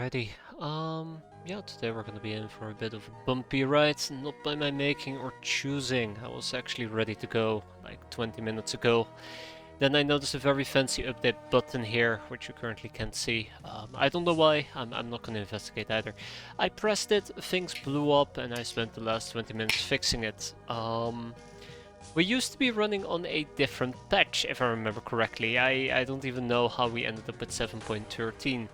Alrighty, yeah, today we're gonna be in for a bit of a bumpy ride, not by my making or choosing. I was actually ready to go like 20 minutes ago. Then I noticed a very fancy update button here, which you currently can't see. I don't know why, I'm not gonna investigate either. I pressed it, things blew up, and I spent the last 20 minutes fixing it. We used to be running on a different patch, if I remember correctly. I don't even know how we ended up at 7.13.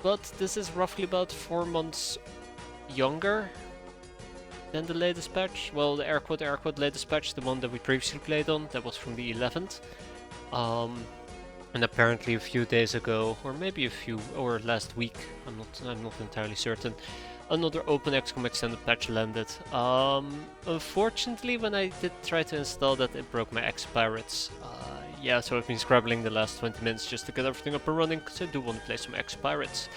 But this is roughly about 4 months younger than the latest patch. Well, the air quote latest patch, the one that we previously played on, that was from the 11th. And apparently a few days ago, or maybe or last week, I'm not entirely certain, another Open XCOM extended patch landed. Unfortunately, when I did try to install that, it broke my X-piratez. Yeah, so I've been scrabbling the last 20 minutes just to get everything up and running, because I do want to play some X-piratez,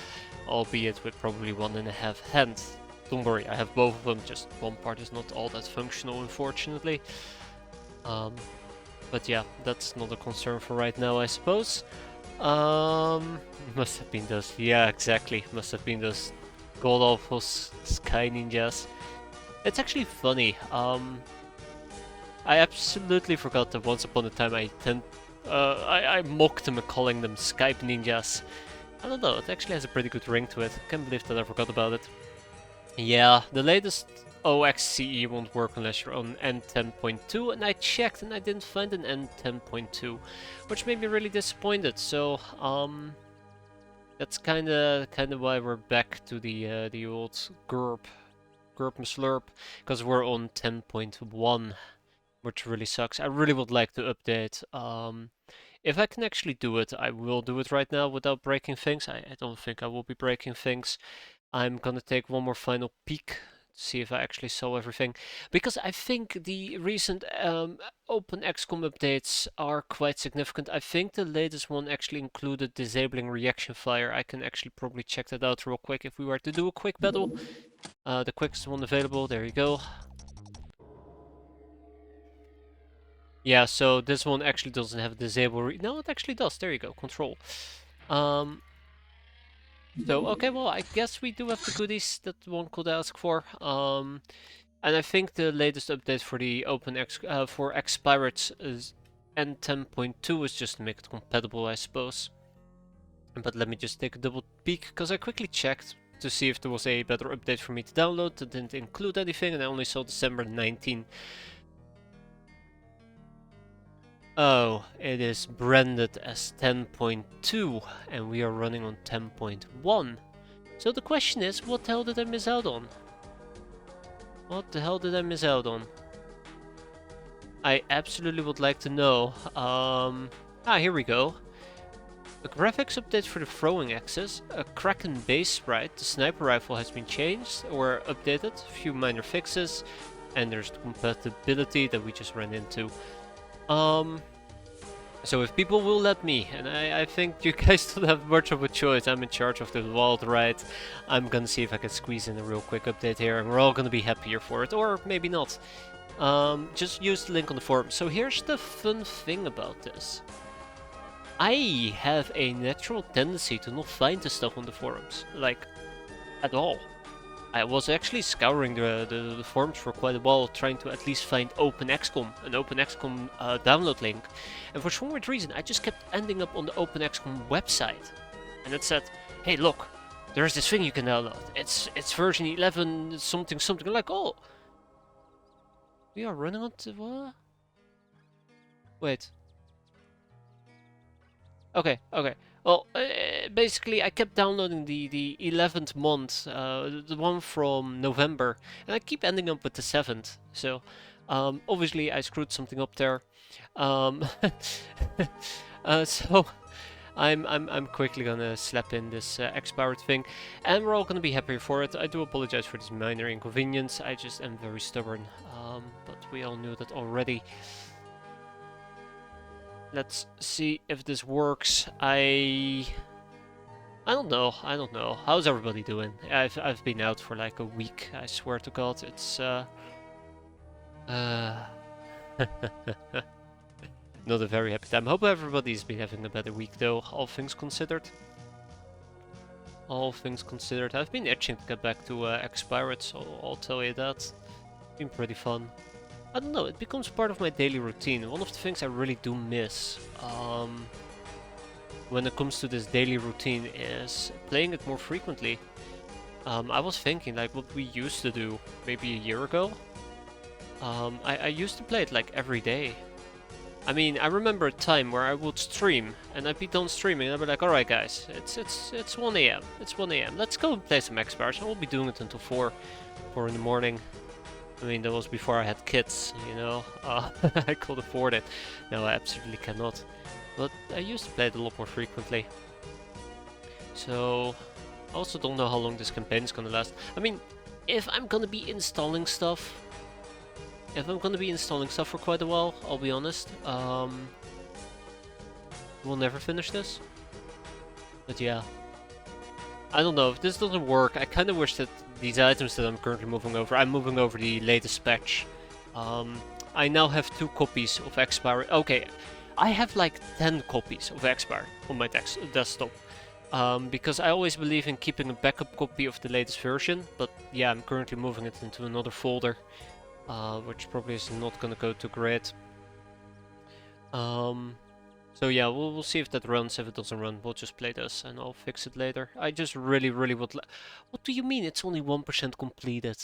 albeit with probably 1.5 hands. Don't worry, I have both of them, just one part is not all that functional, unfortunately. But yeah, that's not a concern for right now, I suppose. Must have been those, yeah, exactly, must have been those god-awful Sky Ninjas. It's actually funny, I absolutely forgot that once upon a time I mocked them calling them Skype Ninjas. I don't know, it actually has a pretty good ring to it. Can't believe that I forgot about it. Yeah, the latest OXCE won't work unless you're on N10.2, and I checked and I didn't find an N10.2, which made me really disappointed. So, that's kinda why we're back to the old GURP and Slurp, because we're on 10.1. Which really sucks. I really would like to update. If I can actually do it, I will do it right now without breaking things. I don't think I will be breaking things. I'm gonna take one more final peek to see if I actually saw everything. Because I think the recent Open XCOM updates are quite significant. I think the latest one actually included disabling reaction fire. I can actually probably check that out real quick if we were to do a quick battle. The quickest one available, there you go. Yeah, so this one actually doesn't have a disable no, it actually does. There you go, control. So, okay, well, I guess we do have the goodies that one could ask for. And I think the latest update for the for X-piratez is N10.2 is just to make it compatible, I suppose. But let me just take a double peek, because I quickly checked to see if there was a better update for me to download that didn't include anything, and I only saw December 19. Oh, it is branded as 10.2 and we are running on 10.1. So the question is, what the hell did I miss out on? What the hell did I miss out on? I absolutely would like to know. Here we go. A graphics update for the throwing axis, a Kraken base sprite, the sniper rifle has been changed or updated, a few minor fixes, and there's the compatibility that we just ran into. So if people will let me, and I think you guys don't have much of a choice, I'm in charge of the wild ride, I'm gonna see if I can squeeze in a real quick update here, and we're all gonna be happier for it, or maybe not. Just use the link on the forum. So here's the fun thing about this. I have a natural tendency to not find the stuff on the forums, like, at all. I was actually scouring the forums for quite a while, trying to at least find Open XCOM, an Open XCOM download link. And for some weird reason, I just kept ending up on the Open XCOM website. And it said, hey look, there's this thing you can download. It's version 11 something something. I'm like, oh, we are running on to what? Wait. Okay. Well, basically, I kept downloading the 11th month, the one from November, and I keep ending up with the 7th. So, obviously, I screwed something up there. So I'm quickly gonna slap in this X-piratez thing, and we're all gonna be happier for it. I do apologize for this minor inconvenience. I just am very stubborn. But we all knew that already. Let's see if this works. I don't know. How's everybody doing? I've been out for like a week. I swear to God, it's not a very happy time. Hope everybody's been having a better week though, all things considered. all things considered. I've been itching to get back to X-piratez, so I'll tell you that. It's been pretty fun. I don't know, it becomes part of my daily routine. One of the things I really do miss when it comes to this daily routine is playing it more frequently. I was thinking, like, what we used to do maybe a year ago. I used to play it like every day. I mean, I remember a time where I would stream, and I'd be done streaming, and I'd be like, alright guys, it's 1 AM, it's 1 AM, let's go and play some X-piratez, and we'll be doing it until 4 in the morning. I mean, that was before I had kids, you know, I could afford it. No, I absolutely cannot. But I used to play it a lot more frequently. So, I also don't know how long this campaign is gonna last. I mean, if I'm gonna be installing stuff for quite a while, I'll be honest. We'll never finish this. But yeah. I don't know, if this doesn't work, I kinda wish that these items that I'm currently moving over, I'm moving over the latest patch. I now have 2 copies of X-piratez. Okay, I have like 10 copies of X-piratez on my desktop. Because I always believe in keeping a backup copy of the latest version, but yeah, I'm currently moving it into another folder. Which probably is not gonna go too great. So yeah, we'll see if that runs. If it doesn't run, we'll just play this and I'll fix it later. I just really would What do you mean it's only 1% completed?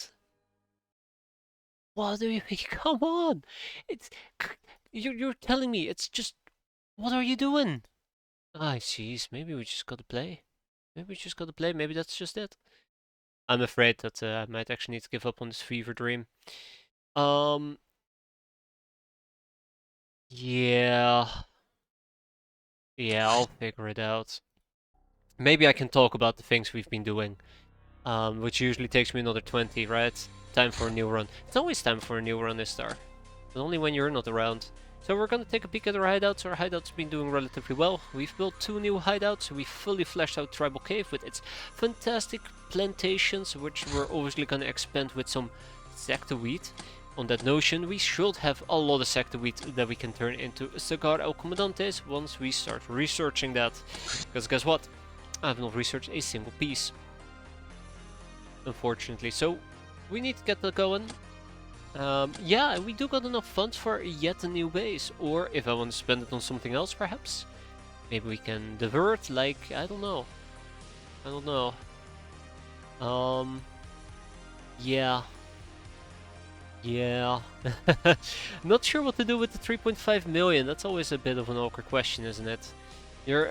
What do you mean? Come on! It's... You're telling me it's just... What are you doing? Ah, jeez, maybe we just gotta play. Maybe that's just it. I'm afraid that I might actually need to give up on this fever dream. Yeah. Yeah, I'll figure it out. Maybe I can talk about the things we've been doing. Which usually takes me another 20, right? Time for a new run. It's always time for a new run, Istar. But only when you're not around. So we're gonna take a peek at our hideouts. Our hideouts have been doing relatively well. We've built 2 new hideouts. We fully fleshed out Tribal Cave with its fantastic plantations, which we're obviously gonna expand with some sector-wheat. On that notion, we should have a lot of sector-wheat that we can turn into Cigar El Comandantes once we start researching that. Because guess what? I have not researched a single piece, unfortunately. So we need to get that going. Yeah, we do got enough funds for yet a new base. Or if I want to spend it on something else, perhaps. Maybe we can divert, like, I don't know. Yeah. Yeah. Not sure what to do with the 3.5 million. That's always a bit of an awkward question, isn't it? You're,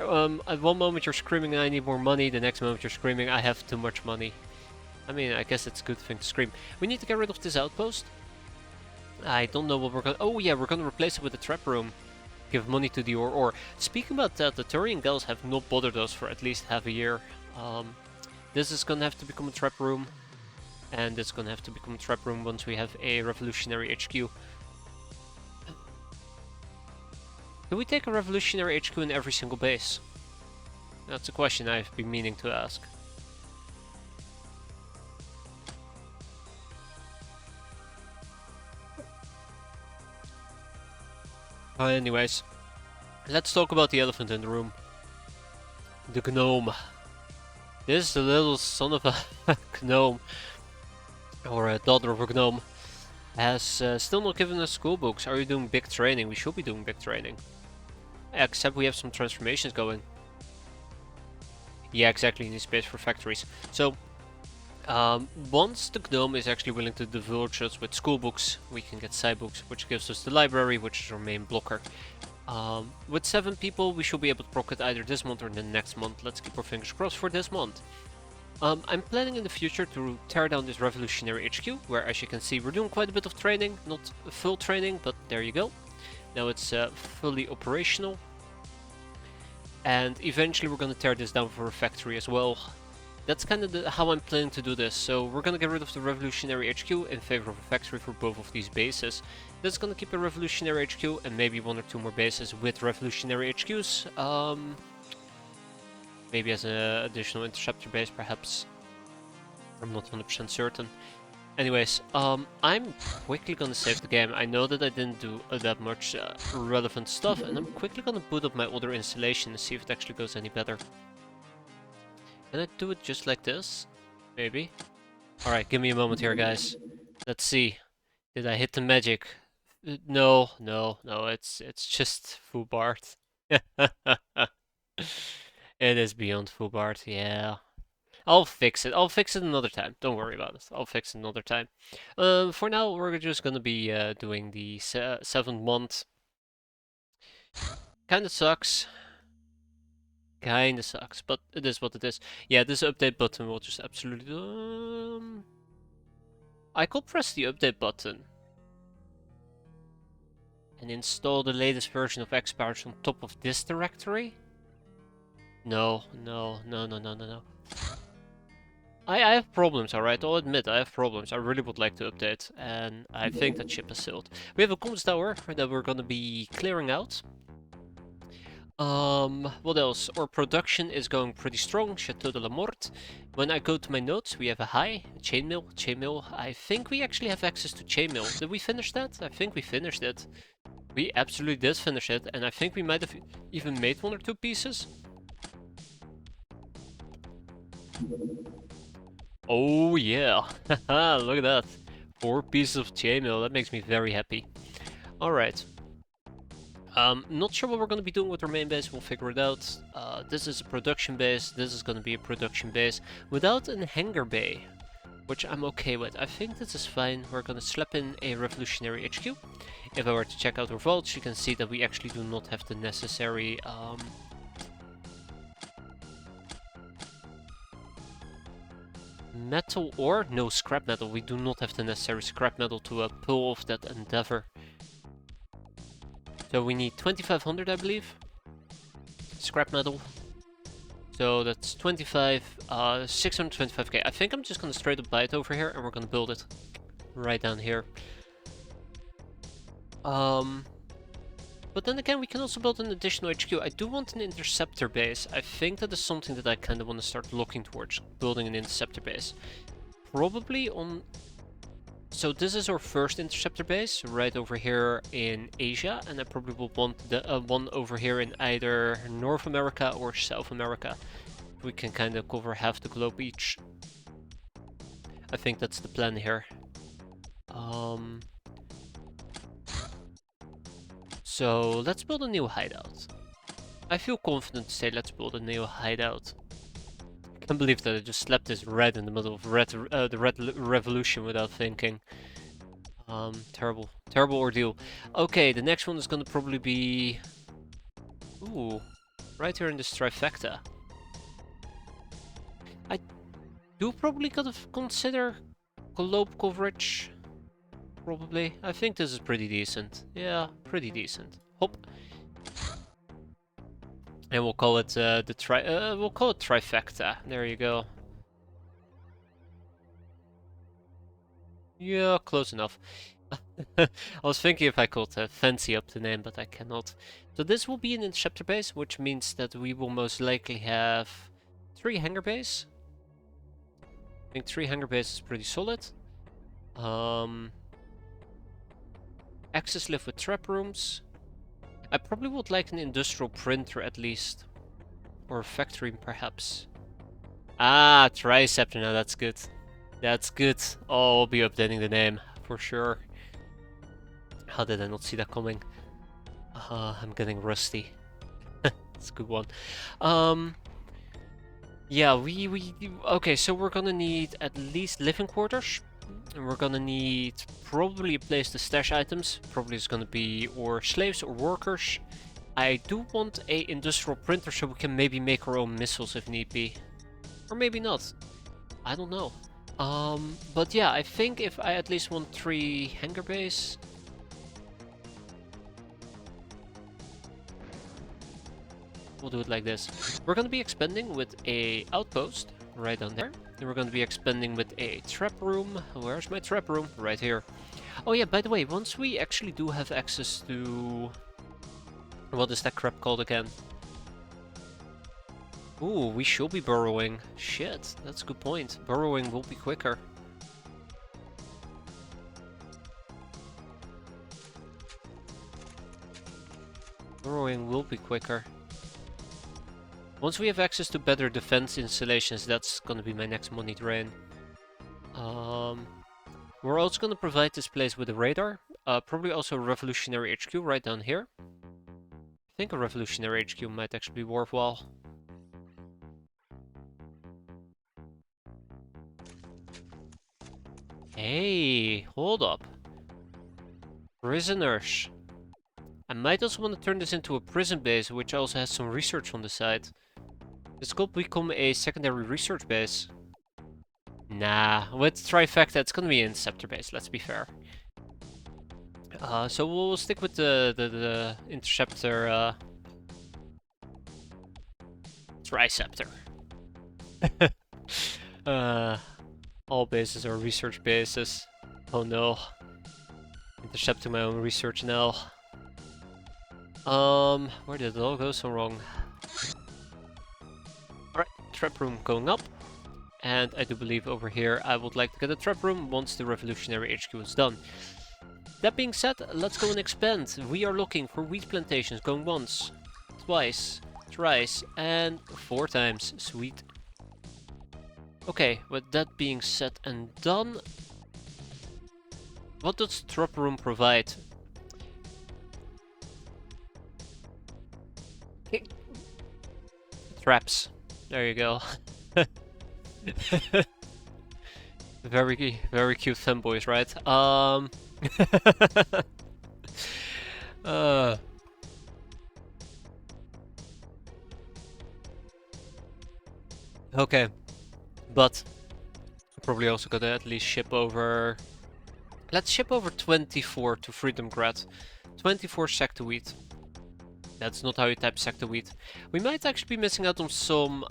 at one moment you're screaming, I need more money. The next moment you're screaming, I have too much money. I mean, I guess it's a good thing to scream. We need to get rid of this outpost. I don't know what we're gonna... Oh yeah, we're gonna replace it with a trap room. Give money to the ore. Speaking about that, the Turian Gals have not bothered us for at least half a year. This is gonna have to become a trap room. And it's gonna have to become a trap room once we have a revolutionary HQ. Do we take a revolutionary HQ in every single base? That's a question I've been meaning to ask. Anyways, let's talk about the elephant in the room. The Gnome. This is the little son of a Gnome, or a daughter of a Gnome, has still not given us school books. Are you doing big training? We should be doing big training. Except we have some transformations going. Yeah, exactly, you need space for factories. So, once the Gnome is actually willing to divulge us with school books, we can get side books, which gives us the library, which is our main blocker. With 7 people, we should be able to proc it either this month or the next month. Let's keep our fingers crossed for this month. I'm planning in the future to tear down this revolutionary HQ, where, as you can see, we're doing quite a bit of training. Not full training, but there you go. Now it's fully operational. And eventually we're going to tear this down for a factory as well. That's kind of how I'm planning to do this. So we're going to get rid of the revolutionary HQ in favor of a factory for both of these bases. That's going to keep a revolutionary HQ and maybe 1 or 2 more bases with revolutionary HQs. Maybe as an additional interceptor base, perhaps. I'm not 100% certain. Anyways, I'm quickly gonna save the game. I know that I didn't do that much relevant stuff, and I'm quickly gonna boot up my other installation and see if it actually goes any better. Can I do it just like this? Maybe. Alright, give me a moment here, guys. Let's see. Did I hit the magic? No, no, no, it's just Fubart. It is beyond Fubart, yeah. I'll fix it. I'll fix it another time. Don't worry about it. I'll fix it another time. For now, we're just gonna be doing the 7th month. Kinda sucks. Kinda sucks, but it is what it is. Yeah, this update button will just absolutely... I could press the update button and install the latest version of X-piratez on top of this directory. No, no, no, no, no, no, no. I have problems, alright, I'll admit I have problems. I really would like to update, and I think that ship has sailed. We have a comms tower that we're gonna be clearing out. What else? Our production is going pretty strong, Chateau de la Mort. When I go to my notes, we have a high, chainmail. I think we actually have access to chainmail. Did we finish that? I think we finished it. We absolutely did finish it, and I think we might have even made 1 or 2 pieces. Oh yeah, haha, look at that. 4 pieces of chainmail, that makes me very happy. Alright. Not sure what we're going to be doing with our main base, we'll figure it out. This is a production base, this is going to be a production base without a hangar bay, which I'm okay with. I think this is fine. We're going to slap in a revolutionary HQ. If I were to check out our vaults, you can see that we actually do not have the necessary... metal ore? No, scrap metal. We do not have the necessary scrap metal to pull off that endeavor. So we need 2500, I believe. Scrap metal. So that's 625k. I think I'm just gonna straight up buy it over here and we're gonna build it right down here. But then again, we can also build an additional HQ. I do want an interceptor base. I think that is something that I kind of want to start looking towards, building an interceptor base. Probably on... So this is our first interceptor base, right over here in Asia, and I probably will want the one over here in either North America or South America. We can kind of cover half the globe each. I think that's the plan here. So let's build a new hideout. I feel confident to say let's build a new hideout. I can't believe that I just slapped this red in the middle of the red revolution without thinking. Terrible ordeal. Okay, the next one is gonna probably be... Ooh, right here in this trifecta. I do probably gotta consider globe coverage. Probably. I think this is pretty decent. Yeah, pretty decent. Hop. And we'll call it we'll call it trifecta. There you go. Yeah, close enough. I was thinking if I could fancy up the name, but I cannot. So this will be an interceptor base, which means that we will most likely have 3 hangar bays. I think 3 hangar bays is pretty solid. Access lift with trap rooms. I probably would like an industrial printer at least. Or a factory perhaps. Ah, Triceptor, now that's good. That's good. Oh, I'll be updating the name for sure. How did I not see that coming? I'm getting rusty. That's a good one. Yeah, okay, so we're gonna need at least living quarters. And we're gonna need probably a place to stash items. Probably it's gonna be or slaves or workers. I do want a industrial printer so we can maybe make our own missiles if need be. Or maybe not. I don't know. But yeah, I think if I at least want 3 hangar bays. We'll do it like this. We're gonna be expanding with a outpost right down there. Then we're going to be expanding with a trap room. Where's my trap room? Right here. Oh yeah, by the way, once we actually do have access to... What is that crap called again? Ooh, we should be burrowing. Shit, that's a good point. Burrowing will be quicker. Burrowing will be quicker. Once we have access to better defense installations, that's gonna be my next money drain. We're also gonna provide this place with a radar. Probably also a revolutionary HQ right down here. I think a revolutionary HQ might actually be worthwhile. Hey, hold up. Prisoners. I might also want to turn this into a prison base, which also has some research on the side. This could become a secondary research base. Nah, with Trifecta, it's gonna be an Interceptor base, let's be fair. So we'll stick with the Interceptor, Triceptor. All bases are research bases. Oh no. Intercepting my own research now. Where did it all go so wrong? Alright, trap room going up. And I do believe over here I would like to get a trap room once the revolutionary HQ is done. That being said, let's go and expand. We are looking for wheat plantations going once, twice, thrice, and 4 times. Sweet. Okay, with that being said and done, what does trap room provide? Traps. There you go. Very cute femboys, right? Okay, but probably also gotta at least ship over. Let's ship over 24 to Freedomgrad. 24 sector wheat. That's not how you type sector wheat. We might actually be missing out on some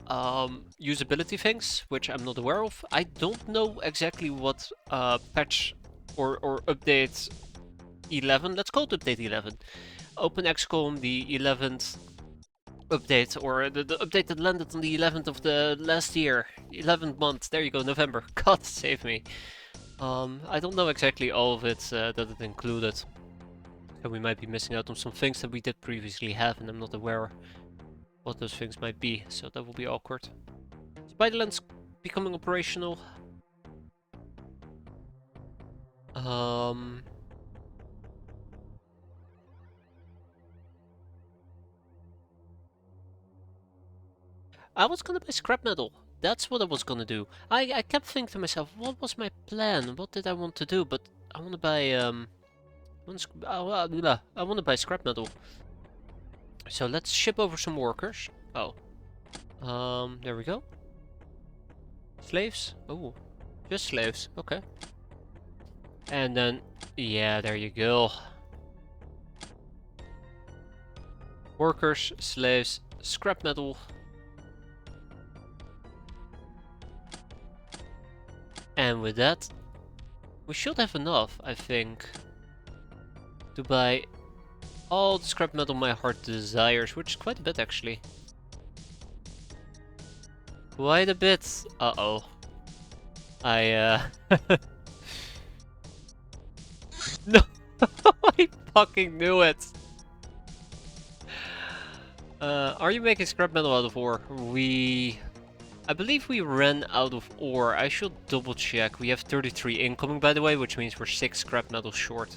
usability things, which I'm not aware of. I don't know exactly what patch or update 11, let's call it update 11. Open XCOM, the 11th update, or the update that landed on the 11th of the last year. 11th month, there you go, November. God save me. I don't know exactly all of it that it included. So we might be missing out on some things that we did previously have, and I'm not aware what those things might be, so that will be awkward. Spiderland's becoming operational. I was gonna buy scrap metal. That's what I was gonna do. I kept thinking to myself, what was my plan? What did I want to do? But I want to buy I want to buy scrap metal. So let's ship over some workers. Oh. There we go. Slaves? Oh. Just slaves. Okay. And then, yeah, there you go. Workers, slaves, scrap metal. And with that, we should have enough, I think, to buy all the scrap metal my heart desires, which is quite a bit actually. Quite a bit. Uh-oh. I No! I fucking knew it! Are you making scrap metal out of ore? I believe we ran out of ore. I should double check. We have 33 incoming, by the way, which means we're 6 scrap metal short.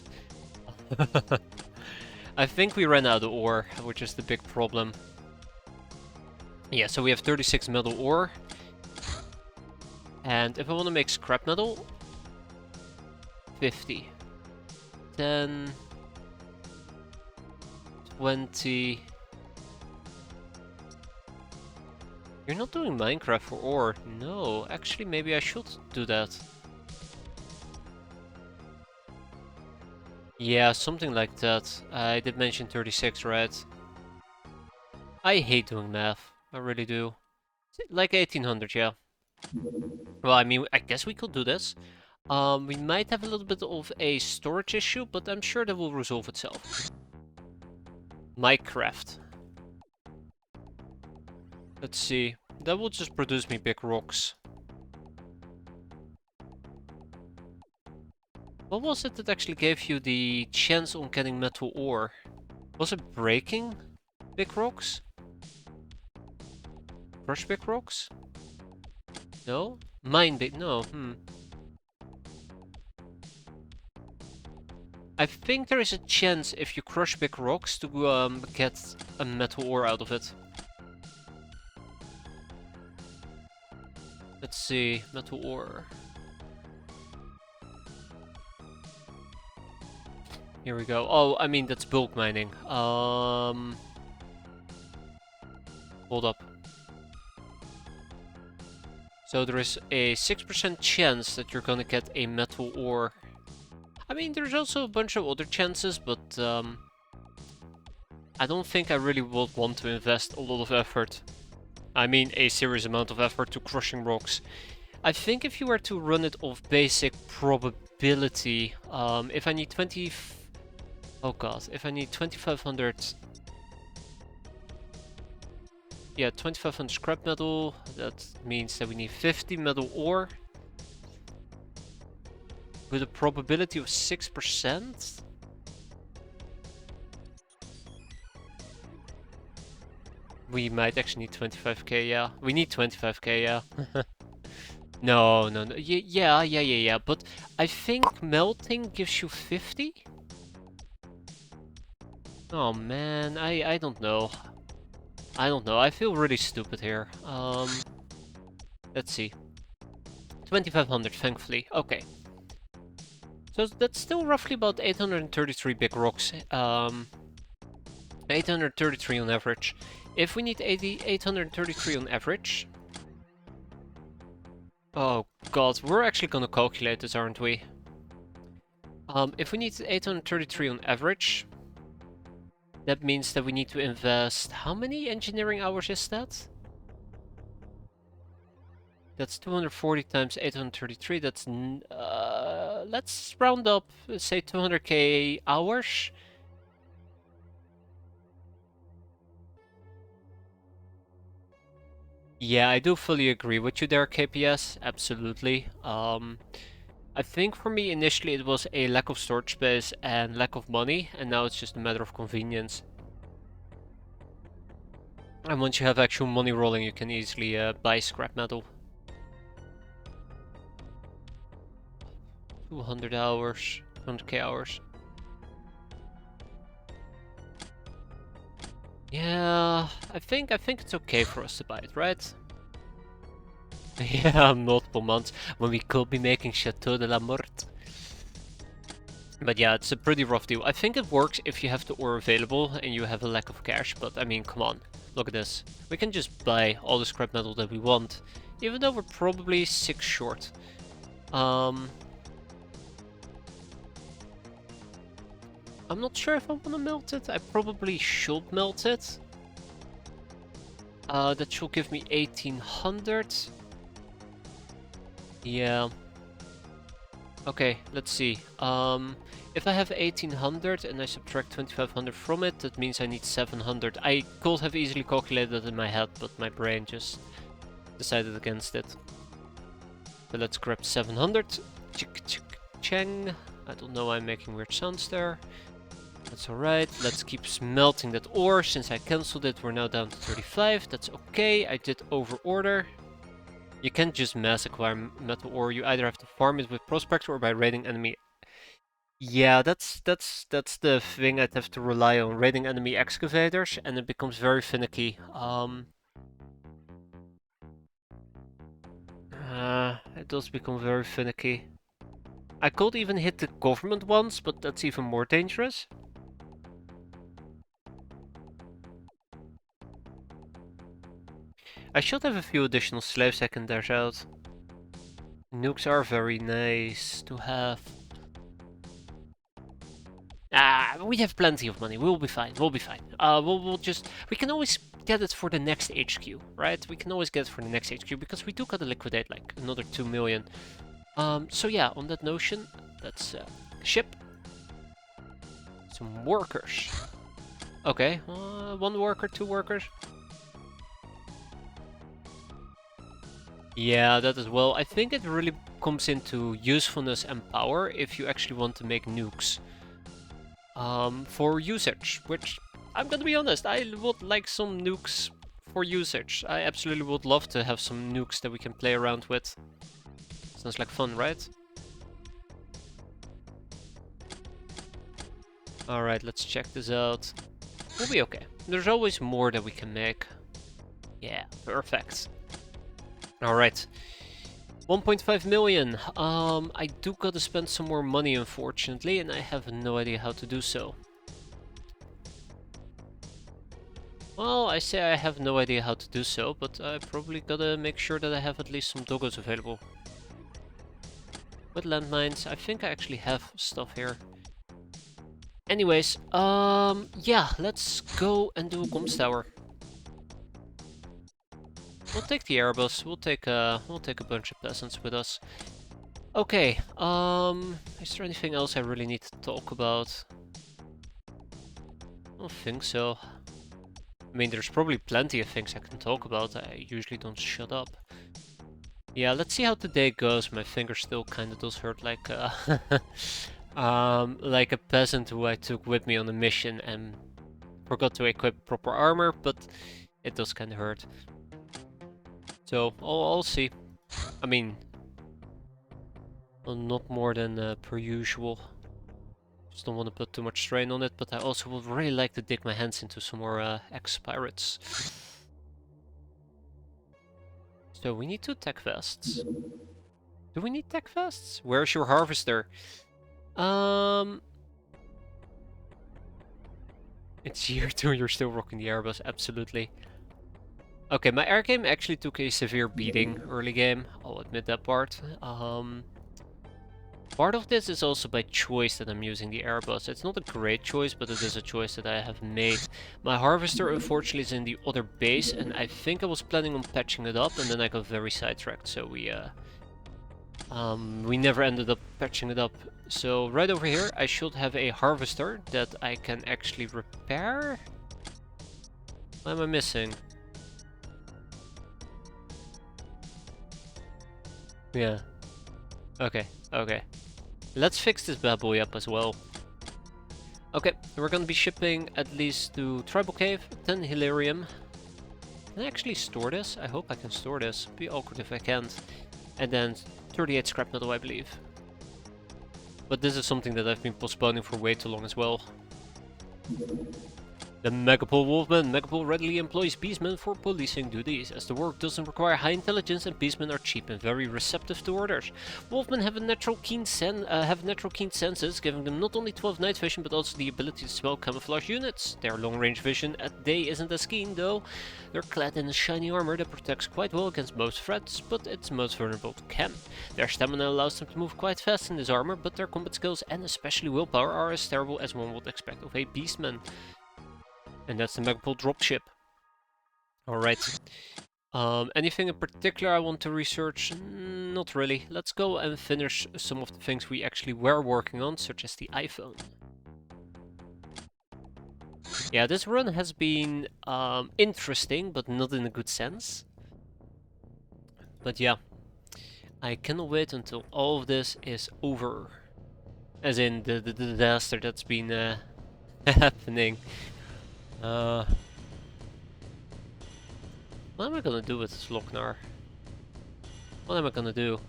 I think we ran out of ore, which is the big problem. Yeah, so we have 36 metal ore. And if I want to make scrap metal, 50. 10. 20. You're not doing Minecraft for ore. No, actually maybe I should do that. Yeah, something like that. I did mention 36, right? I hate doing math. I really do. Like 1800, yeah. Well, I mean, I guess we could do this. We might have a little bit of a storage issue, but I'm sure that will resolve itself. Minecraft. Let's see. That will just produce me big rocks. What was it that actually gave you the chance on getting metal ore? Was it breaking big rocks? Crush big rocks? No? Mine big? No, I think there is a chance if you crush big rocks to get a metal ore out of it. Let's see, metal ore. Here we go. Oh, I mean, that's bulk mining. Hold up. So there is a 6% chance that you're gonna get a metal ore. I mean, there's also a bunch of other chances, but I don't think I really would want to invest a lot of effort. I mean, a serious amount of effort to crushing rocks. I think if you were to run it off basic probability, if I need 20... Oh god, if I need 2500... Yeah, 2500 scrap metal, that means that we need 50 metal ore. With a probability of 6%? We might actually need 25k, yeah. We need 25k, yeah. No. Yeah. But I think melting gives you 50? Oh man, I don't know. I don't know, I feel really stupid here. Let's see. 2500, thankfully. Okay. So that's still roughly about 833 big rocks. 833 on average. If we need 833 on average... Oh god, we're actually gonna calculate this, aren't we? If we need 833 on average, that means that we need to invest... How many engineering hours is that? That's 240 times 833, that's... let's round up, say 200k hours. Yeah, I do fully agree with you there, KPS, absolutely. I think for me initially it was a lack of storage space and lack of money, and now it's just a matter of convenience. And once you have actual money rolling, you can easily buy scrap metal. 200 hours, 200k hours. Yeah, I think it's okay for us to buy it, right? Yeah, multiple months when we could be making Chateau de la Morte. But yeah, it's a pretty rough deal. I think it works if you have the ore available and you have a lack of cash, but I mean, come on, look at this. We can just buy all the scrap metal that we want, even though we're probably 6 short. I'm not sure if I want to melt it. I probably should melt it. That should give me 1800. Yeah. Okay, let's see. If I have 1800 and I subtract 2500 from it, that means I need 700. I could have easily calculated that in my head, but my brain just decided against it. So let's grab 700. Chick chick chang. I don't know why I'm making weird sounds there. That's alright. Let's keep smelting that ore. Since I cancelled it, we're now down to 35. That's okay. I did over order. You can't just mass acquire metal ore. You either have to farm it with prospector or by raiding enemy. Yeah, that's the thing. I'd have to rely on raiding enemy excavators, and it becomes very finicky. It does become very finicky. I could even hit the government ones, but that's even more dangerous. I should have a few additional slaves I can dash out. Nukes are very nice to have. We have plenty of money. We'll be fine. We'll be fine. We can always get it for the next HQ, right? We can always get it for the next HQ because we do gotta liquidate like another 2 million. So yeah, on that notion, let's ship some workers. Okay, 1 worker, 2 workers. Yeah, that as well. I think it really comes into usefulness and power if you actually want to make nukes. For usage, which, I'm gonna be honest, I would like some nukes for usage. I absolutely would love to have some nukes that we can play around with. Sounds like fun, right? Alright, let's check this out. We'll be okay. There's always more that we can make. Yeah, perfect. Alright. 1.5 million. I do gotta spend some more money, unfortunately, and I have no idea how to do so. Well, I say I have no idea how to do so, but I probably gotta make sure that I have at least some doggos available. With landmines, I think I actually have stuff here. Anyways, yeah, let's go and do a comms tower. We'll take the airbus. We'll take a bunch of peasants with us. Okay. Is there anything else I really need to talk about? I don't think so. I mean, there's probably plenty of things I can talk about. I usually don't shut up. Yeah, let's see how today goes. My finger still kind of does hurt, like like a peasant who I took with me on a mission and forgot to equip proper armor, but it does kind of hurt. So I'll see. I mean, well, not more than per usual. Just don't want to put too much strain on it, but I also would really like to dig my hands into some more X-piratez. So we need 2 tech vests. Do we need tech vests? Where's your harvester? It's year 2, you're still rocking the airbus, absolutely. Okay, my air game actually took a severe beating early game, I'll admit that part. Part of this is also by choice that I'm using the airbus. It's not a great choice, but it is a choice that I have made. My harvester unfortunately is in the other base, and I think I was planning on patching it up, and then I got very sidetracked, so we never ended up patching it up. So right over here I should have a harvester that I can actually repair. What am I missing? Yeah. Okay, okay. Let's fix this bad boy up as well. Okay, we're gonna be shipping at least to Tribal Cave, 10 Hilarium. Can I actually store this? I hope I can store this. Be awkward if I can't. And then 38 scrap metal, I believe. But this is something that I've been postponing for way too long as well. The Megapole Wolfman. Megapole readily employs beastmen for policing duties, as the work doesn't require high intelligence and beastmen are cheap and very receptive to orders. Wolfmen have natural keen senses, giving them not only 12 night vision but also the ability to smell camouflage units. Their long-range vision at day isn't as keen though. They're clad in a shiny armor that protects quite well against most threats, but it's most vulnerable to chem. Their stamina allows them to move quite fast in this armor, but their combat skills and especially willpower are as terrible as one would expect of a beastman. And that's the Megapole dropship. Alright. Anything in particular I want to research? Not really. Let's go and finish some of the things we actually were working on, such as the iPhone. Yeah, this run has been interesting, but not in a good sense. But yeah, I cannot wait until all of this is over. As in the disaster that's been happening. What am I gonna do with this Lochnar? What am I gonna do?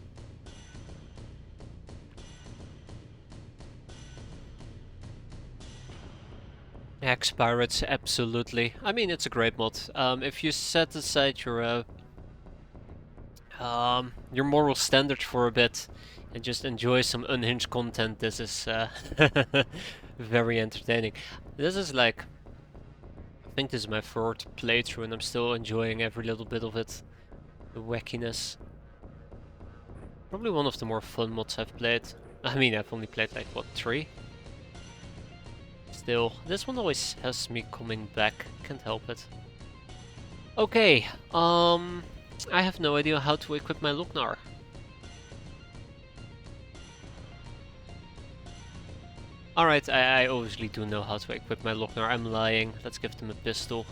X-piratez, absolutely. I mean, it's a great mod. If you set aside your moral standards for a bit and just enjoy some unhinged content, this is very entertaining. This is like, I think this is my 4th playthrough and I'm still enjoying every little bit of it. The wackiness. Probably one of the more fun mods I've played. I mean, I've only played like, what, 3? Still, this one always has me coming back, can't help it. Okay, I have no idea how to equip my Lochnar. Alright, I obviously do know how to equip my Lochnar, I'm lying. Let's give them a pistol.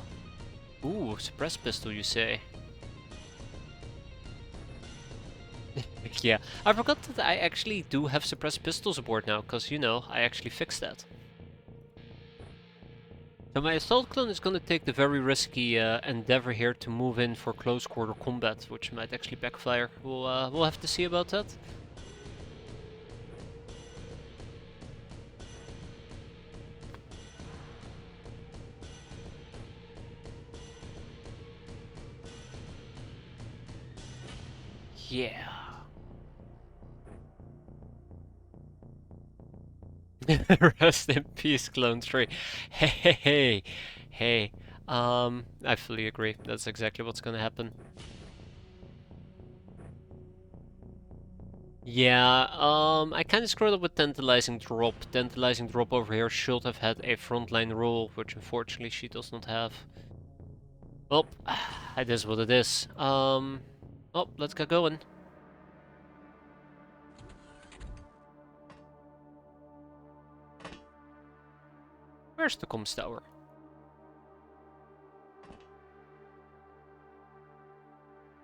Ooh, suppressed pistol you say. Yeah, I forgot that I actually do have suppressed pistols aboard now, because you know, I actually fixed that. So my assault clone is gonna take the very risky endeavor here to move in for close quarter combat, which might actually backfire. We'll have to see about that. Yeah. Rest in peace, Clone 3. Hey, hey, hey, hey. I fully agree. That's exactly what's gonna happen. Yeah, I kind of screwed up with Tantalizing Drop. Tantalizing Drop over here should have had a frontline role, which unfortunately she does not have. Well, it is what it is. Oh, let's get going. Where's the comms tower?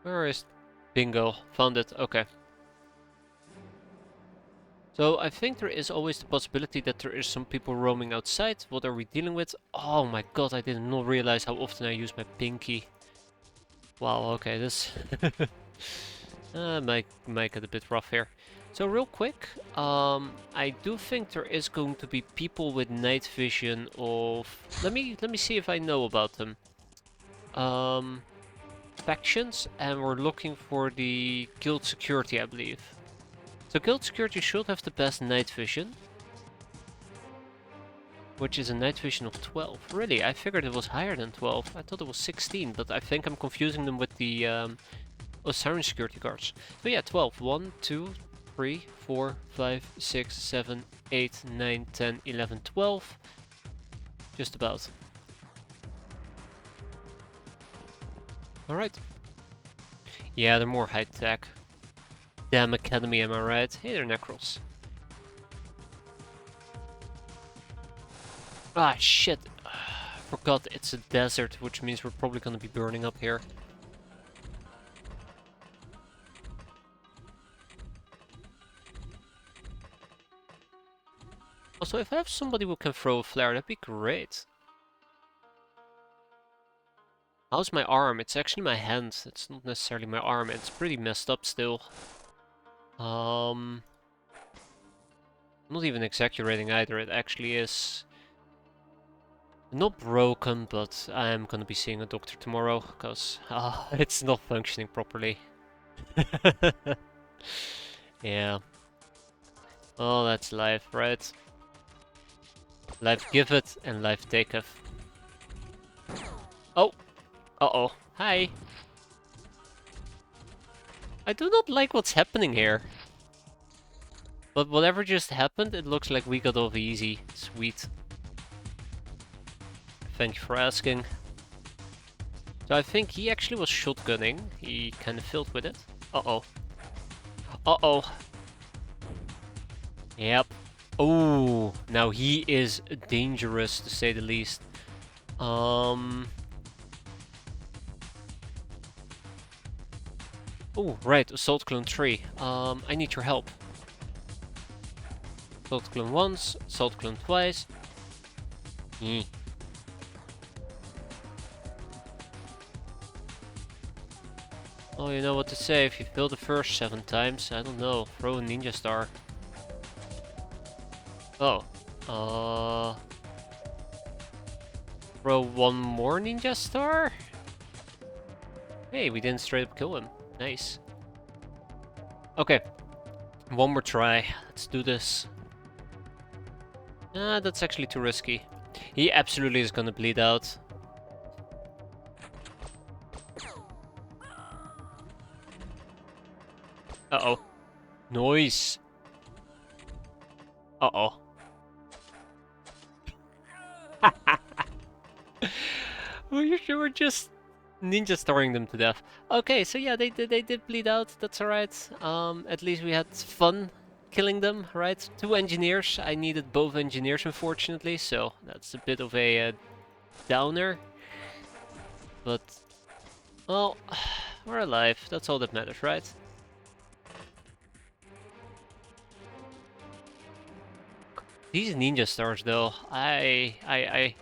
Where is... Bingo, found it, okay. So I think there is always the possibility that there is some people roaming outside. What are we dealing with? Oh my god, I did not realize how often I use my pinky. Wow, okay, this might get a bit rough here. So real quick, I do think there is going to be people with night vision of... Let me see if I know about them. Factions, and we're looking for the guild security, I believe. So guild security should have the best night vision, which is a night vision of 12. Really, I figured it was higher than 12. I thought it was 16, but I think I'm confusing them with the siren security guards. So yeah, 12. 1, 2, 3, 4, 5, 6, 7, 8, 9, 10, 11, 12. Just about. Alright. Yeah, they're more high tech. Damn academy, am I right? Hey there, Necros. Ah, shit. Forgot it's a desert, which means we're probably gonna be burning up here. Also, if I have somebody who can throw a flare, that'd be great. How's my arm? It's actually my hand. It's not necessarily my arm. It's pretty messed up still. I'm not even exaggerating either. It actually is not broken, but I'm gonna be seeing a doctor tomorrow because it's not functioning properly. Yeah. Oh, that's life, right? Life giveth and life taketh. Oh! Uh-oh. Hi! I do not like what's happening here. But whatever just happened, it looks like we got off easy. Sweet. Thank you for asking. So I think he actually was shotgunning. He kind of failed with it. Uh-oh. Uh-oh. Yep. Oh, now he is dangerous to say the least. Oh, right, Assault Clone 3. I need your help. Assault Clone once, Assault Clone twice. Oh, you know what to say, if you fail the first 7 times, I don't know, throw a ninja star. Oh, throw one more ninja star? Hey, we didn't straight up kill him. Nice. Okay, one more try. Let's do this. That's actually too risky. He absolutely is gonna bleed out. Uh-oh. Noise. Uh-oh. We were just ninja starring them to death. Okay, so yeah, they did bleed out. That's alright. At least we had fun killing them, right? 2 engineers. I needed both engineers, unfortunately, so that's a bit of a downer. But, well, we're alive. That's all that matters, right? These ninja stars, though, I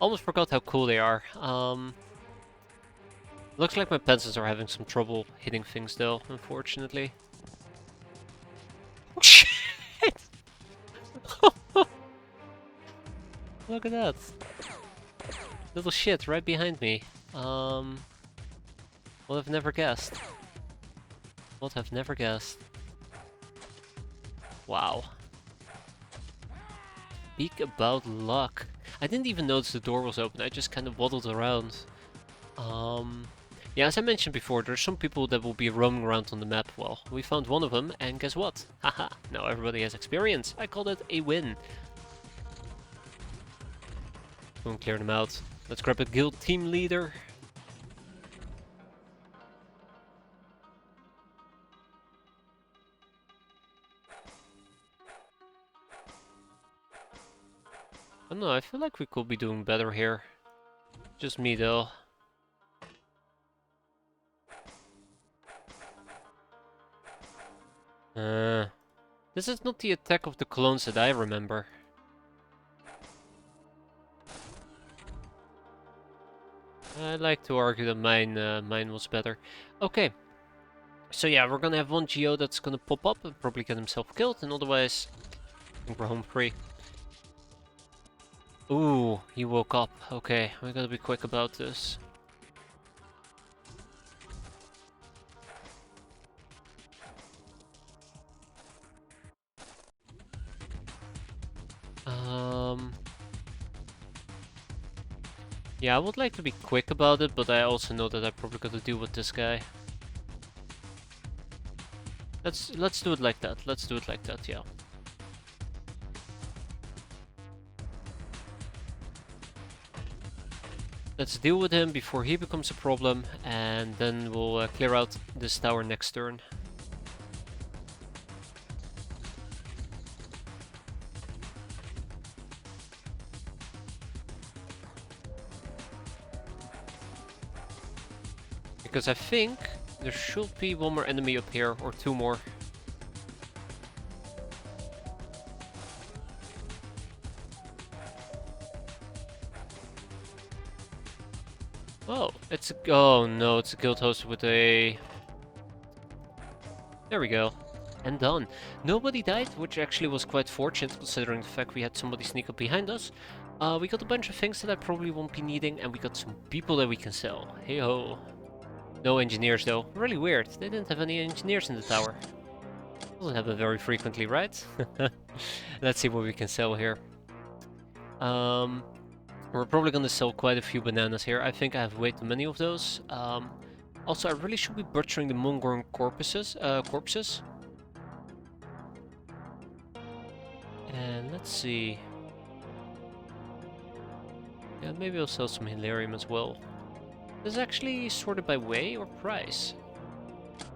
Almost forgot how cool they are. Looks like my pencils are having some trouble hitting things though, unfortunately. Shit! Look at that. Little shit right behind me. Would have never guessed. Would have never guessed. Wow. Speak about luck. I didn't even notice the door was open, I just kind of waddled around. Yeah, as I mentioned before, there's some people that will be roaming around on the map. Well, we found one of them, and guess what? Haha, now everybody has experience. I call it a win. Go and clear them out. Let's grab a guild team leader. I don't know, I feel like we could be doing better here. Just me though. This is not the attack of the clones that I remember. I like to argue that mine was better. Okay. So yeah, we're gonna have one Geo that's gonna pop up and probably get himself killed, and otherwise, I think we're home free. Ooh, he woke up. Okay, we gotta be quick about this. Yeah, I would like to be quick about it, but I also know that I probably gotta deal with this guy. Let's do it like that. Let's do it like that, yeah. Let's deal with him before he becomes a problem, and then we'll clear out this tower next turn. Because I think there should be one more enemy up here, or two more. Oh, oh no, it's a guild host with a... There we go. And done. Nobody died, which actually was quite fortunate considering the fact we had somebody sneak up behind us. We got a bunch of things that I probably won't be needing, and we got some people that we can sell. Hey ho. No engineers though. Really weird. They didn't have any engineers in the tower. Doesn't happen very frequently, right? Let's see what we can sell here. We're probably gonna sell quite a few bananas here. I think I have way too many of those. Also, I really should be butchering the Mongolian corpses. And let's see. Yeah, maybe I'll sell some Hilarium as well. This is actually sorted by way or price?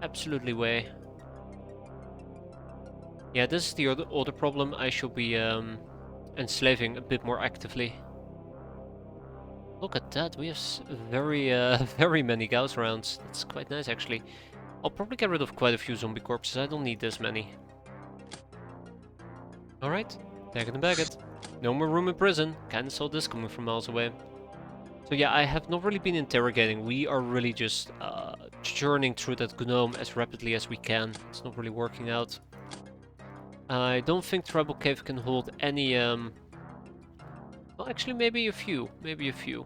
Absolutely way. Yeah, this is the other problem. I should be enslaving a bit more actively. Look at that, we have very, very many Gauss rounds. That's quite nice actually. I'll probably get rid of quite a few zombie corpses, I don't need this many. Alright, tag it and bag it. No more room in prison. Kinda saw this coming from miles away. So yeah, I have not really been interrogating. We are really just churning through that Gnome as rapidly as we can. It's not really working out. I don't think Tribal Cave can hold any... Well, actually, maybe a few. Maybe a few.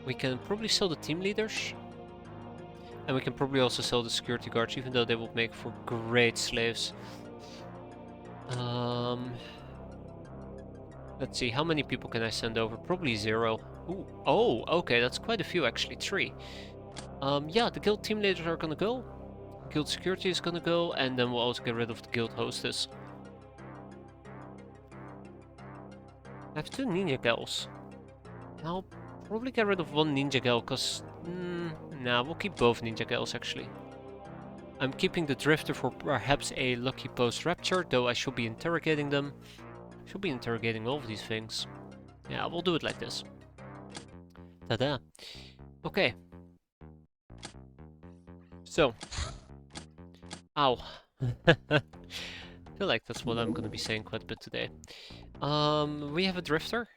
We can probably sell the team leaders. And we can probably also sell the security guards, even though they will make for great slaves. Let's see, how many people can I send over? Probably 0. Ooh, oh, okay, that's quite a few actually, 3. Yeah, the guild team leaders are gonna go. Guild security is gonna go, and then we'll also get rid of the guild hostess. I have 2 ninja gals. I'll probably get rid of 1 ninja gal, because... nah, we'll keep both ninja gals actually. I'm keeping the drifter for perhaps a lucky post-rapture, though I should be interrogating them. Should be interrogating all of these things. Yeah, we'll do it like this. Ta-da. Okay. So. Ow. I feel like that's what I'm gonna be saying quite a bit today. We have a drifter.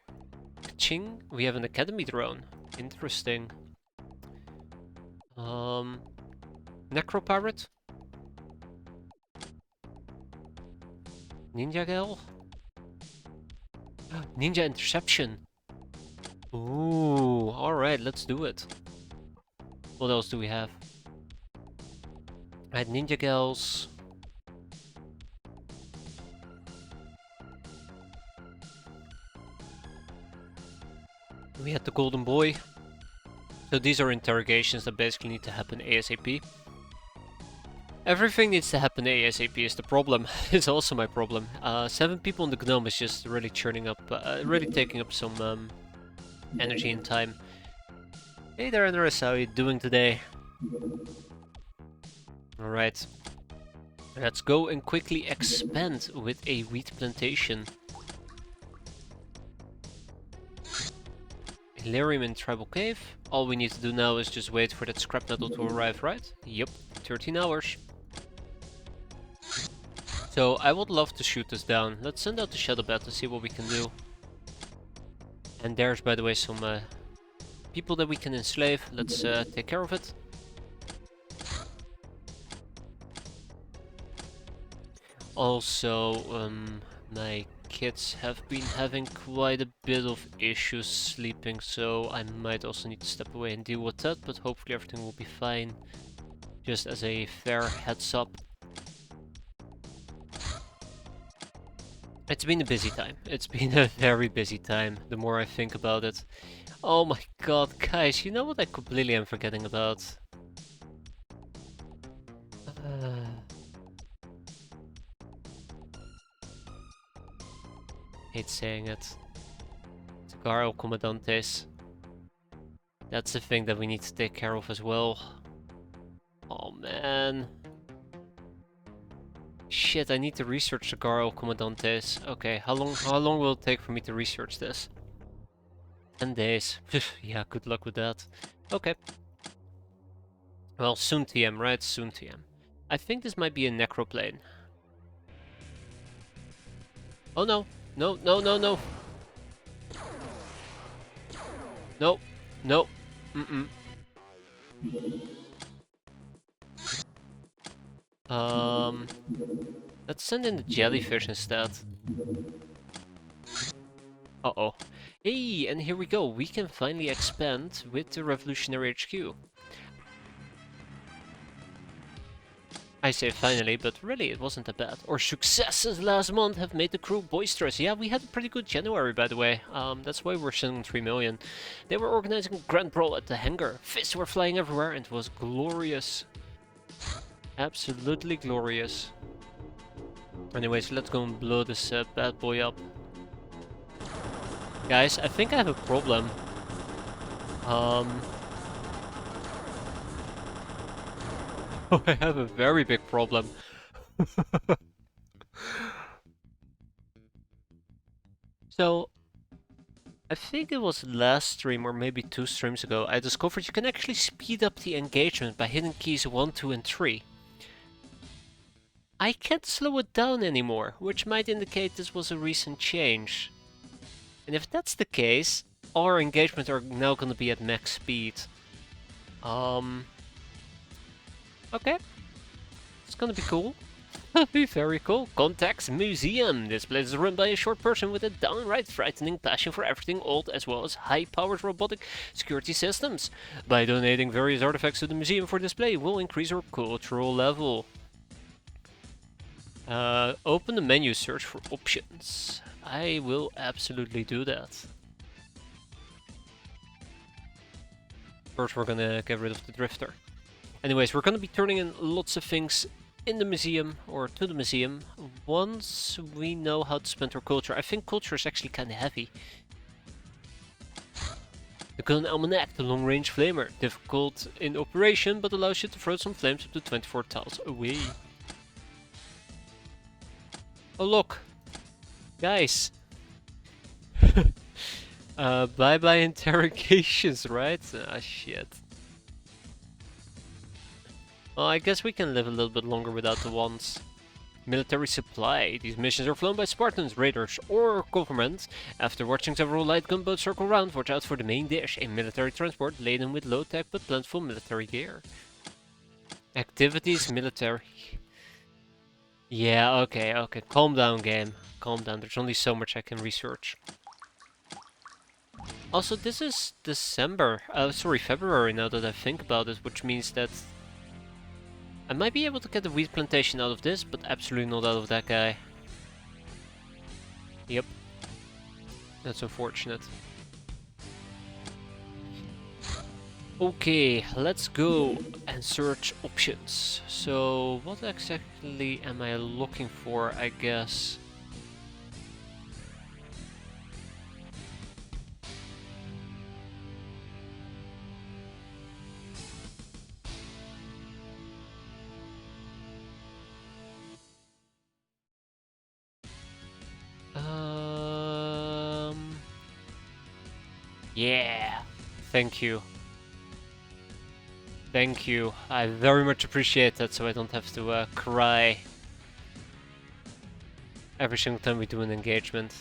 Ching. We have an academy drone. Interesting. Necro pirate. Ninja gal. Ninja interception. Ooh, alright, let's do it. What else do we have? I had ninja gals. We had the golden boy. So these are interrogations that basically need to happen ASAP. Everything needs to happen ASAP is the problem. It's also my problem. 7 people in the Gnome is just really churning up, really taking up some energy and time. Hey there, Andres, how are you doing today? Alright. Let's go and quickly expand with a wheat plantation. Hilarium in Tribal Cave. All we need to do now is just wait for that scrap metal to arrive, right? Yep, 13 hours. So I would love to shoot this down. Let's send out the Shadow Bat to see what we can do. And there's, by the way, some people that we can enslave. Let's take care of it. Also, my kids have been having quite a bit of issues sleeping, so I might also need to step away and deal with that, but hopefully everything will be fine. Just as a fair heads up. It's been a busy time. It's been a very busy time, the more I think about it. Oh my god, guys, you know what I completely am forgetting about? Hate saying it. Cigar Commandantes. That's the thing that we need to take care of as well. Oh man. Shit, I need to research Cigar Commandantes. Okay, how long will it take for me to research this? 10 days. Yeah, good luck with that. Okay. Well, soon TM, right? Soon TM. I think this might be a necroplane. Oh no. No, no, no, no. No. No. Mm-mm. Let's send in the jellyfish instead. Uh-oh. Hey, and here we go. We can finally expand with the Revolutionary HQ. I say finally, but really it wasn't that bad. Our successes last month have made the crew boisterous. Yeah, we had a pretty good January, by the way. That's why we're sending 3 million. They were organizing a grand brawl at the hangar. Fists were flying everywhere and it was glorious. Absolutely glorious. Anyways, let's go and blow this bad boy up. Guys, I think I have a problem. I have a very big problem. So, I think it was last stream or maybe 2 streams ago, I discovered you can actually speed up the engagement by hitting keys 1, 2 and 3. I can't slow it down anymore, which might indicate this was a recent change. And if that's the case, all our engagements are now gonna be at max speed. Okay. It's gonna be cool. Be very cool. Contacts Museum. This place is run by a short person with a downright frightening passion for everything old as well as high-powered robotic security systems. By donating various artifacts to the museum for display, we'll increase our cultural level. Open the menu, search for options. I will absolutely do that. First we're gonna get rid of the drifter. Anyways, we're gonna be turning in lots of things in the museum, or to the museum, once we know how to spend our culture. I think culture is actually kinda heavy. The Gun Almanac, the long-range flamer. Difficult in operation, but allows you to throw some flames up to 24 tiles away. Oh look! Guys! Bye-bye interrogations, right? Ah, shit. Well, I guess we can live a little bit longer without the wands. military supply. These missions are flown by Spartans, raiders, or government. After watching several light gunboats circle around, watch out for the main dish, a military transport laden with low-tech but plentiful military gear. Activities, military. Yeah, okay, okay. Calm down, game. Calm down. There's only so much I can research. Also, this is December. Sorry, February now that I think about it, which means that I might be able to get the wheat plantation out of this, but absolutely not out of that guy. Yep. That's unfortunate. Okay, let's go and search options. So, what exactly am I looking for, I guess? Yeah, thank you. Thank you. I very much appreciate that, so I don't have to cry every single time we do an engagement.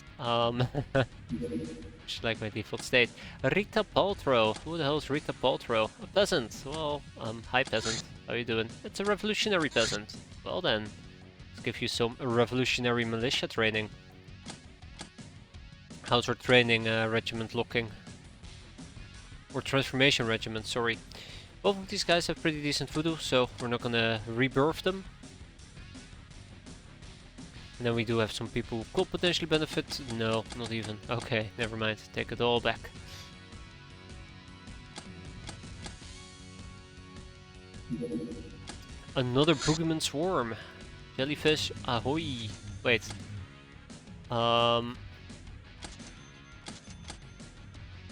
Just like my default state. Rita Paltrow. Who the hell is Rita Paltrow? A peasant. Well, hi peasant. How you doing? It's a revolutionary peasant. Well then, let's give you some revolutionary militia training. How's our training regiment looking? Or transformation regiment, sorry. Both of these guys have pretty decent voodoo, so we're not gonna rebirth them. And then we do have some people who could potentially benefit. No, not even. Okay, never mind. Take it all back. Another boogeyman swarm. Jellyfish, ahoy. Wait.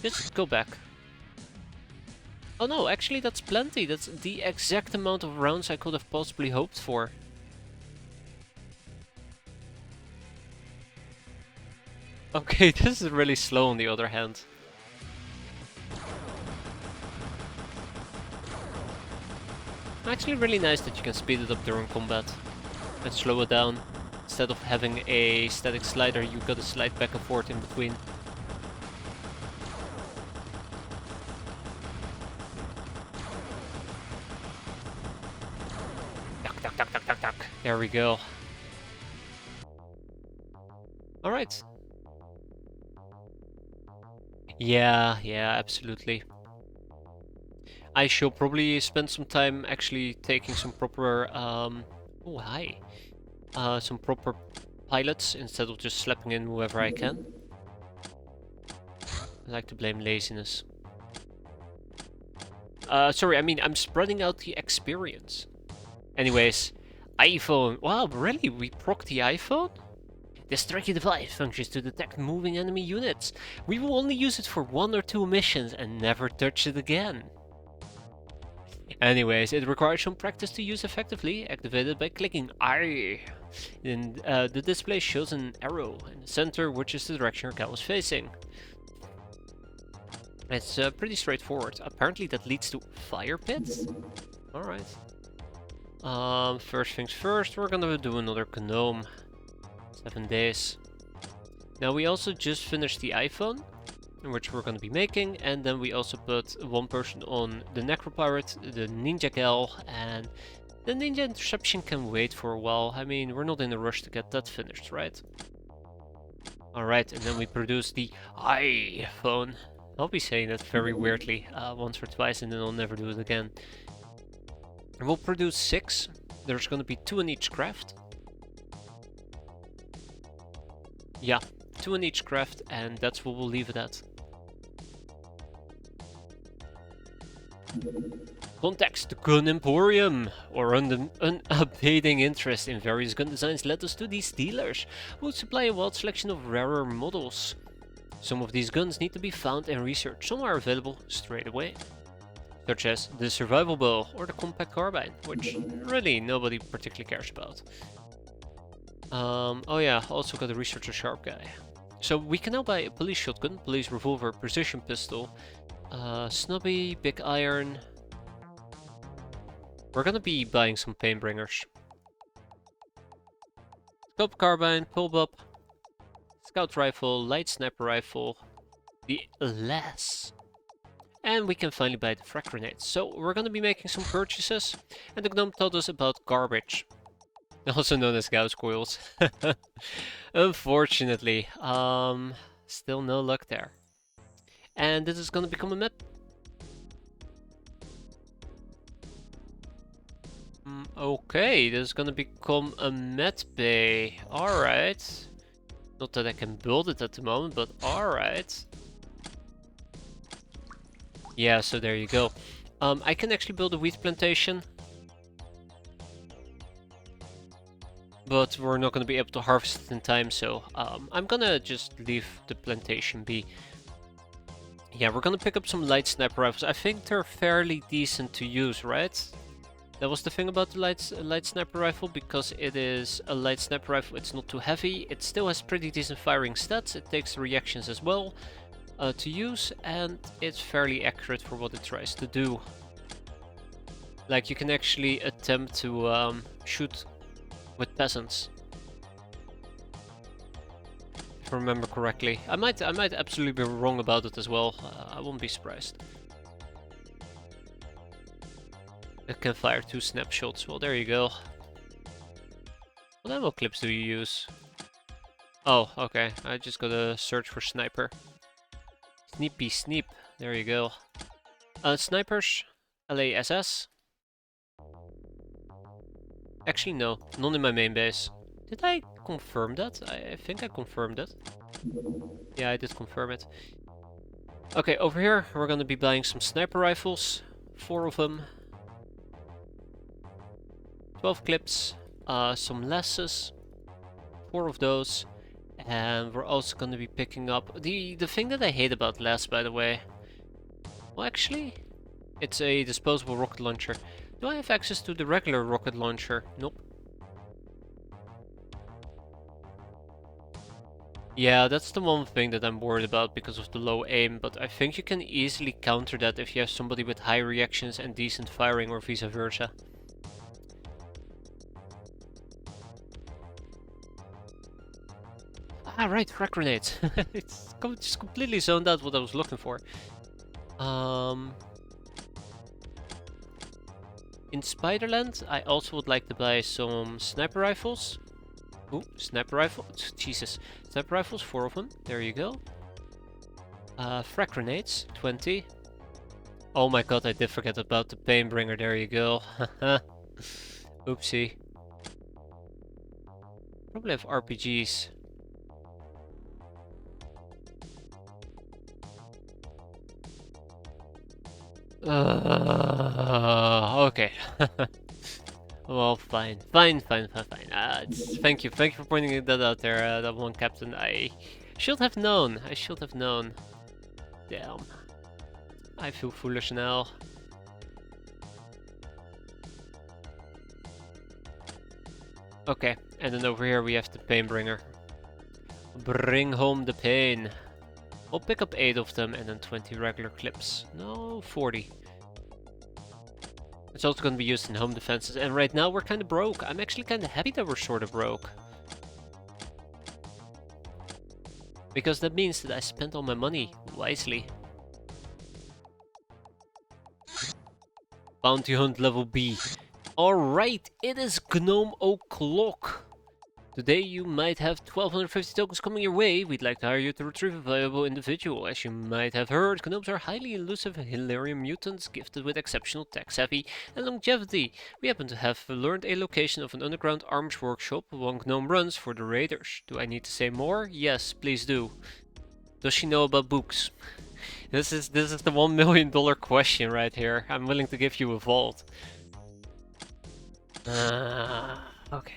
Just go back. Oh no, actually that's plenty. That's the exact amount of rounds I could have possibly hoped for. Okay, this is really slow on the other hand. Actually really nice that you can speed it up during combat and slow it down. Instead of having a static slider, you gotta slide back and forth in between. There we go. Alright. Yeah, absolutely. I shall probably spend some time actually taking some proper, oh hi. Some proper pilots instead of just slapping in whoever I can. I like to blame laziness. Sorry, I mean, I'm spreading out the experience. Anyways, iPhone. Wow, really? We proc the iPhone? This tricky device functions to detect moving enemy units. We will only use it for 1 or 2 missions and never touch it again. Anyways, it requires some practice to use effectively, activated by clicking I. And the display shows an arrow in the center, which is the direction your cat was facing. It's pretty straightforward. Apparently that leads to fire pits? Alright. First things first, we're gonna do another Gnome. 7 days. Now we also just finished the iPhone, which we're gonna be making, and then we also put 1 person on the Necropirate, the Ninja Gal, and the Ninja Interception can wait for a while. I mean, we're not in a rush to get that finished, right? Alright, and then we produce the iPhone. I'll be saying that very weirdly once or twice, and then I'll never do it again. And we'll produce 6. There's gonna be 2 in each craft. Yeah, 2 in each craft, and that's what we'll leave it at. Context: the Gun Emporium, or unabating interest in various gun designs led us to these dealers, who supply a wide selection of rarer models. Some of these guns need to be found and researched, some are available straight away. Such as the Survival Bow or the Compact Carbine, which really nobody particularly cares about. Oh yeah, also got a Researcher Sharp guy. So we can now buy a police shotgun, police revolver, precision pistol, snubby, big iron. . We're gonna be buying some painbringers. Scope carbine, pulbup, scout rifle, light sniper rifle, the LS. And we can finally buy the frag grenades. So we're gonna be making some purchases. And the gnome told us about garbage. Also known as Gauss coils. Unfortunately, still no luck there. And this is gonna become a map. Okay, this is gonna become a med bay. Alright. Not that I can build it at the moment, but alright. Yeah, so there you go. I can actually build a wheat plantation. But we're not gonna be able to harvest it in time, so I'm gonna just leave the plantation be. Yeah, we're gonna pick up some light sniper rifles. I think they're fairly decent to use, right? That was the thing about the light sniper rifle, because it is a light sniper rifle, it's not too heavy, it still has pretty decent firing stats, it takes reactions as well to use, and it's fairly accurate for what it tries to do. Like, you can actually attempt to shoot with peasants, if I remember correctly. I might absolutely be wrong about it as well, I won't be surprised. It can fire 2 snapshots. Well, there you go. What ammo clips do you use? Oh, okay. I just gotta search for sniper. Sneepy sneep. There you go. Snipers. LASS. Actually, no. None in my main base. Did I confirm that? I think I confirmed it. Yeah, I did confirm it. Okay, over here we're gonna be buying some sniper rifles. 4 of them. 12 clips, some lasses, 4 of those, and we're also going to be picking up the thing that I hate about LAS, by the way. Well, actually, it's a disposable rocket launcher. Do I have access to the regular rocket launcher? Nope. Yeah, that's the one thing that I'm worried about because of the low aim, but I think you can easily counter that if you have somebody with high reactions and decent firing, or vice versa. Ah, right, frag grenades. It's just completely zoned out what I was looking for. In Spiderland, I also would like to buy some sniper rifles. Ooh, sniper rifle. Jesus. Sniper rifles, 4 of them. There you go. Frag grenades, 20. Oh my god, I did forget about the Painbringer. There you go. Oopsie. Probably have RPGs. Okay. Well, fine. Fine. Thank you for pointing that out there, that one captain. I should have known. Damn. I feel foolish now. Okay, and then over here we have the Painbringer. Bring home the pain. I'll pick up 8 of them and then 20 regular clips. No, 40. It's also going to be used in home defenses, and right now we're kind of broke. I'm actually kind of happy that we're sort of broke. Because that means that I spent all my money wisely. Bounty hunt level B. Alright, it is Gnome O'Clock. Today you might have 1250 tokens coming your way. We'd like to hire you to retrieve a valuable individual. As you might have heard, gnomes are highly elusive hilarious mutants gifted with exceptional tech savvy and longevity. We happen to have learned a location of an underground arms workshop one gnome runs for the raiders. Do I need to say more? Yes, please do. Does she know about books? This is the $1 million question right here. I'm willing to give you a vault. Okay.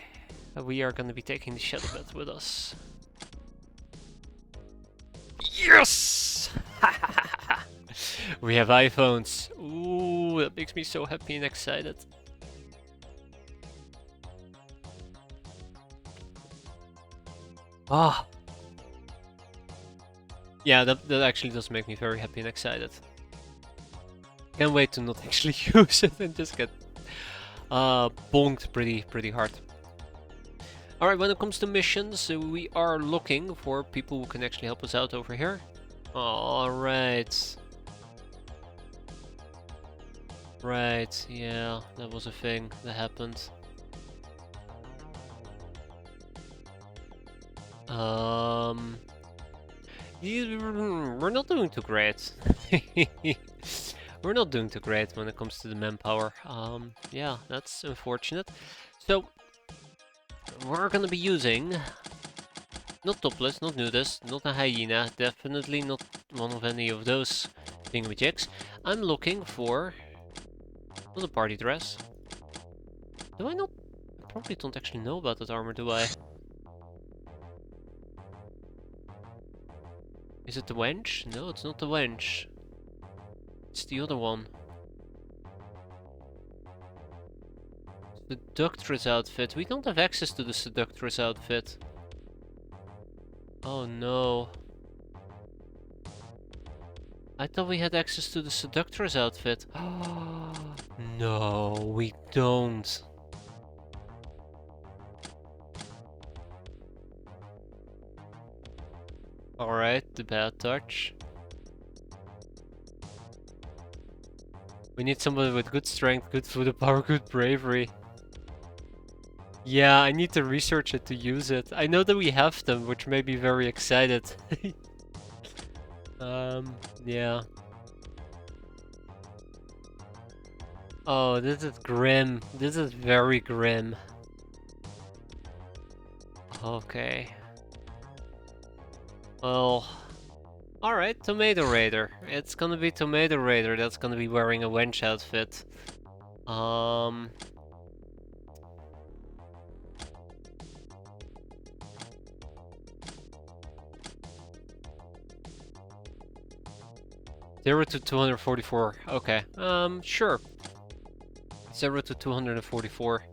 We are going to be taking the shadow bed with us. Yes! We have iPhones. Ooh, that makes me so happy and excited. Ah. Yeah, that actually does make me very happy and excited. Can't wait to not actually use it and just get bonked pretty hard. Alright, when it comes to missions, we are looking for people who can actually help us out over here. Alright. Right, yeah, that was a thing that happened. We're not doing too great. We're not doing too great when it comes to the manpower. Yeah, that's unfortunate. So, we're gonna be using... Not topless, not nudist, not a hyena, definitely not one of any of those thingamajigs. I'm looking for... Not a party dress. Do I not? I probably don't actually know about that armor, do I? Is it the wench? No, it's not the wench. It's the other one. Seductress outfit. We don't have access to the seductress outfit. Oh no. I thought we had access to the seductress outfit. No, we don't. Alright, the bad touch. We need somebody with good strength, good food power, good bravery. Yeah, I need to research it to use it. I know that we have them, which made me very excited. Yeah. Oh, this is grim. This is very grim. Okay. Well... Alright, Tomato Raider. It's gonna be Tomato Raider that's gonna be wearing a wench outfit. Zero to 244. Okay. Sure. 0 to 244.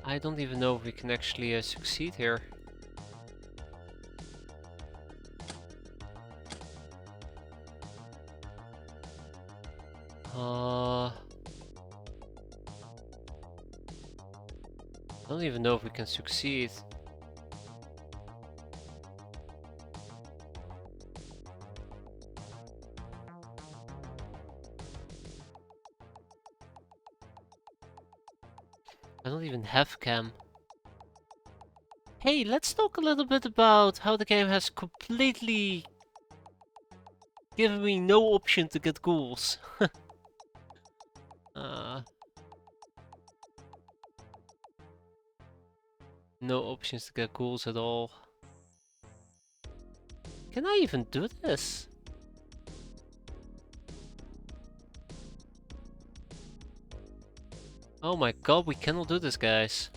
I don't even know if we can actually succeed here. I don't even know if we can succeed. I don't even have cam. Hey, let's talk a little bit about how the game has completely given me no option to get ghouls. No options to get ghouls at all. Can I even do this? Oh my god, we cannot do this, guys.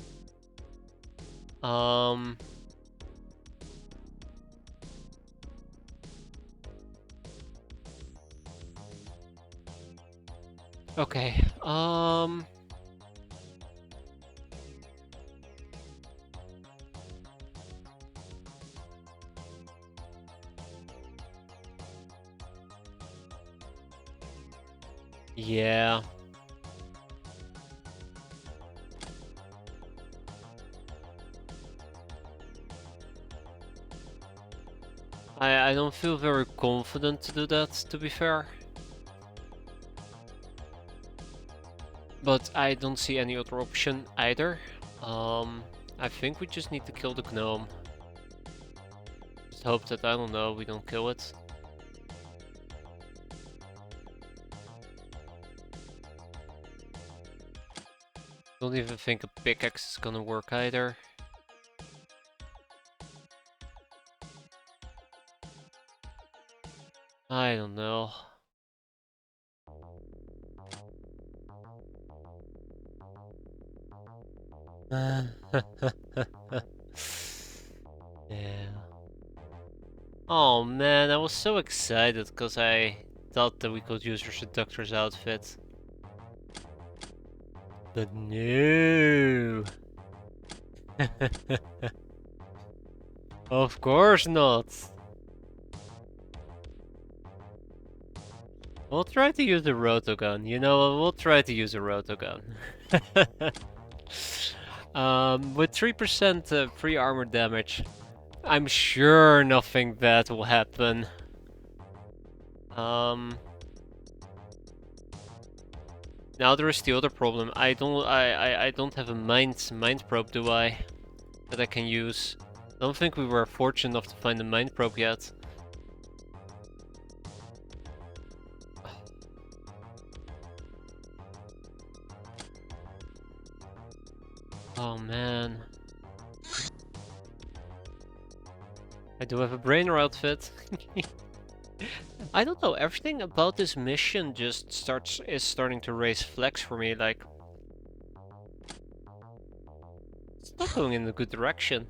Okay, yeah. I don't feel very confident to do that, to be fair. But I don't see any other option either. I think we just need to kill the gnome. Just hope that, I don't know, we don't kill it. Don't even think a pickaxe is gonna work either. I don't know. Yeah. Oh man, I was so excited because I thought that we could use her seductor's outfit. But no. Of course not. We'll try to use the rotogun. You know, we'll try to use a rotogun. With 3% free armor damage, I'm sure nothing bad will happen. Now there is the other problem. I don't have a mind probe, do I? That I can use. I don't think we were fortunate enough to find a mind probe yet. Oh man. I do have a brainer outfit. I don't know, everything about this mission just is starting to raise flags for me, like it's not going in a good direction.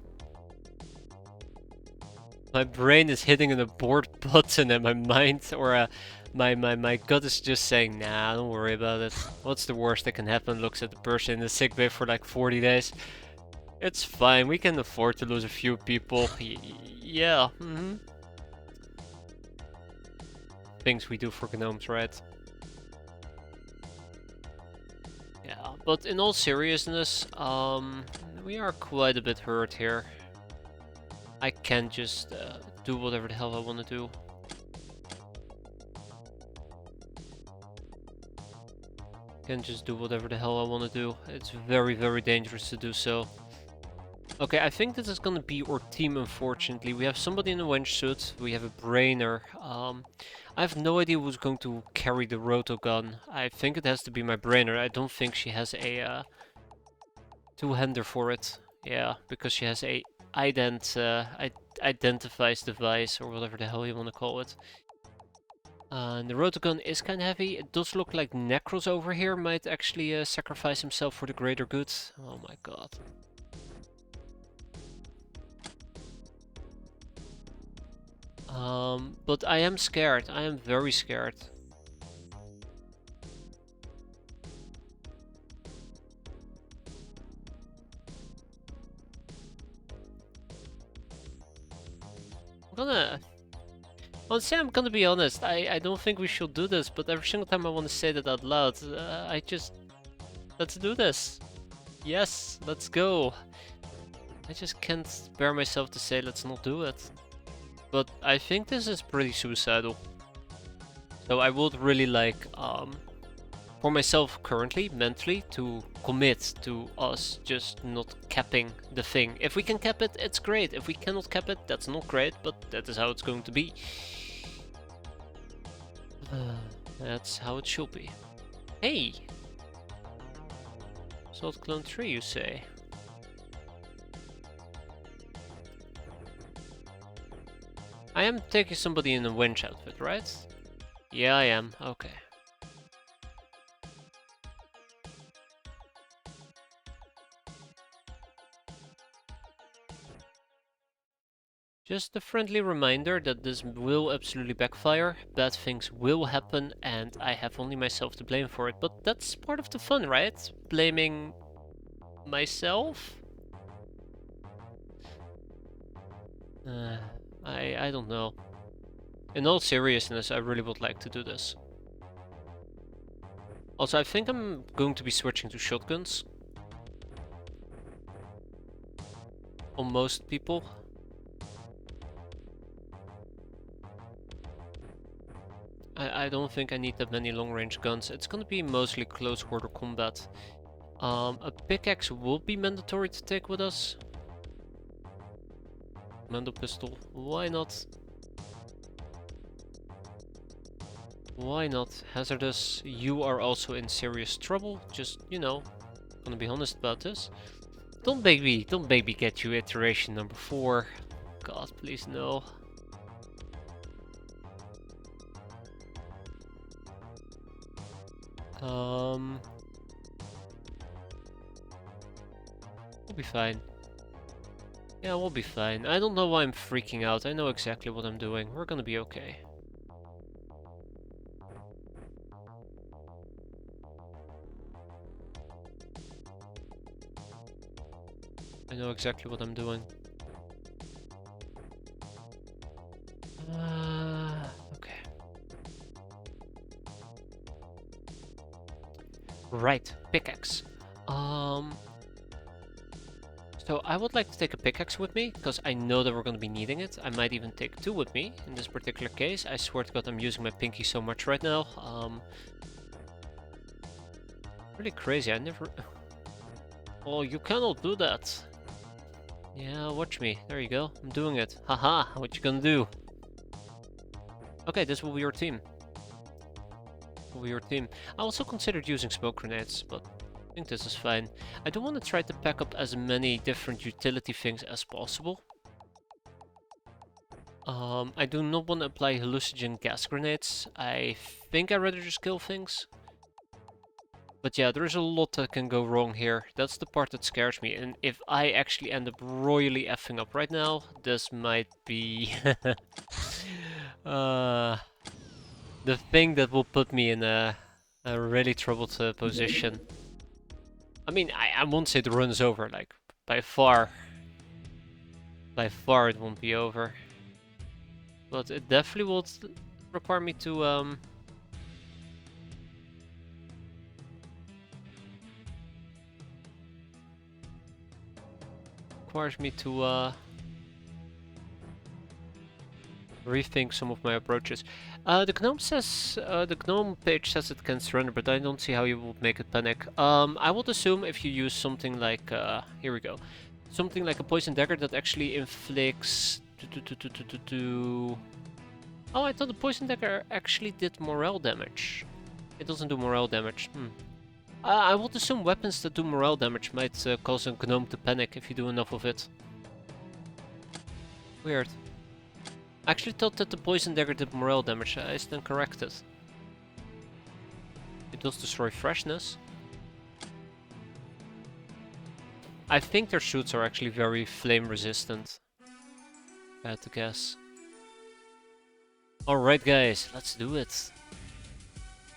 My brain is hitting an abort button and my mind or my gut is just saying, nah, don't worry about it. What's the worst that can happen? Looks at the person in the sick bay for like 40 days. It's fine, we can afford to lose a few people. Yeah, Things we do for gnomes, right? Yeah, but in all seriousness, we are quite a bit hurt here. I can't just do whatever the hell I want to do. Can't just do whatever the hell I want to do. It's very, very dangerous to do so. Okay, I think this is gonna be our team, unfortunately. We have somebody in a wench suit, we have a brainer. I have no idea who's going to carry the rotogun. I think it has to be my brainer. I don't think she has a two-hander for it. Yeah, because she has a identifies device, or whatever the hell you want to call it. And the rotogun is kind of heavy. It does look like Necros over here might actually sacrifice himself for the greater good. Oh my god. But I am scared. I am very scared. I'm gonna be honest. I don't think we should do this, but every single time I want to say that out loud, let's do this. Yes, let's go. I just can't bear myself to say let's not do it. But I think this is pretty suicidal. So I would really like, for myself currently, mentally, to commit to us just not capping the thing. If we can cap it, it's great. If we cannot cap it, that's not great, but that is how it's going to be. That's how it should be. Hey! Salt Clone 3, you say? I am taking somebody in a wench outfit, right? Yeah, I am. Okay. Just a friendly reminder that this will absolutely backfire, bad things will happen, and I have only myself to blame for it. But that's part of the fun, right? Blaming myself? I don't know. In all seriousness, I really would like to do this. Also, I think I'm going to be switching to shotguns. On most people. I don't think I need that many long-range guns. It's gonna be mostly close quarter combat. A pickaxe will be mandatory to take with us. Mando pistol, why not? Why not? Hazardous, you are also in serious trouble. Just, you know, gonna be honest about this. Don't make me get you iteration number 4. God, please no. We'll be fine. Yeah, we'll be fine. I don't know why I'm freaking out. I know exactly what I'm doing. We're gonna be okay. I know exactly what I'm doing. Okay. Right, pickaxe. So I would like to take a pickaxe with me, because I know that we're going to be needing it. I might even take two with me in this particular case. I swear to God, I'm using my pinky so much right now. Really crazy, I never... Oh, you cannot do that. Yeah, watch me. There you go. I'm doing it. Haha, what you gonna do? Okay, this will be your team. Will be your team. I also considered using smoke grenades, but I think this is fine. I do want to try to pack up as many different utility things as possible. I do not want to apply hallucinogen gas grenades. I think I'd rather just kill things. But yeah, there's a lot that can go wrong here. That's the part that scares me. And if I actually end up royally effing up right now, this might be the thing that will put me in a really troubled position. I mean, I won't say the run is over, like, by far it won't be over. But it definitely will require me to, rethink some of my approaches. The gnome page says it can surrender, but I don't see how you would make it panic. I would assume if you use something like, here we go, something like a poison dagger that actually inflicts. Oh, I thought the poison dagger actually did morale damage. It doesn't do morale damage. I would assume weapons that do morale damage might cause a gnome to panic if you do enough of it. Weird. I actually thought that the poison dagger did morale damage. I stand corrected. It does destroy freshness. I think their suits are actually very flame resistant. I had to guess. Alright guys, let's do it.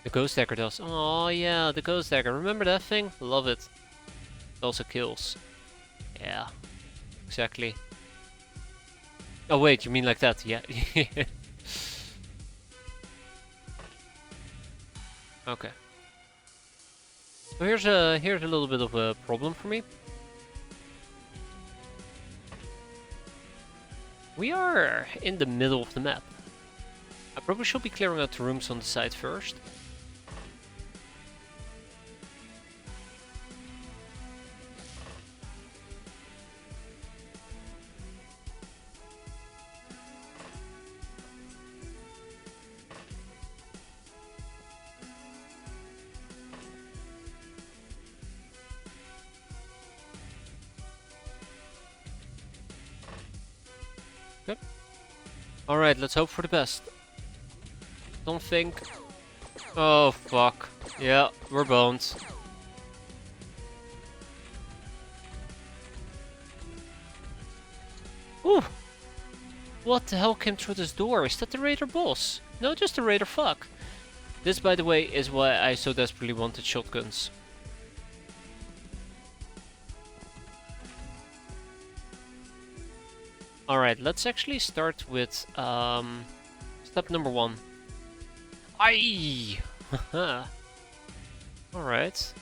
The ghost dagger does. Oh yeah, the ghost dagger. Remember that thing? Love it. It also kills. Yeah, exactly. Oh wait, you mean like that? Yeah. Okay. So here's a little bit of a problem for me. We are in the middle of the map. I probably should be clearing out the rooms on the side first. Good. Alright, let's hope for the best. Don't think... Oh, fuck. Yeah, we're boned. Ooh! What the hell came through this door? Is that the raider boss? No, just the raider fuck. This, by the way, is why I so desperately wanted shotguns. Alright, let's actually start with step number 1. Aye! Alright.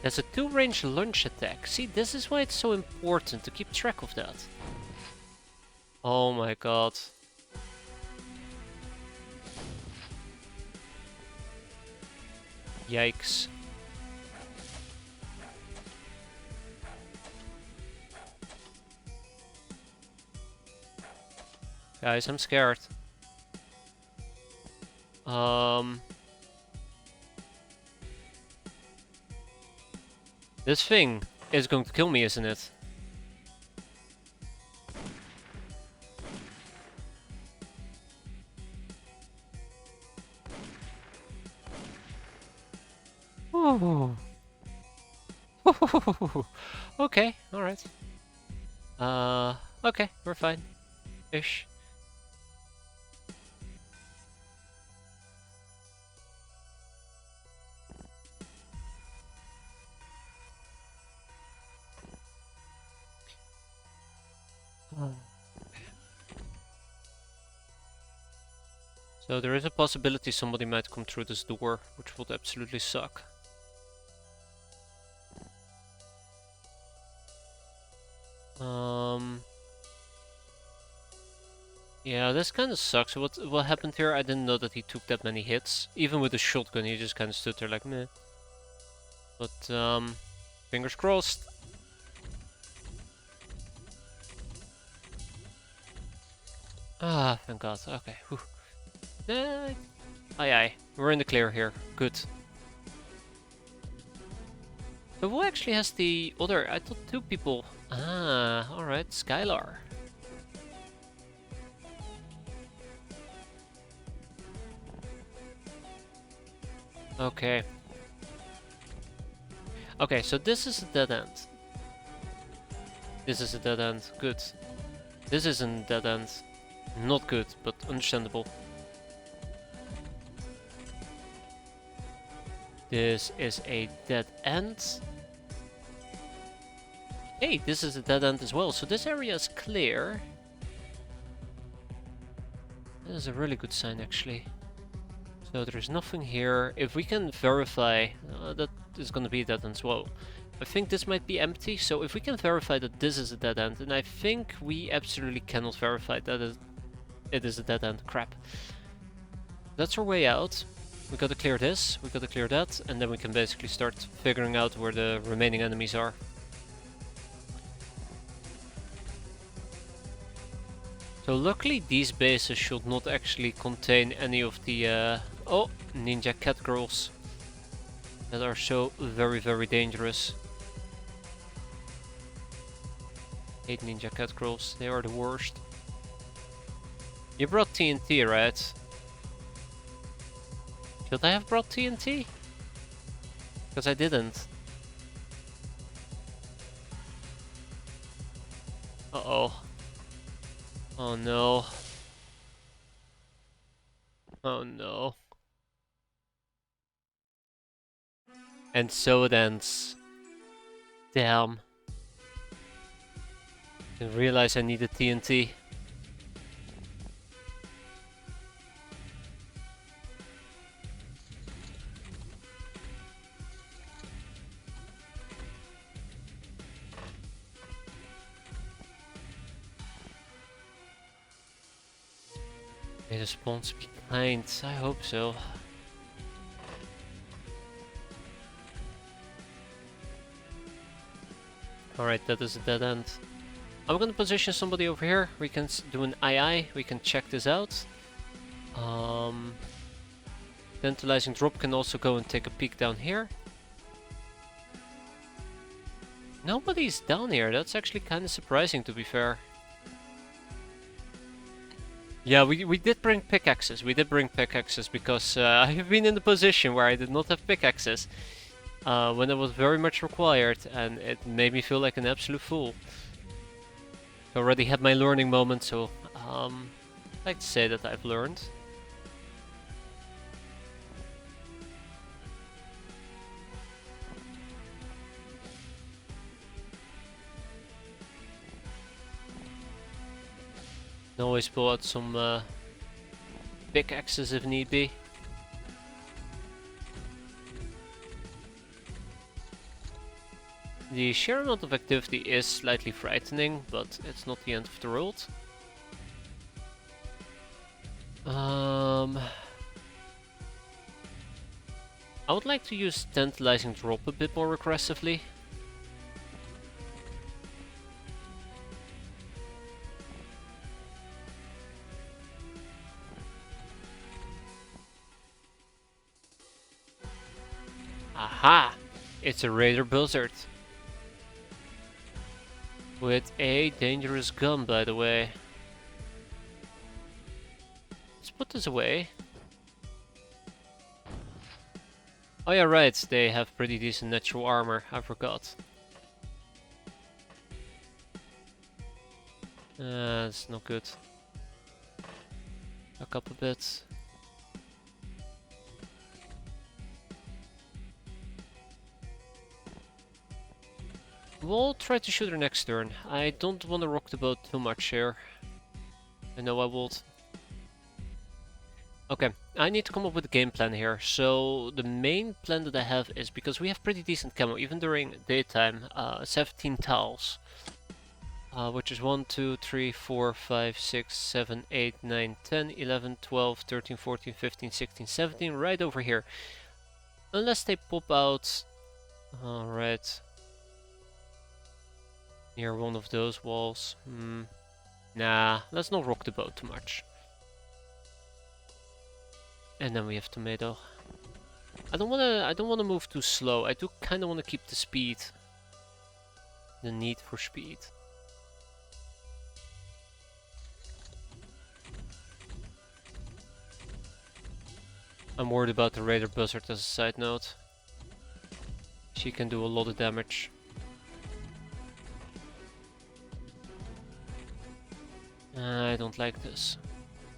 There's a 2-range lunge attack. See, this is why it's so important to keep track of that. Oh my god. Yikes. Guys, I'm scared. This thing is going to kill me, isn't it? Ooh. Okay, alright. Okay, we're fine. Ish. So there is a possibility somebody might come through this door, which would absolutely suck. Yeah, this kind of sucks. What happened here? I didn't know that he took that many hits. Even with the shotgun, he just kind of stood there like meh. But fingers crossed. Ah, thank God. Okay. Whew. Aye, aye. We're in the clear here. Good. So who actually has the other? I thought two people. Ah, alright. Skylar. Okay. Okay, so this is a dead end. This is a dead end. Good. This isn't a dead end. Not good, but understandable. This is a dead end. Hey, this is a dead end as well. So this area is clear. That is a really good sign, actually. So there's nothing here. If we can verify, that is going to be a dead end as well. I think this might be empty. So if we can verify that this is a dead end, and I think we absolutely cannot verify that it is a dead end. Crap. That's our way out. We gotta clear this, we gotta clear that, and then we can basically start figuring out where the remaining enemies are. So luckily these bases should not actually contain any of the oh, ninja cat girls that are so very, very dangerous. Hate ninja cat girls, they are the worst. You brought TNT, right? Should I have brought TNT? Because I didn't. Uh-oh. Oh no. Oh no. And so it ends. Damn. Didn't realize I needed TNT. May the spawns be kind. I hope so. Alright, that is a dead end. I'm gonna position somebody over here. We can do an II. We can check this out. Tantalizing drop can also go and take a peek down here. Nobody's down here. That's actually kind of surprising, to be fair. Yeah, we did bring pickaxes. We did bring pickaxes because I have been in the position where I did not have pickaxes when it was very much required, and it made me feel like an absolute fool. I already had my learning moment, so I'd like to say that I've learned. Can always pull out some pickaxes if need be. The sheer amount of activity is slightly frightening, but it's not the end of the world. I would like to use Tantalizing Drop a bit more aggressively. Aha! It's a Raider Buzzard. With a dangerous gun, by the way. Let's put this away. Oh yeah, right, they have pretty decent natural armor, I forgot. That's not good. Back up a bit. We'll try to shoot her next turn. I don't want to rock the boat too much here. I know I would. Okay, I need to come up with a game plan here. So the main plan that I have is, because we have pretty decent camo, even during daytime, 17 tiles. Which is 1, 2, 3, 4, 5, 6, 7, 8, 9, 10, 11, 12, 13, 14, 15, 16, 17, right over here. Unless they pop out, right near one of those walls. Nah, let's not rock the boat too much. And then we have tomato. I don't wanna move too slow. I do kinda wanna keep the speed. The need for speed. I'm worried about the Raider Buzzard as a side note. She can do a lot of damage. I don't like this.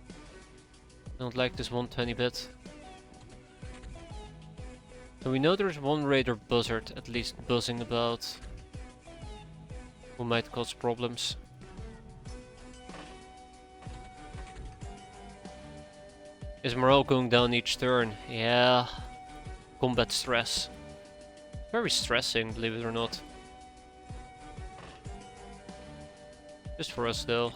I don't like this 120 bit. So we know there's one Raider Buzzard at least buzzing about, who might cause problems. Is morale going down each turn? Yeah. Combat stress. Very stressing, believe it or not. Just for us though.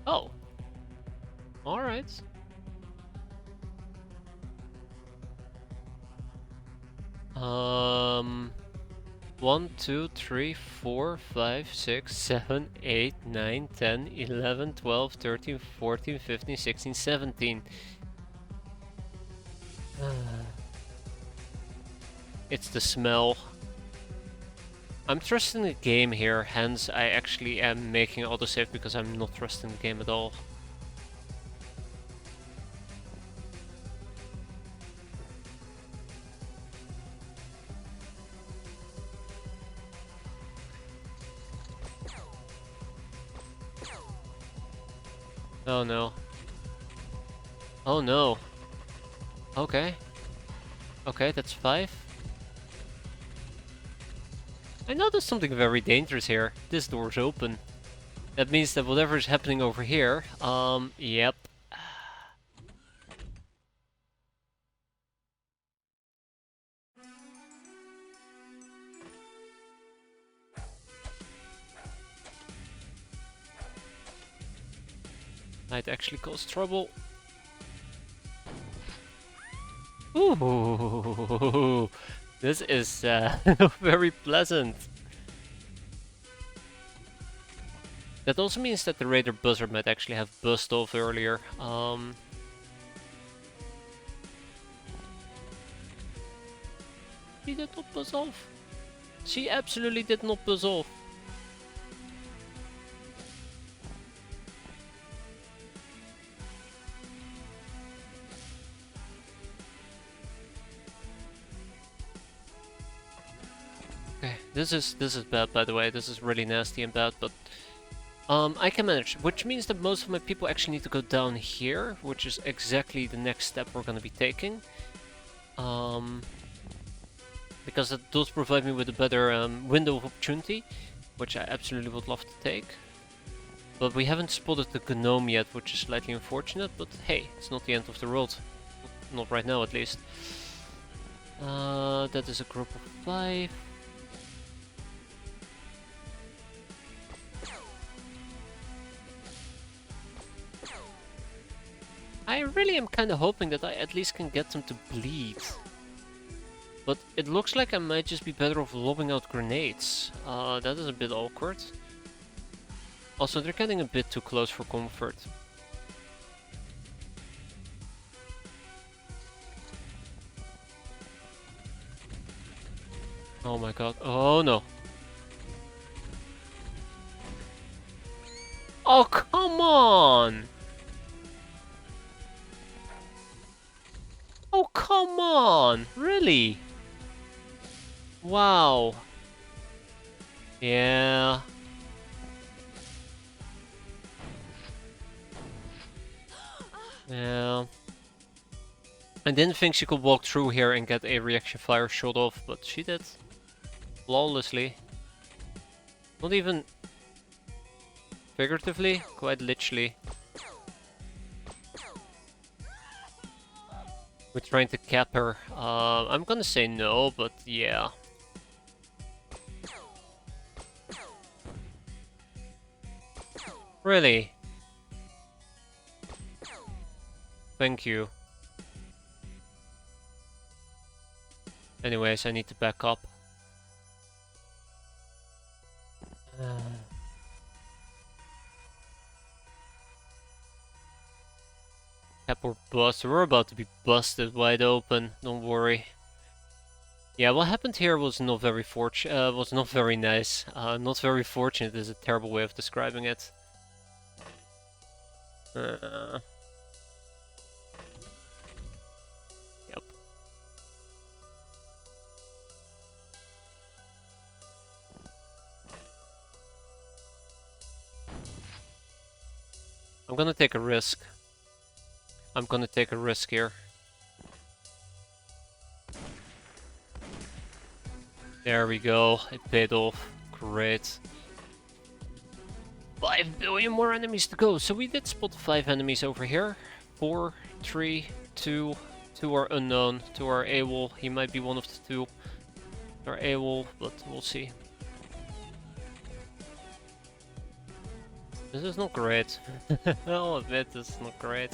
Oh. Alright. Um... 1, 2, 3, 4, 5, 6, 7, 8, 9, 10, 11, 12, 13, 14, 15, 16, 17. It's the smell. I'm trusting the game here, hence I actually am making autosave because I'm not trusting the game at all. Oh no. Oh no. Okay. Okay, that's 5. I noticed something very dangerous here. This door's open. That means that whatever is happening over here, yep. Might actually cause trouble. Ooh, this is very pleasant. That also means that the Raider Buzzard might actually have buzzed off earlier. She did not buzz off. She absolutely did not buzz off. Okay, this is bad, by the way. This is really nasty and bad, but I can manage, which means that most of my people actually need to go down here, which is exactly the next step we're gonna be taking. Because that does provide me with a better window of opportunity, which I absolutely would love to take. But we haven't spotted the Gnome yet, which is slightly unfortunate, but hey, it's not the end of the world. Not right now, at least. That is a group of 5. I really am kind of hoping that I at least can get them to bleed. But it looks like I might just be better off lobbing out grenades. That is a bit awkward. Also, they're getting a bit too close for comfort. Oh my god. Oh no. Oh, come on! Oh, come on! Really? Wow. Yeah. Yeah. I didn't think she could walk through here and get a reaction fire shot off, but she did. Flawlessly. Not even figuratively, quite literally. We're trying to cap her. I'm gonna say no, but yeah. Really? Thank you. Anyways, I need to back up. Cap or bust. We're about to be busted wide open. Don't worry. Yeah, what happened here was not very was not very nice. Not very fortunate is a terrible way of describing it. Yep. I'm gonna take a risk. I'm gonna take a risk here. There we go. It paid off. Great. 5 billion more enemies to go. So we did spot 5 enemies over here. 4, 3, 2. 2 are unknown. 2 are AWOL. He might be one of the 2. Or AWOL, but we'll see. This is not great. I'll admit this is not great.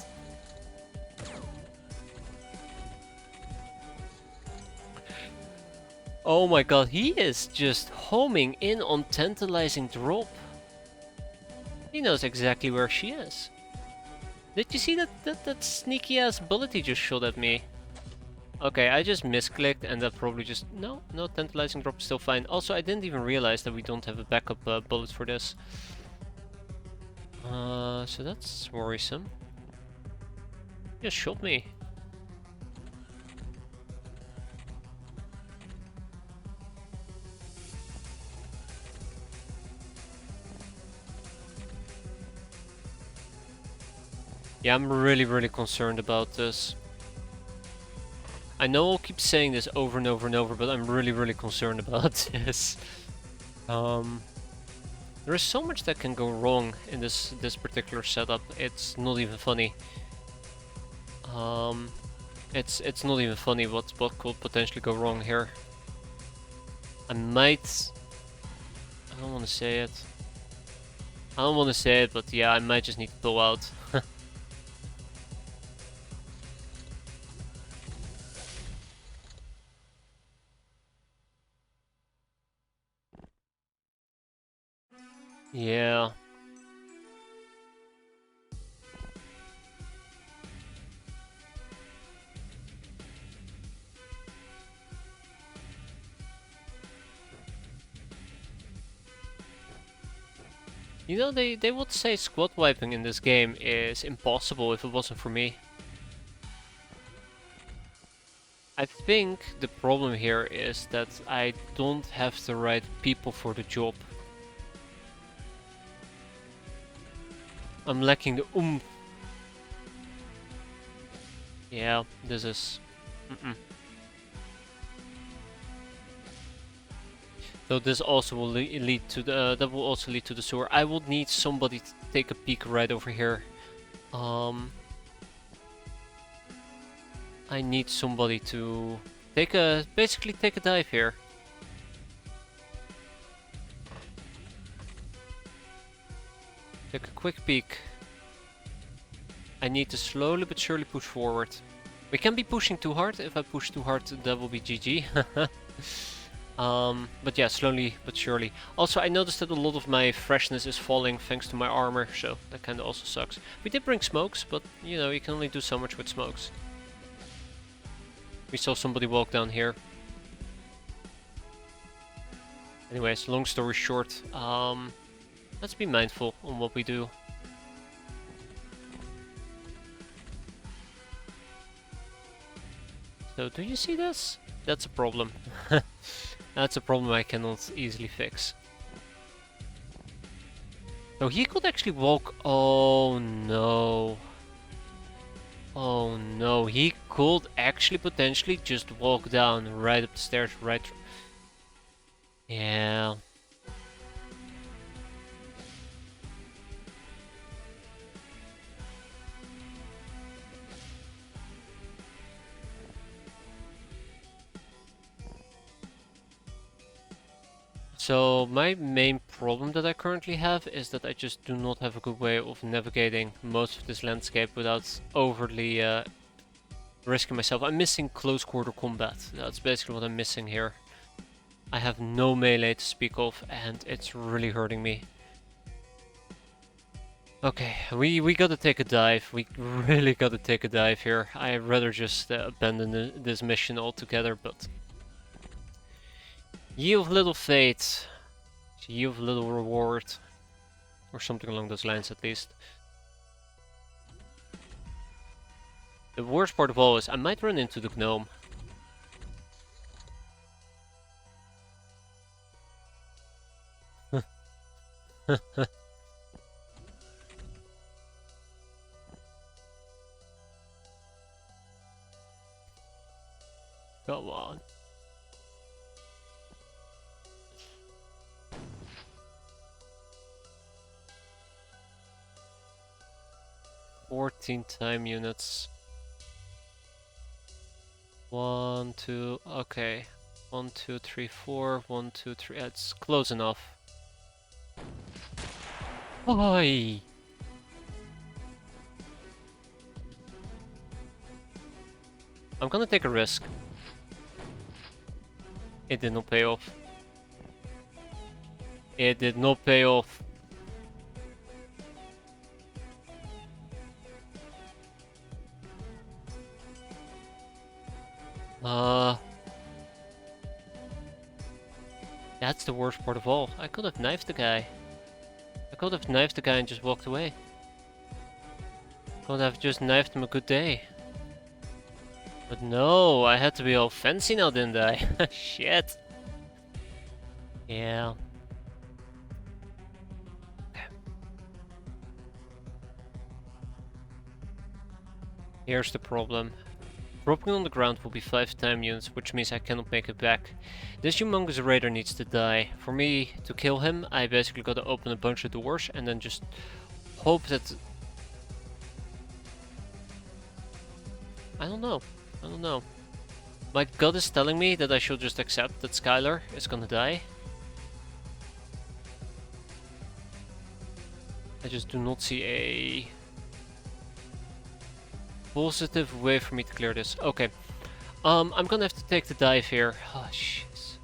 Oh my god, he is just homing in on tantalizing drop. He knows exactly where she is. Did you see that sneaky ass bullet he just shot at me? Okay, I just misclicked and that probably just... No, tantalizing drop is still fine. Also, I didn't even realize that we don't have a backup bullet for this. So that's worrisome. He just shot me. Yeah, I'm really concerned about this. I know I'll keep saying this over and over and over, but I'm really concerned about this. There is so much that can go wrong in this particular setup. It's not even funny. It's not even funny what could potentially go wrong here. I don't want to say it. I don't want to say it, but yeah, I might just need to pull out. Yeah. You know, they would say squad wiping in this game is impossible if it wasn't for me. I think the problem here is that I don't have the right people for the job. I'm lacking the oomph. Yeah, this is... So this also will lead to the that will also lead to the sewer. I will need somebody to take a peek right over here. I need somebody to basically take a dive here. Take a quick peek. I need to slowly but surely push forward. We can be pushing too hard. If I push too hard, that will be GG. But yeah, slowly but surely. Also, I noticed that a lot of my freshness is falling thanks to my armor, so that kinda also sucks. We did bring smokes, but you know, you can only do so much with smokes. We saw somebody walk down here. Anyways, long story short, let's be mindful on what we do. So, do you see this? That's a problem. That's a problem I cannot easily fix. So he could actually walk... Oh no. Oh no, he could actually potentially just walk down right up the stairs, right? Yeah. So my main problem that I currently have is that I just do not have a good way of navigating most of this landscape without overly risking myself. I'm missing close quarter combat. That's basically what I'm missing here. I have no melee to speak of, and it's really hurting me. Okay, we gotta take a dive. We really gotta take a dive here. I'd rather just abandon this mission altogether, but... Ye of little fate, ye of little reward. Or something along those lines, at least. The worst part of all is I might run into the gnome. Come on. "14 time units. 1, 2, okay. 1, 2, 3, 4, 1, 2, 3. It's close enough. Oi! I'm gonna take a risk. It did not pay off. It did not pay off. That's the worst part of all. I could have knifed the guy. I could have knifed the guy and just walked away. Could have just knifed him a good day. But no, I had to be all fancy now, didn't I? Shit. Yeah. Here's the problem. Dropping on the ground will be 5 time units, which means I cannot make it back. This humongous raider needs to die. For me to kill him, I basically gotta open a bunch of doors and then just hope that... I don't know. I don't know. My gut is telling me that I should just accept that Skylar is gonna die. I just do not see a positive way for me to clear this. Okay. I'm gonna have to take the dive here. Oh, jeez.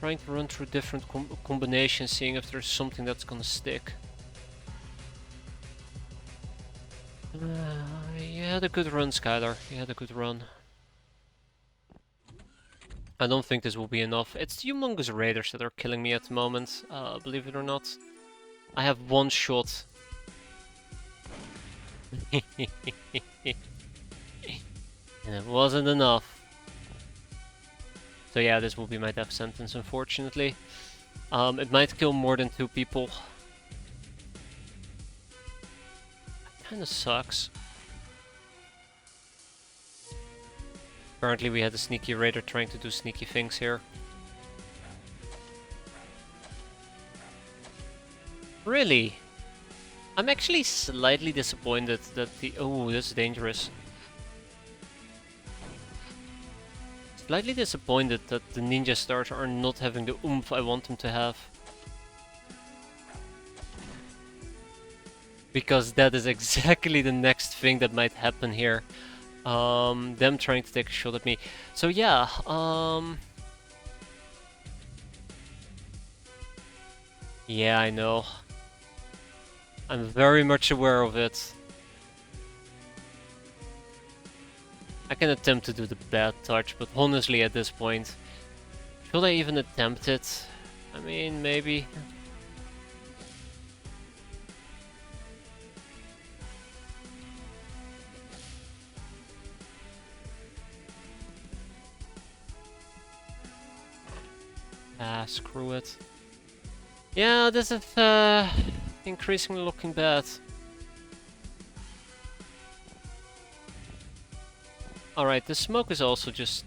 Trying to run through different combinations, seeing if there's something that's gonna stick. You had a good run, Skylar. You had a good run. I don't think this will be enough. It's the humongous raiders that are killing me at the moment, believe it or not. I have one shot. And it wasn't enough. So yeah, this will be my death sentence, unfortunately. It might kill more than 2 people. Kinda sucks. Apparently we had a sneaky raider trying to do sneaky things here. Really? I'm actually slightly disappointed that the... Oh, that's dangerous. Slightly disappointed that the ninja stars are not having the oomph I want them to have. Because that is exactly the next thing that might happen here. Them trying to take a shot at me. So yeah, yeah, I know. I'm very much aware of it. I can attempt to do the bad touch, but honestly at this point, should I even attempt it? I mean, maybe. Ah, screw it. Yeah, this is increasingly looking bad. Alright, the smoke is also just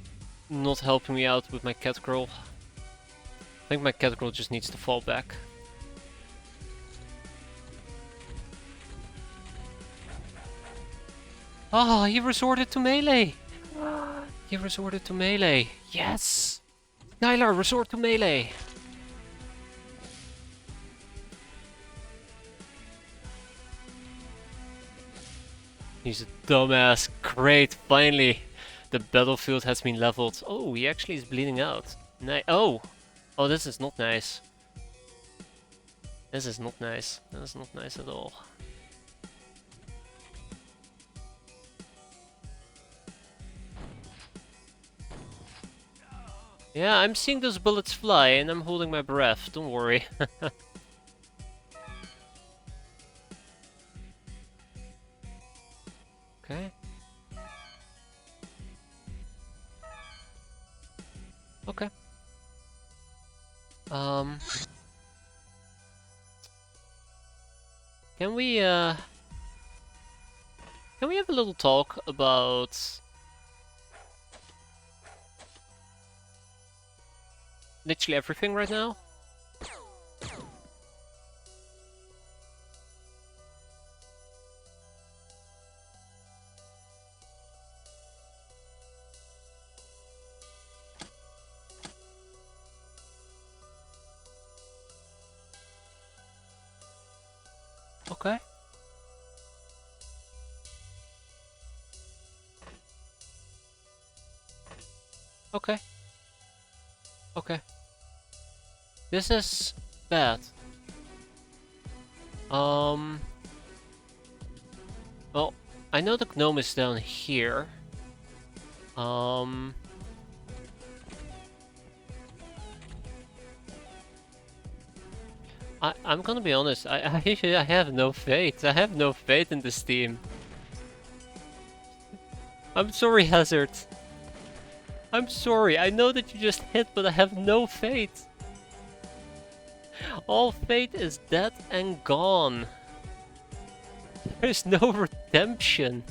not helping me out with my cat girl. I think my cat girl just needs to fall back. Oh, he resorted to melee! He resorted to melee. Yes! Nylar, resort to melee! He's a dumbass. Great, finally! The battlefield has been leveled. Oh, he actually is bleeding out. Oh! Oh, this is not nice. This is not nice. That is not nice at all. Yeah, I'm seeing those bullets fly and I'm holding my breath. Don't worry. Okay. Okay. Um... Can we have a little talk about literally everything right now? Okay. Okay. Okay. This is bad. Well, I know the gnome is down here. Um, I'm gonna be honest. I have no faith. I have no faith in this team. I'm sorry, Hazard. I'm sorry. I know that you just hit, but I have no faith. All faith is dead and gone. There's no redemption.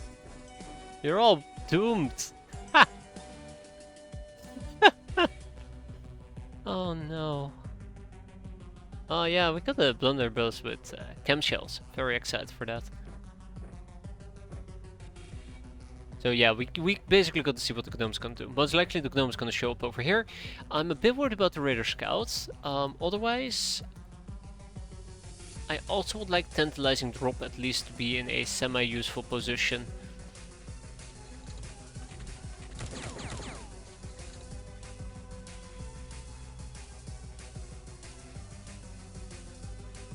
You're all doomed. Ha! Oh no. Oh yeah, we got the blunderbuss with chem shells. Very excited for that. So yeah, we basically got to see what the gnome's gonna do. Most likely the gnome's gonna show up over here. I'm a bit worried about the raider scouts. Otherwise, I also would like tantalizing drop at least to be in a semi-useful position.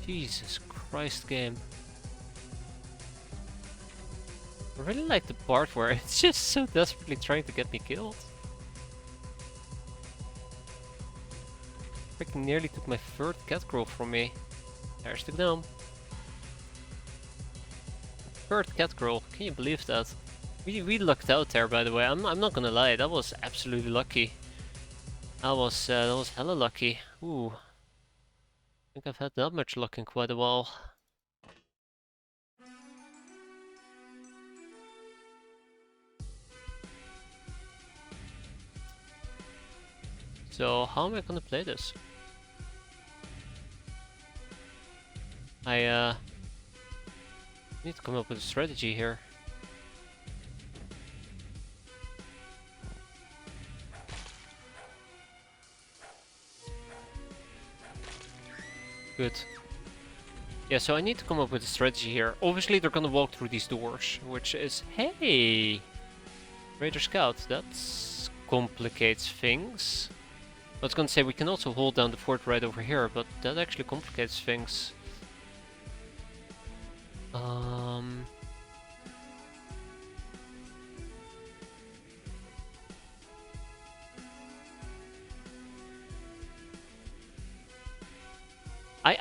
Jesus Christ, game. I really like the part where it's just so desperately trying to get me killed. Freaking nearly took my third cat girl from me. There's the gnome. Third cat girl, can you believe that? We lucked out there, by the way. I'm not gonna lie, that was absolutely lucky. That was hella lucky. Ooh. I think I've had that much luck in quite a while. So how am I gonna play this? I need to come up with a strategy here. Good. Yeah, so I need to come up with a strategy here. Obviously they're gonna walk through these doors, which is... Hey! Raider Scout, that complicates things. I was gonna say we can also hold down the fort right over here, but that actually complicates things.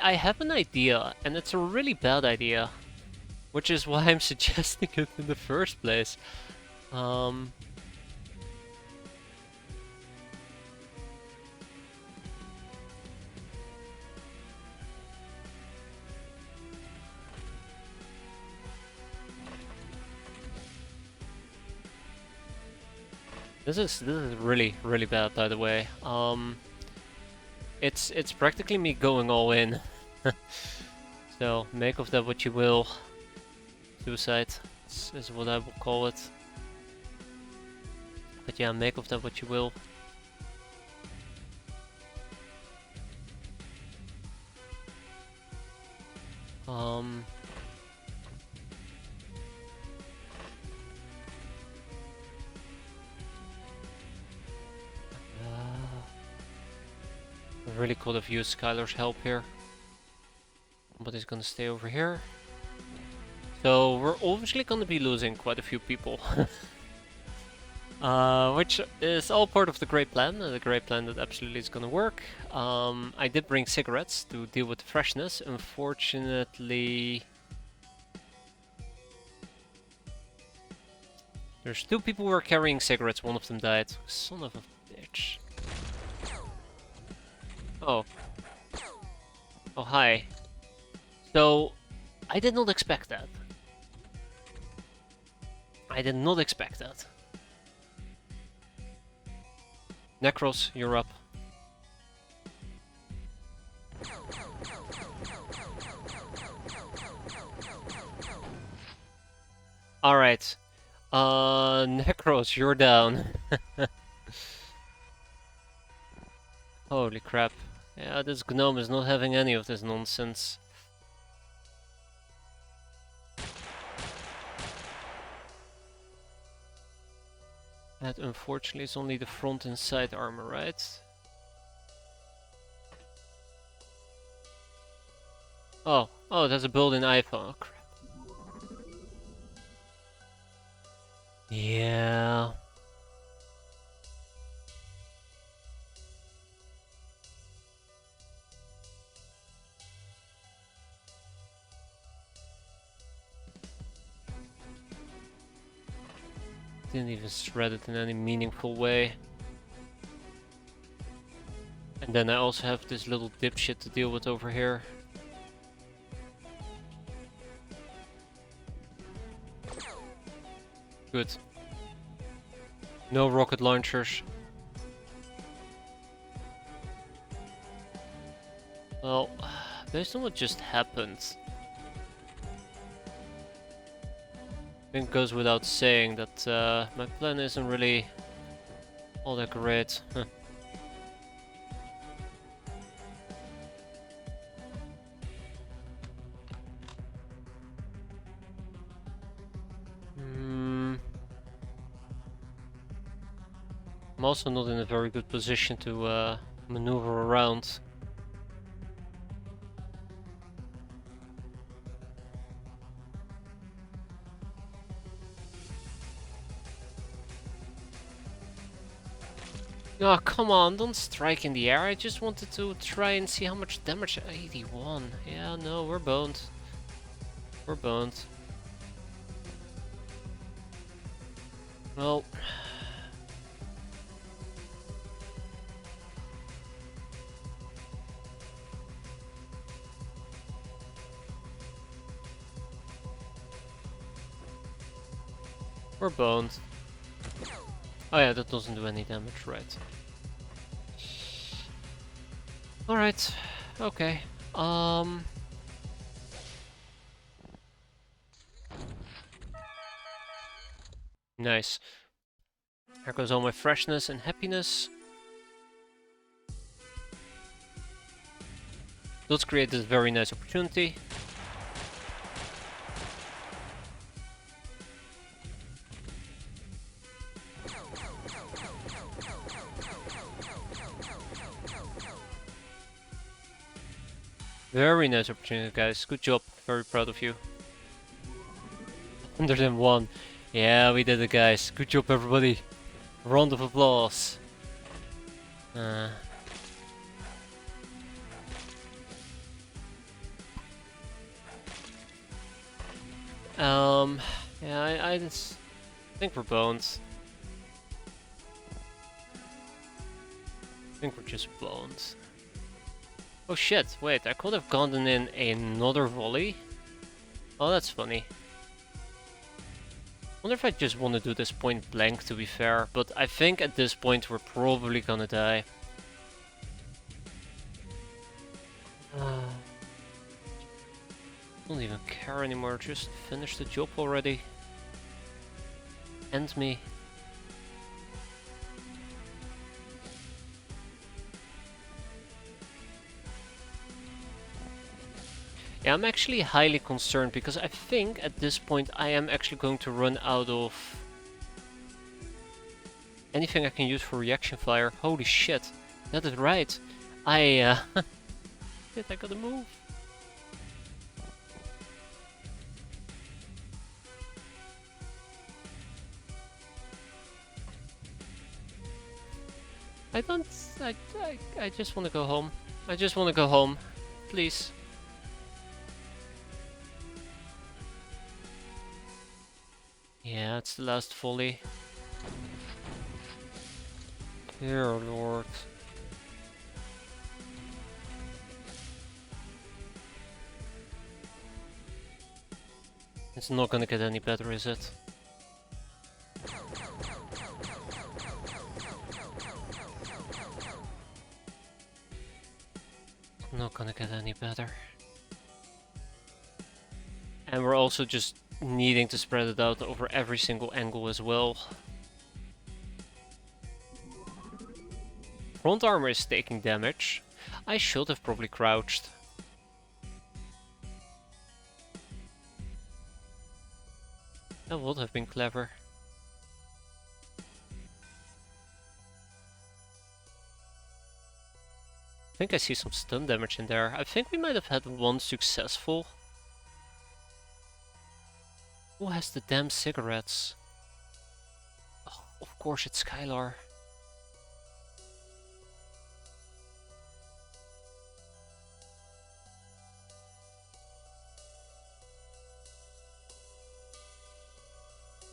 I have an idea, and it's a really bad idea. Which is why I'm suggesting it in the first place. This is really really bad, by the way. It's practically me going all in. So make of that what you will. Suicide is what I will call it. But yeah, make of that what you will. I really could have used Skylar's help here. But he's gonna stay over here. So we're obviously gonna be losing quite a few people. Which is all part of the great plan, the great plan that absolutely is gonna work. I did bring cigarettes to deal with the freshness. Unfortunately, there's two people who are carrying cigarettes, one of them died. Son of a bitch. Oh. Oh, hi. So, I did not expect that. I did not expect that. Necros, you're up. Alright. Necros, you're down. Holy crap. Yeah, this gnome is not having any of this nonsense. That unfortunately is only the front and side armor, right? Oh, there's a built-in iPhone. Oh, crap. Yeah. Didn't even shred it in any meaningful way. And then I also have this little dipshit to deal with over here. Good. No rocket launchers. Well, based on what just happened, I think it goes without saying that my plan isn't really all that great. Huh. I'm also not in a very good position to maneuver around. Oh, come on, don't strike in the air. I just wanted to try and see how much damage. 81. Yeah, no, we're boned. We're boned. Well. We're boned. Oh yeah, that doesn't do any damage, right. Alright, okay. Nice. There goes all my freshness and happiness. Let's create this very nice opportunity. Very nice opportunity, guys. Good job. Very proud of you. 101. Yeah, we did it, guys. Good job, everybody. Round of applause. Yeah, I just think we're bones. I think we're just bones. Oh shit, wait, I could have gotten in another volley. Oh, that's funny. Wonder if I just want to do this point blank, to be fair, but I think at this point we're probably gonna die. Don't even care anymore, just finish the job already. End me. Yeah, I'm actually highly concerned because I think at this point I am actually going to run out of anything I can use for reaction fire. Holy shit, that is right. Shit, I gotta move. I just want to go home. I just want to go home. Please. Yeah, it's the last volley. Dear Lord. It's not gonna get any better, is it? Not gonna get any better. And we're also just needing to spread it out over every single angle as well. Front armor is taking damage. I should have probably crouched. That would have been clever. I think I see some stun damage in there. I think we might have had one successful. Who has the damn cigarettes? Oh, of course it's Skylar.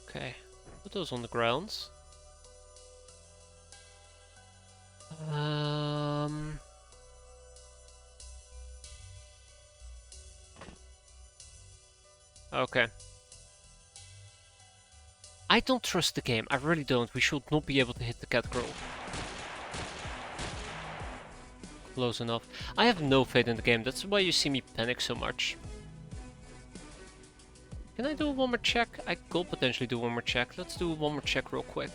Okay, put those on the ground. Okay. I don't trust the game, I really don't. We should not be able to hit the cat girl. Close enough. I have no faith in the game, that's why you see me panic so much. Can I do one more check? I could potentially do one more check. Let's do one more check real quick.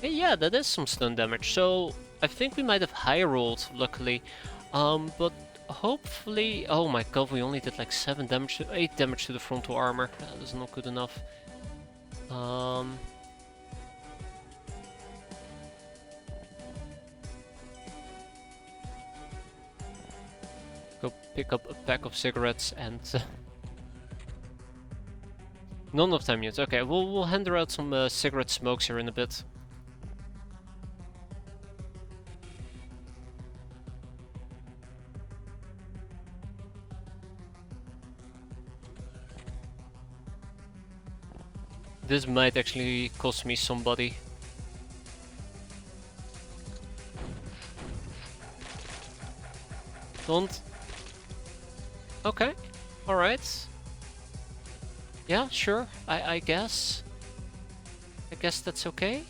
Hey, yeah, that is some stun damage. So I think we might have high rolled, luckily. But hopefully... Oh my god, we only did like 8 damage to the frontal armor. That is not good enough. Go pick up a pack of cigarettes and... None of them yet. Okay, we'll hand her out some cigarette smokes here in a bit. This might actually cost me somebody. Don't. Okay. Alright. Yeah, sure. I guess. I guess that's okay.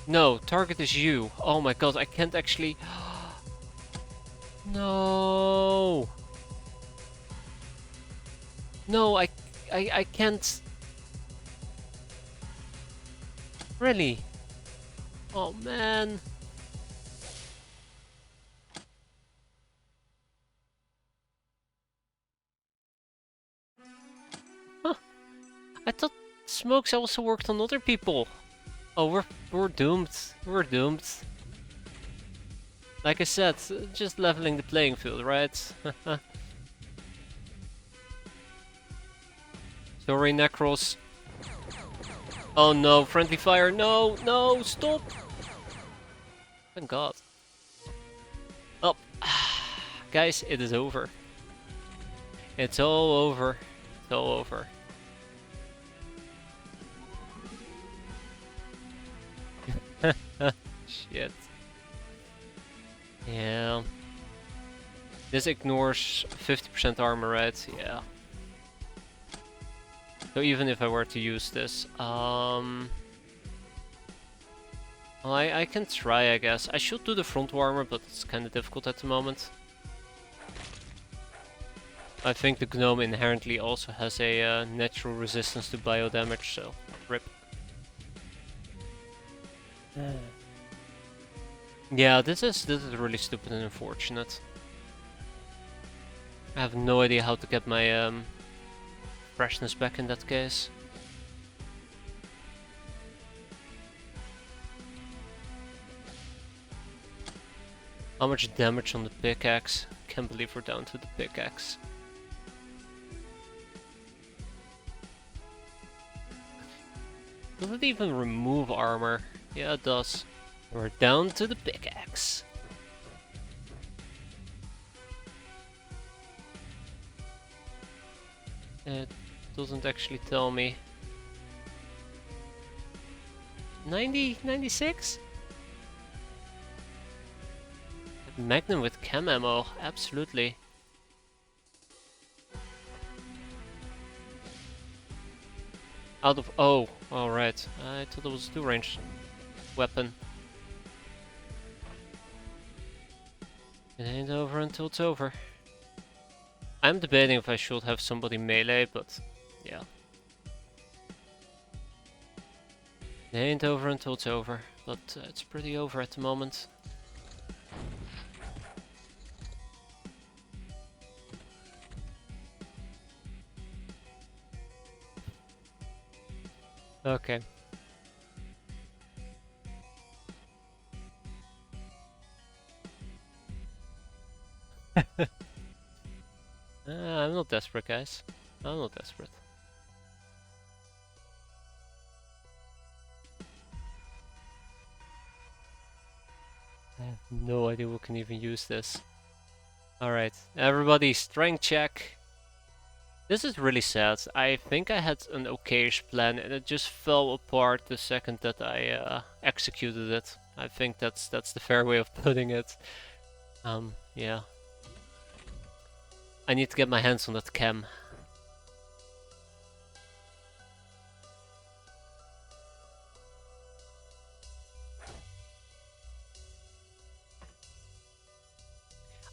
No, target is you. Oh my god, I can't actually... No. No, I can't. Really? Oh man. Huh. I thought smokes also worked on other people. Oh, we're doomed. We're doomed. Like I said, just leveling the playing field, right? Sorry, Necros. Oh no, friendly fire, no, no, stop! Thank god. Oh, guys, it is over. It's all over. It's all over. Shit. Yeah. This ignores 50% armor, right? Yeah. So even if I were to use this, well, I can try, I guess. I should do the front armor, but it's kind of difficult at the moment. I think the Gnome inherently also has a natural resistance to bio damage, so rip. Yeah, this is really stupid and unfortunate. I have no idea how to get my freshness back in that case. How much damage on the pickaxe? Can't believe we're down to the pickaxe. Does it even remove armor? Yeah, it does. We're down to the pickaxe. It doesn't actually tell me. 90? 96? Magnum with chem ammo, absolutely. Out of... oh, alright. I thought it was a 2-range weapon. It ain't over until it's over. I'm debating if I should have somebody melee, but yeah. It ain't over until it's over, but it's pretty over at the moment. Okay. I'm not desperate, guys. I'm not desperate. I have no idea who can even use this. Alright, everybody, strength check. This is really sad. I think I had an okayish plan and it just fell apart the second that I executed it. I think that's the fair way of putting it. Yeah. I need to get my hands on that chem.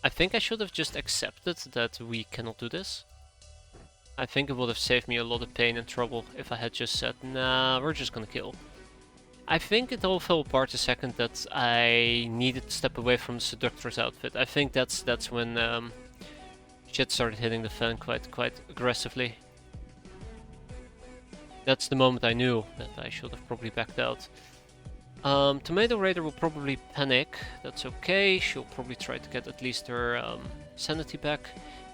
I think I should have just accepted that we cannot do this. I think it would have saved me a lot of pain and trouble if I had just said, nah, we're just gonna kill. I think it all fell apart the second that I needed to step away from the Seductress outfit. I think that's when shit started hitting the fan quite aggressively. That's the moment I knew that I should have probably backed out. Tomato Raider will probably panic. That's okay. She'll probably try to get at least her sanity back.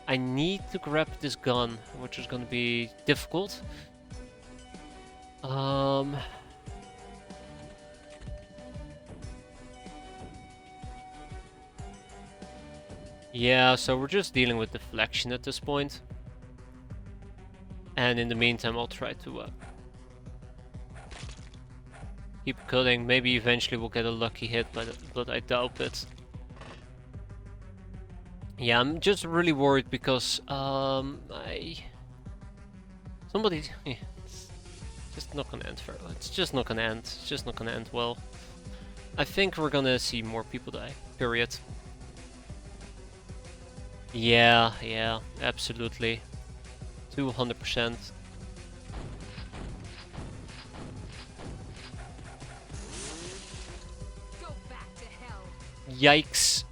I need to grab this gun, which is gonna be difficult. Yeah, so we're just dealing with deflection at this point. And in the meantime, I'll try to keep cutting. Maybe eventually we'll get a lucky hit, but I doubt it. Yeah, I'm just really worried because somebody it's just not gonna end fair. It's just not gonna end. It's just not gonna end well. I think we're gonna see more people die. Period. Yeah, absolutely. 200%. Yikes.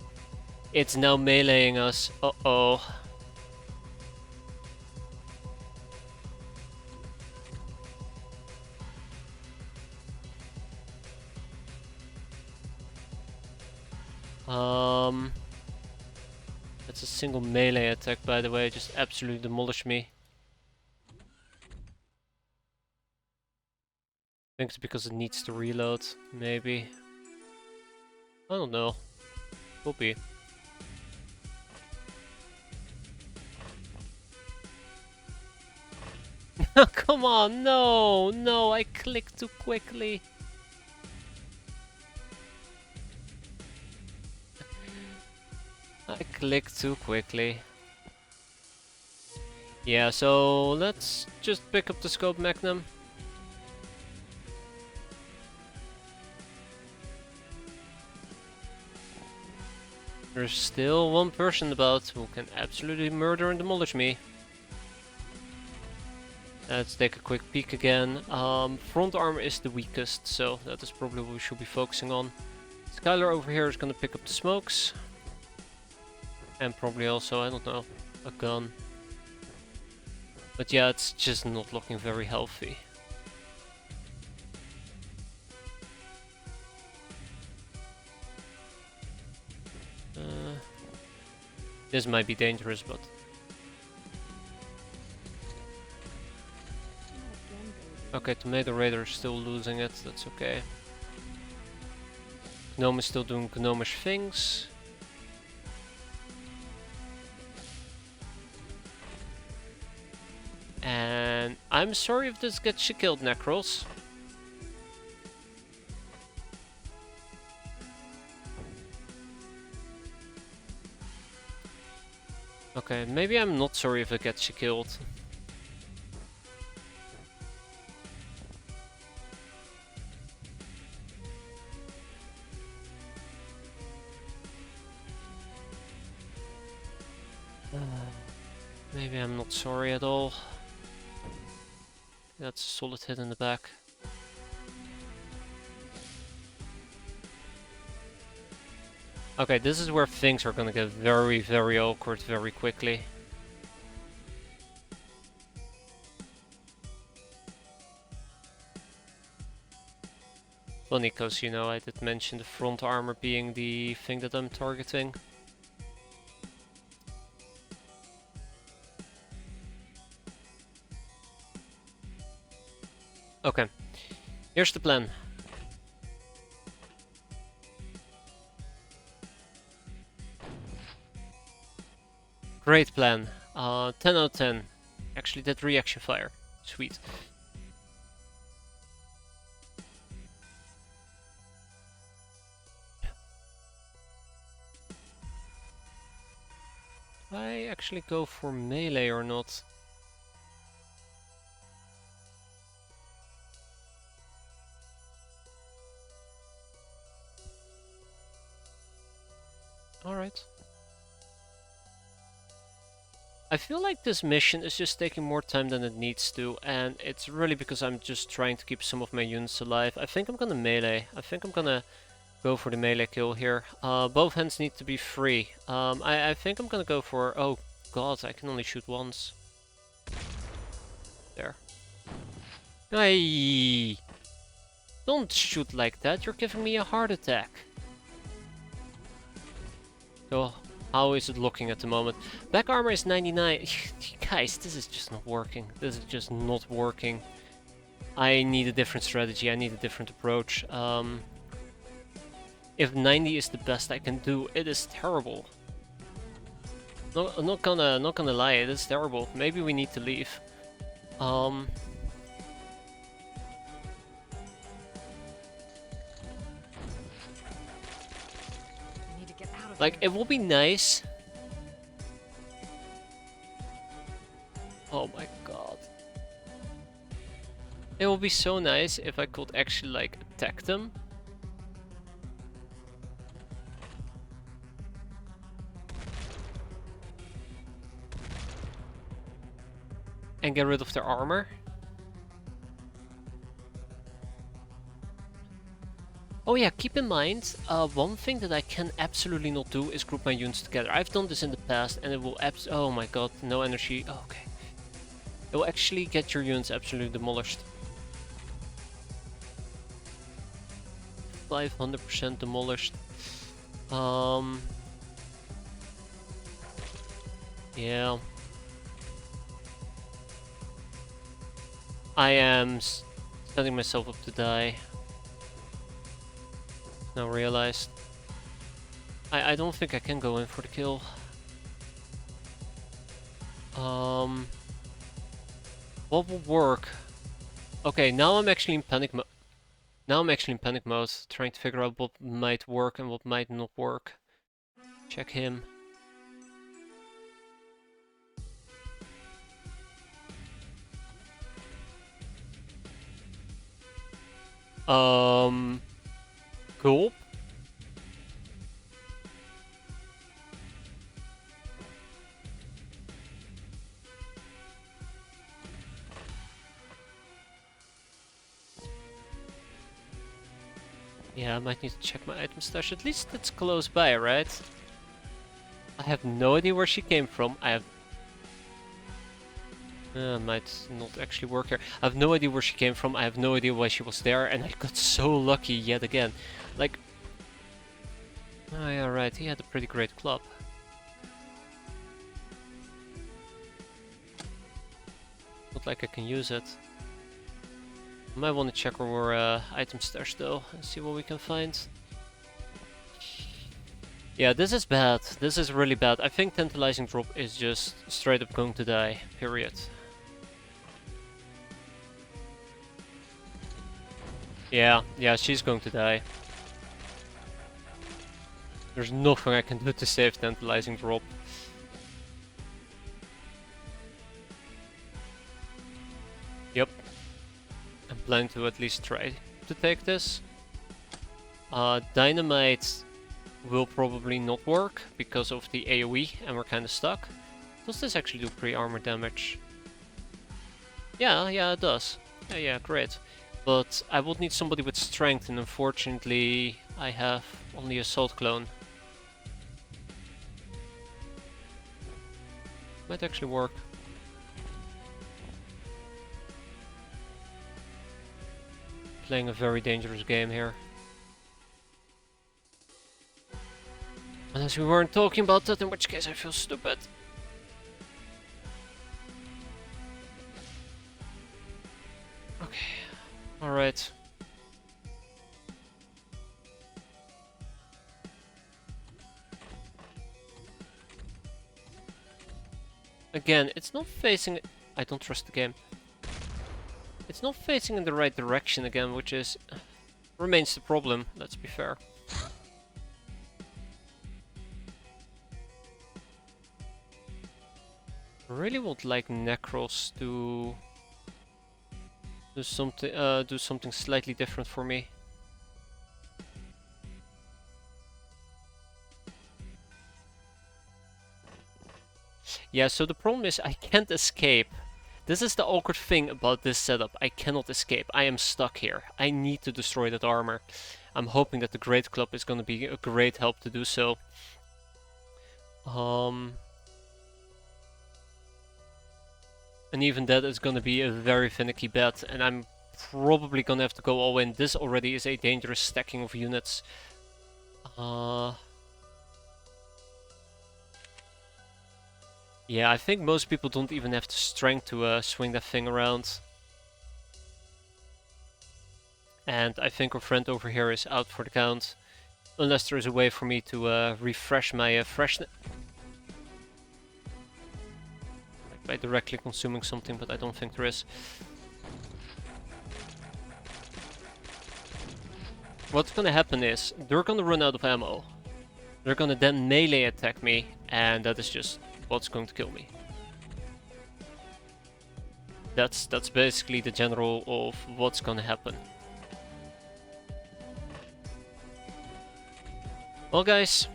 It's now meleeing us. Uh-oh. That's a single melee attack, by the way. Just absolutely demolished me. I think it's because it needs to reload, maybe. I don't know. Could be. Come on, no, I clicked too quickly. click too quickly. Yeah, so let's just pick up the scope magnum. There's still one person about who can absolutely murder and demolish me. Let's take a quick peek again. Front armor is the weakest, so that is probably what we should be focusing on. Skylar over here is gonna pick up the smokes. And probably also, I don't know, a gun. But yeah, it's just not looking very healthy. This might be dangerous, but... Okay, Tomato Raider is still losing it, that's okay. Gnome is still doing gnomish things. And I'm sorry if this gets you killed, Necros. Okay, maybe I'm not sorry if it gets you killed. Maybe I'm not sorry at all. That's a solid hit in the back. Okay, this is where things are gonna get very, very awkward very quickly. Funny, cause you know I did mention the front armor being the thing that I'm targeting. Okay, here's the plan. Great plan. 10 out of 10. Actually did reaction fire. Sweet. Do I actually go for melee or not? Alright. I feel like this mission is just taking more time than it needs to, and it's really because I'm just trying to keep some of my units alive. I think I'm gonna melee. I think I'm gonna go for the melee kill here. Both hands need to be free. I think I'm gonna go for... Oh god, I can only shoot once. There. Hey! Don't shoot like that, you're giving me a heart attack. So, how is it looking at the moment? Back armor is 99. Guys, this is just not working. This is just not working. I need a different strategy. I need a different approach. If 90 is the best I can do, it is terrible. No, I'm not gonna lie, it is terrible. Maybe we need to leave. Like, it will be nice. Oh my god. It will be so nice if I could actually, like, attack them. And get rid of their armor. Oh yeah, keep in mind, one thing that I can absolutely not do is group my units together. I've done this in the past and it will oh my god, no energy. Oh, okay. It will actually get your units absolutely demolished. 500% demolished. Yeah. I am setting myself up to die. Now realized. I don't think I can go in for the kill. What will work? Okay, now I'm actually in panic mode. Now I'm actually in panic mode, trying to figure out what might work and what might not work. Check him. Cool. Yeah, I might need to check my item stash. At least it's close by, right? I have no idea where she came from. I have... might not actually work here. I have no idea where she came from. I have no idea why she was there. And I got so lucky yet again. Like... Oh yeah, right. He had a pretty great club. Not like I can use it. I might want to check our item stash though, and see what we can find. Yeah, this is bad. This is really bad. I think Tantalizing Drop is just straight up going to die, period. Yeah, she's going to die. There's nothing I can do to save Tantalizing Drop. Yep. I'm planning to at least try to take this. Dynamite will probably not work because of the AoE and we're kind of stuck. Does this actually do pre-armor damage? Yeah, it does. Yeah, great. But I would need somebody with strength, and unfortunately I have only Assault Clone. Might actually work. Playing a very dangerous game here. Unless we weren't talking about that, in which case I feel stupid. Okay, alright. Again, it's not facing... I don't trust the game. It's not facing in the right direction again, which is... remains the problem, let's be fair. I really would like Necros to do something slightly different for me. Yeah, so the problem is I can't escape. This is the awkward thing about this setup. I cannot escape. I am stuck here. I need to destroy that armor. I'm hoping that the Great Club is going to be a great help to do so. And even that is going to be a very finicky bet, and I'm probably going to have to go all in. This already is a dangerous stacking of units. Yeah, I think most people don't even have the strength to swing that thing around. And I think our friend over here is out for the count. Unless there is a way for me to refresh my freshness. By directly consuming something, but I don't think there is. What's gonna happen is, they're gonna run out of ammo. They're gonna then melee attack me, and that is just what's going to kill me. That's basically the general of what's gonna happen. Well guys,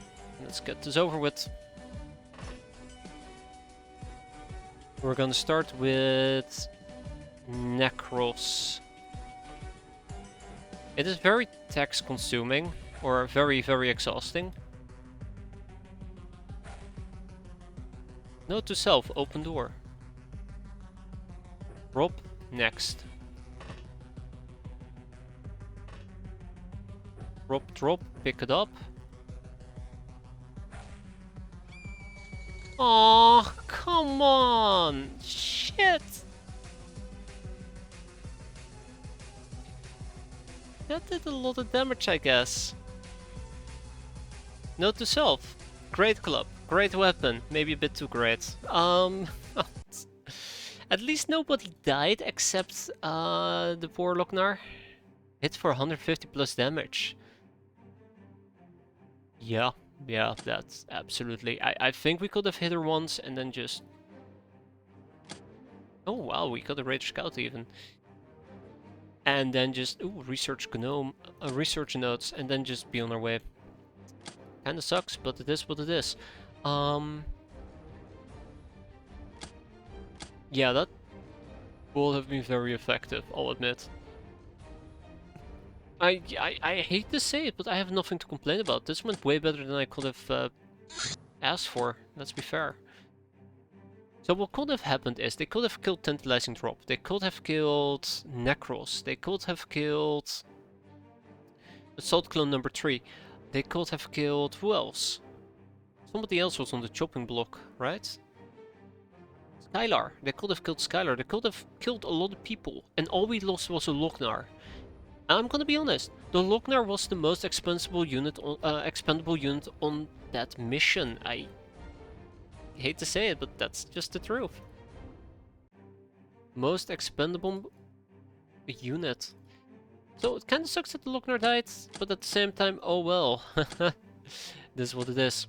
let's get this over with. We're gonna start with Necros. It is very tax consuming, or very, very exhausting. Note to self, open door. Drop, next. Drop, pick it up. Oh, come on! Shit! That did a lot of damage, I guess. Note to self. Great club. Great weapon. Maybe a bit too great. At least nobody died except the poor Loknar. Hit for 150 plus damage. Yeah, that's absolutely... I think we could have hit her once and then just... Oh wow, we got a Rage Scout even. and then just research Gnome, research notes, and then just be on our way. Kinda sucks, but it is what it is. Yeah, that will have been very effective, I'll admit. I hate to say it, but I have nothing to complain about. This went way better than I could have asked for, let's be fair. So what could have happened is they could have killed Tantalizing Drop, they could have killed Necros, they could have killed Assault Clone number 3, they could have killed... who else? Somebody else was on the chopping block, right? Skylar. They could have killed Skylar, they could have killed a lot of people, and all we lost was a Lochnar. I'm gonna be honest, the Lochnar was the most expendable unit on that mission. I hate to say it, but that's just the truth. Most expendable unit. So it kinda sucks that the Lochnar died, but at the same time, oh well. This is what it is.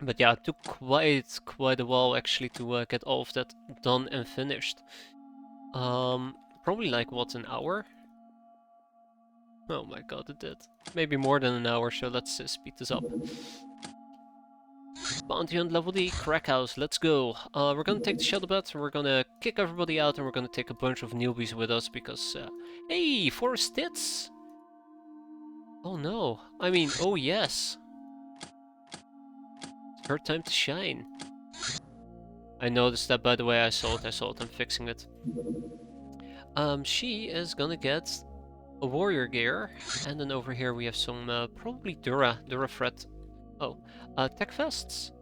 But yeah, it took quite a while actually to get all of that done and finished. Probably like, what, an hour? Oh my god, it did. Maybe more than an hour, so let's speed this up. Bounty on level D, crack house, let's go. We're gonna take the shuttle bus, we're gonna kick everybody out, and we're gonna take a bunch of newbies with us, because, hey, 4 stits! Oh no, I mean, oh yes. It's her time to shine. I noticed that, by the way, I saw it, I'm fixing it. She is gonna get a warrior gear, and then over here we have some probably Dura Fret. Oh, tech vests.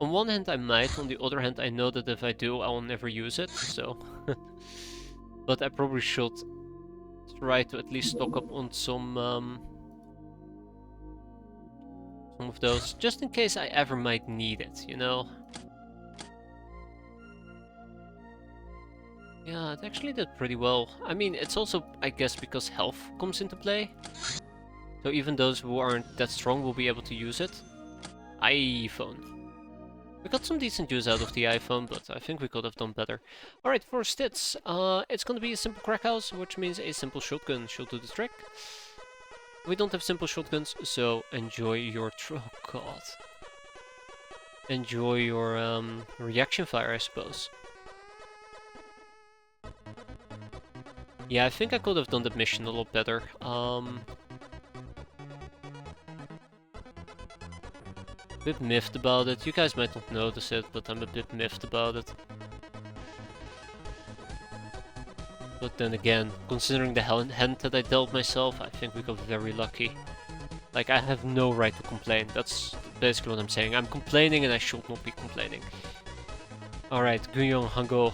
On one hand I might, on the other hand I know that if I do I will never use it, so... But I probably should try to at least stock up on some of those, just in case I ever might need it, you know? Yeah, it actually did pretty well. I mean, it's also, I guess, because health comes into play. So even those who aren't that strong will be able to use it. iPhone. We got some decent use out of the iPhone, but I think we could have done better. Alright, for stits, it's gonna be a simple crack house, which means a simple shotgun should do the trick. We don't have simple shotguns, so enjoy your... oh god. Enjoy your reaction fire, I suppose. Yeah, I think I could have done the mission a lot better. A bit miffed about it. You guys might not notice it, but I'm a bit miffed about it. But then again, considering the hand that I dealt myself, I think we got very lucky. Like, I have no right to complain. That's basically what I'm saying. I'm complaining and I should not be complaining. Alright, Gunyong, Hango,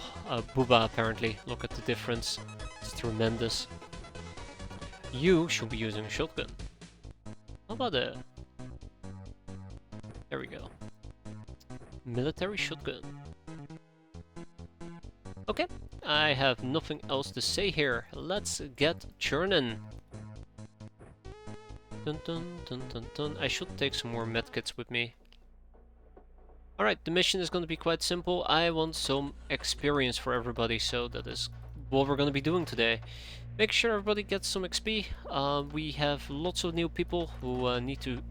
Booba apparently. Look at the difference. It's tremendous. You should be using a shotgun. How about a... there we go. Military shotgun. Okay, I have nothing else to say here. Let's get churning. Dun dun dun dun dun. I should take some more medkits with me. Alright, the mission is going to be quite simple. I want some experience for everybody, so that is what we're going to be doing today. Make sure everybody gets some XP. We have lots of new people who need to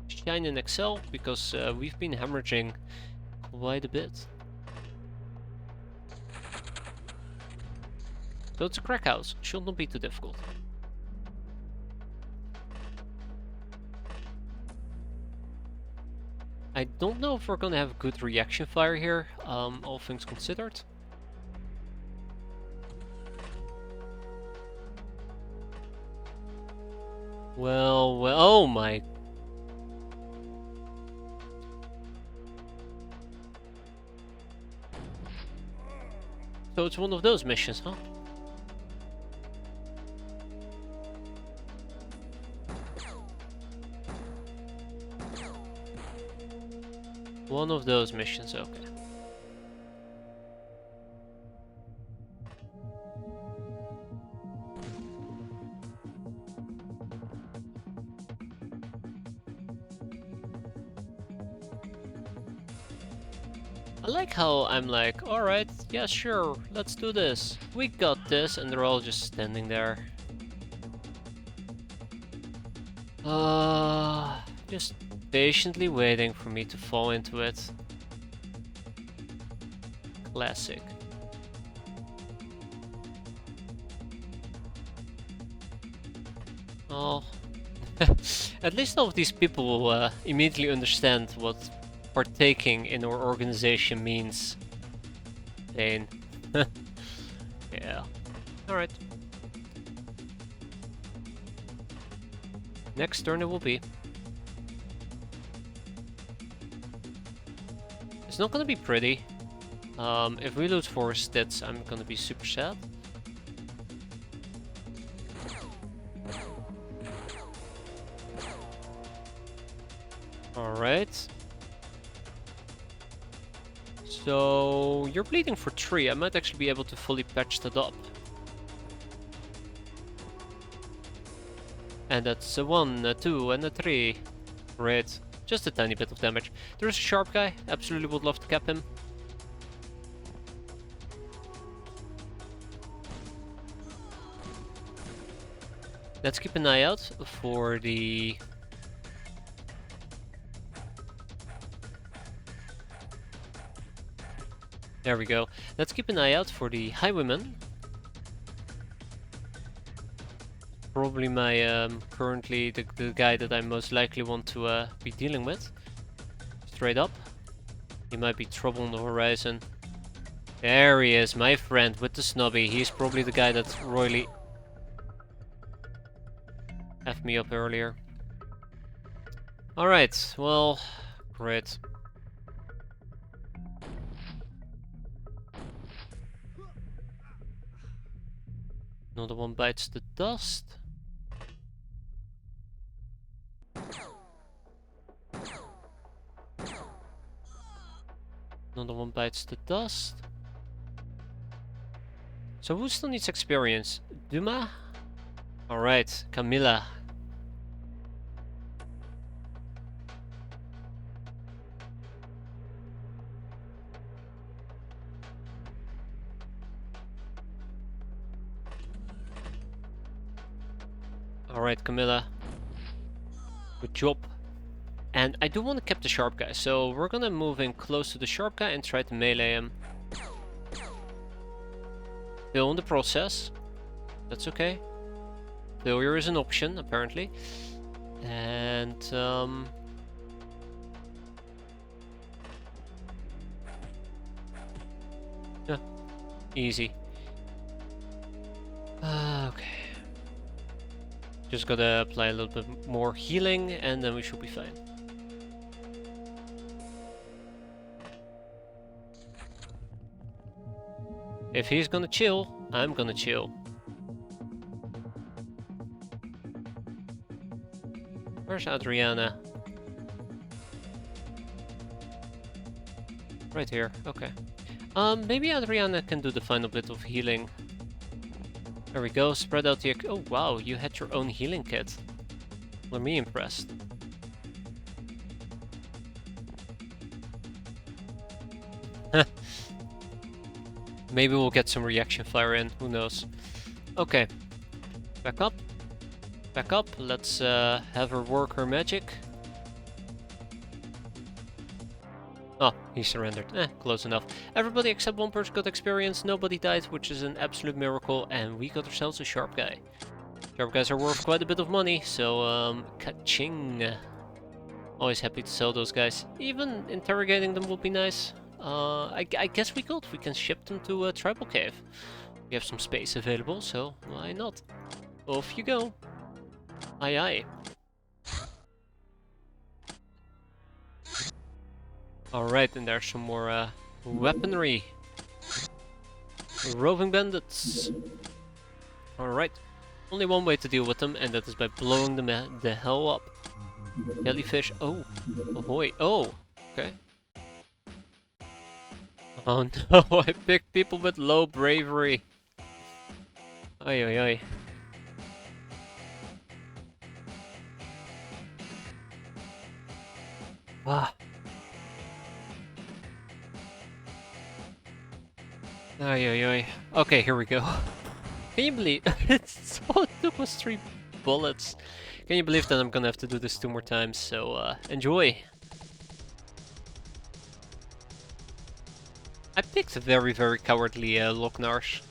shine in Excel, because we've been hemorrhaging quite a bit. So it's a crack house, should not be too difficult. I don't know if we're gonna have good reaction fire here, all things considered. Well, oh my... So it's one of those missions, huh? One of those missions, okay. I like how I'm like, alright, yeah, sure, let's do this. We got this, and they're all just standing there. Just patiently waiting for me to fall into it. Classic. Oh. At least all of these people will immediately understand what partaking in our organization means. Pain. Yeah. Alright. Next turn it will be. It's not gonna be pretty. If we lose 4 stats, I'm gonna be super sad. Alright. So you're bleeding for 3. I might actually be able to fully patch that up. And that's a 1, a 2, and a 3. Great. Just a tiny bit of damage. There's a sharp guy. Absolutely would love to cap him. Let's keep an eye out for the... There we go. Let's keep an eye out for the highwayman. Probably my currently the guy that I most likely want to be dealing with. Straight up. He might be trouble on the horizon. There he is, my friend with the snobby. He's probably the guy that royally effed me up earlier. Alright, well, great. Another one bites the dust. Another one bites the dust. So who still needs experience? Duma? Alright, Camilla. Alright, Camilla. Good job. And I do want to keep the sharp guy, so we're gonna move in close to the sharp guy and try to melee him. Still in the process. That's okay. Failure is an option, apparently. And, yeah, easy. Okay. Just gotta apply a little bit more healing, and then we should be fine. If he's gonna chill, I'm gonna chill. Where's Adriana? Right here, okay. Maybe Adriana can do the final bit of healing. There we go, spread out the... Oh wow, you had your own healing kit. Let me impressed. Maybe we'll get some reaction fire in, who knows. Okay, back up. Back up, let's have her work her magic. Oh, he surrendered. Close enough. Everybody except one person got experience, nobody died, which is an absolute miracle, and we got ourselves a sharp guy. Sharp guys are worth quite a bit of money, so ka-ching. Always happy to sell those guys. Even interrogating them would be nice. I guess we could. We can ship them to a tribal cave. We have some space available, so why not? Off you go. Aye aye. Alright, and there's some more weaponry. Roving bandits. Alright. Only one way to deal with them, and that is by blowing them the hell up. Jellyfish. Oh. Ahoy. Oh. Okay. Oh no, I picked people with low bravery. Ay ay ay. Ah. Ay, ay, ay. Okay, here we go. Can you believe it's all it took was 3 bullets? Can you believe that I'm gonna have to do this 2 more times? So enjoy. I picked a very, very cowardly Locknarsh.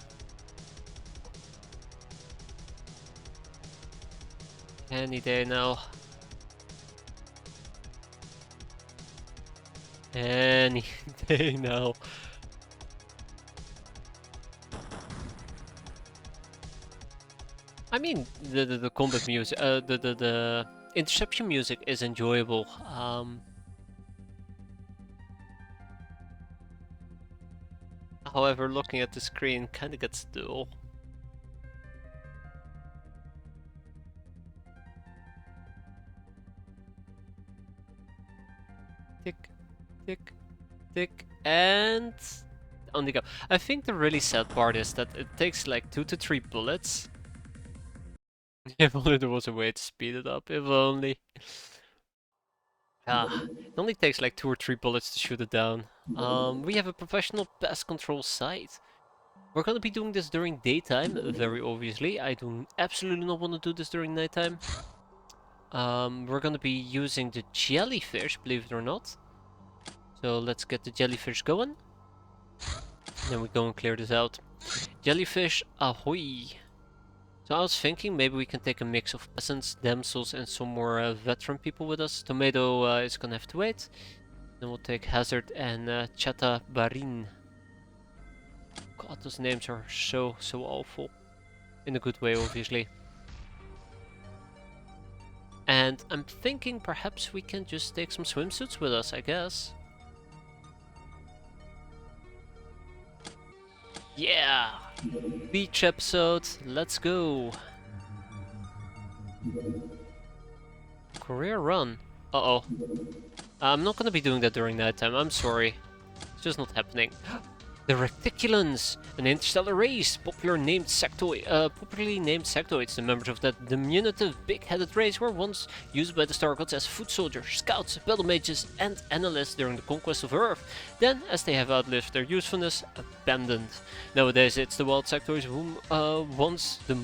Any day now. Any day now. I mean, the combat music, the interception music is enjoyable. However, looking at the screen kind of gets dull. Tick, tick, tick, and on the go. I think the really sad part is that it takes like 2 to 3 bullets. If only there was a way to speed it up, if only. It only takes like 2 or 3 bullets to shoot it down. We have a professional pest control site. We're gonna be doing this during daytime, very obviously. I do absolutely not want to do this during nighttime. We're gonna be using the jellyfish, believe it or not. So let's get the jellyfish going. Then we go and clear this out. Jellyfish, ahoy! So I was thinking maybe we can take a mix of peasants, damsels, and some more veteran people with us. Tomato is gonna have to wait. Then we'll take Hazard and Chata Barin. God, those names are so awful. In a good way, obviously. And I'm thinking perhaps we can just take some swimsuits with us, I guess. Yeah! Beach episode, let's go! Career run. Uh-oh. I'm not gonna be doing that during nighttime, I'm sorry. It's just not happening. The Reticulans, an interstellar race, popularly named sectoids. The members of that diminutive, big-headed race were once used by the Star Gods as foot soldiers, scouts, battle mages, and analysts during the conquest of Earth. Then, as they have outlived their usefulness, abandoned. Nowadays, it's the wild sectoids whom once the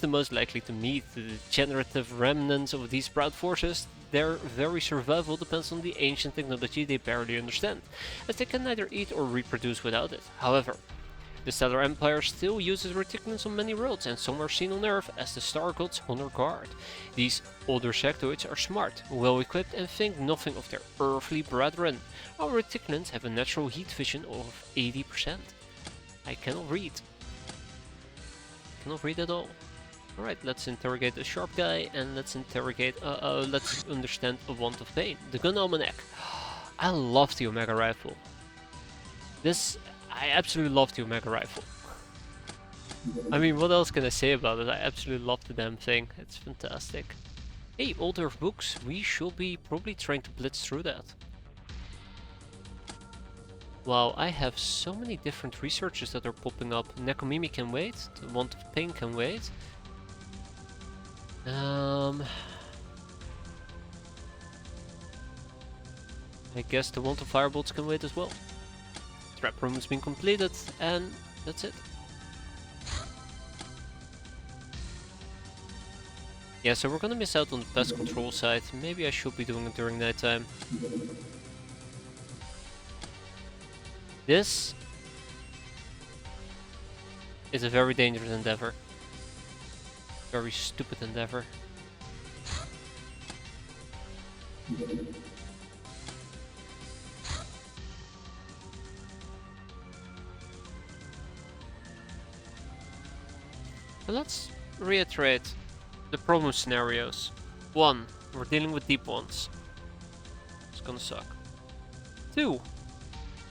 most likely to meet. The degenerative remnants of these proud forces. Their very survival depends on the ancient technology they barely understand, as they can neither eat or reproduce without it. However, the Stellar Empire still uses reticulans on many worlds, and some are seen on Earth as the Star God's honor guard. These older sectoids are smart, well equipped, and think nothing of their earthly brethren. Our reticulans have a natural heat vision of 80%. I cannot read. Cannot read at all. Alright, let's interrogate a sharp guy, and let's let's understand a want of pain. The Gnome. I love the Omega Rifle. I absolutely love the Omega Rifle. I mean, what else can I say about it? I absolutely love the damn thing. It's fantastic. Hey, Old Earth books. We should be probably trying to blitz through that. Wow, I have so many different researches that are popping up. Nekomimi can wait. The Want of Pain can wait. I guess the Want of Firebolts can wait as well. Trap room has been completed, and that's it. Yeah, so we're gonna miss out on the pest control side. Maybe I should be doing it during nighttime. This is a very dangerous endeavor. Very stupid endeavor. But let's reiterate the problem scenarios. 1. We're dealing with deep ones. It's gonna suck. 2.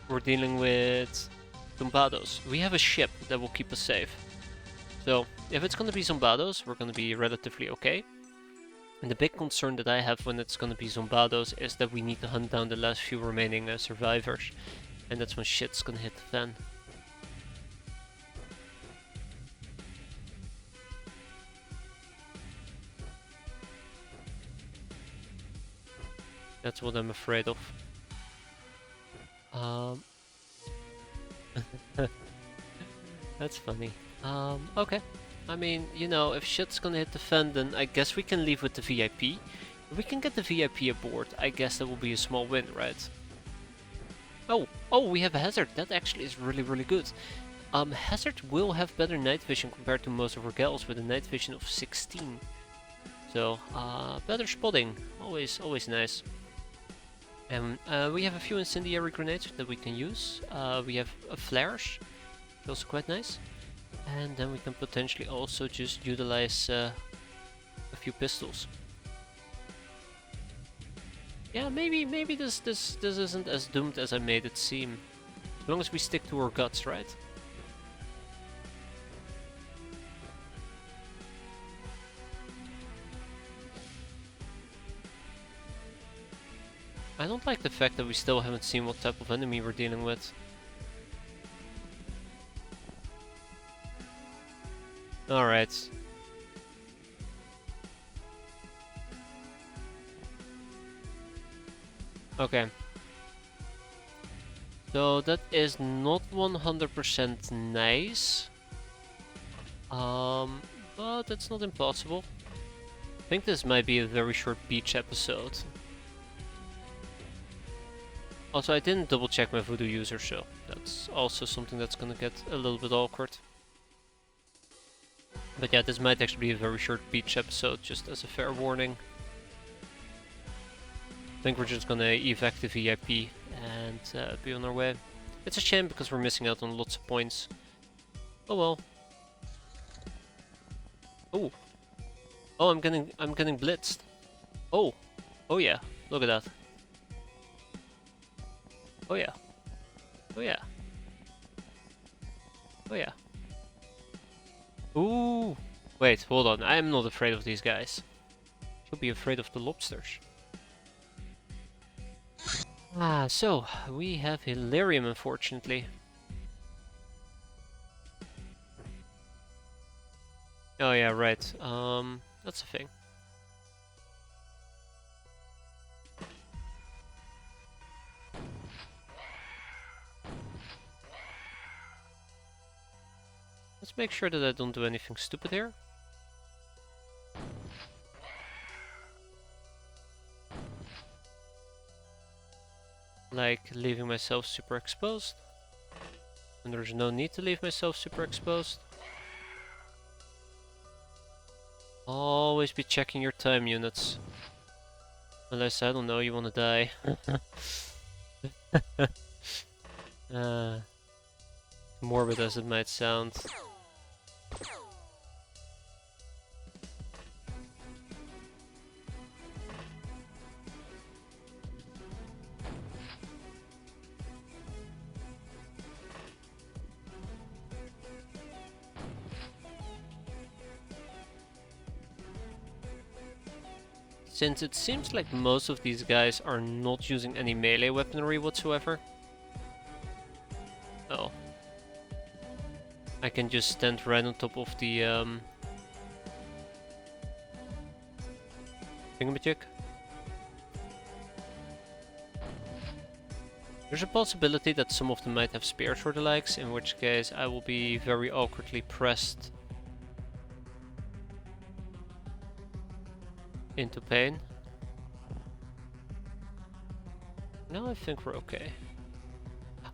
We're dealing with Zombados. We have a ship that will keep us safe. So, if it's gonna be Zombados, we're gonna be relatively okay. And the big concern that I have when it's gonna be Zombados is that we need to hunt down the last few remaining survivors. And that's when shit's gonna hit the fan. That's what I'm afraid of. That's funny. Okay. I mean, you know, if shit's gonna hit the fan, then I guess we can leave with the VIP. If we can get the VIP aboard, I guess that will be a small win, right? Oh, we have Hazard. That actually is really, really good. Hazard will have better night vision compared to most of our gals with a night vision of 16. So, better spotting. Always nice. And we have a few incendiary grenades that we can use. We have flares, which is also quite nice. And then we can potentially also just utilize a few pistols. Yeah, maybe this isn't as doomed as I made it seem. As long as we stick to our guts, right? I don't like the fact that we still haven't seen what type of enemy we're dealing with. Alright. Okay. So that is not 100% nice. But it's not impossible. I think this might be a very short beach episode. Also, I didn't double check my voodoo user, so that's also something that's gonna get a little bit awkward. But yeah, this might actually be a very short beach episode, just as a fair warning. I think we're just gonna evac the VIP and be on our way. It's a shame because we're missing out on lots of points. Oh well. Oh. Oh, I'm getting blitzed. Oh. Oh yeah. Look at that. Oh yeah. Oh yeah. Oh yeah. Ooh. Wait, hold on. I'm not afraid of these guys. Should be afraid of the lobsters. Ah, so we have Hilarium, unfortunately. Oh yeah, right. That's a thing. Let's make sure that I don't do anything stupid here. Like leaving myself super exposed. And there's no need to leave myself super exposed. Always be checking your time units. Unless, I don't know, you wanna die. Morbid as it might sound. Since it seems like most of these guys are not using any melee weaponry whatsoever. Oh. I can just stand right on top of the thingamajig. There's a possibility that some of them might have spears or the likes, in which case I will be very awkwardly pressed into pain. Now I think we're okay.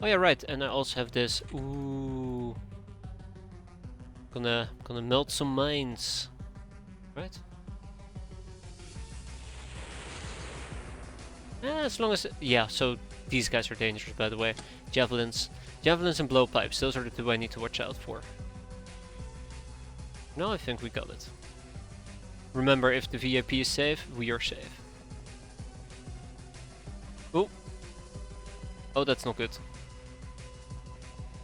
Oh yeah, right, and I also have this. Ooh, gonna melt some mines, right? As long as yeah. So these guys are dangerous, by the way. Javelins and blowpipes. Those are the two I need to watch out for. Now I think we got it. Remember, if the VIP is safe, we are safe. Oh. Oh, that's not good.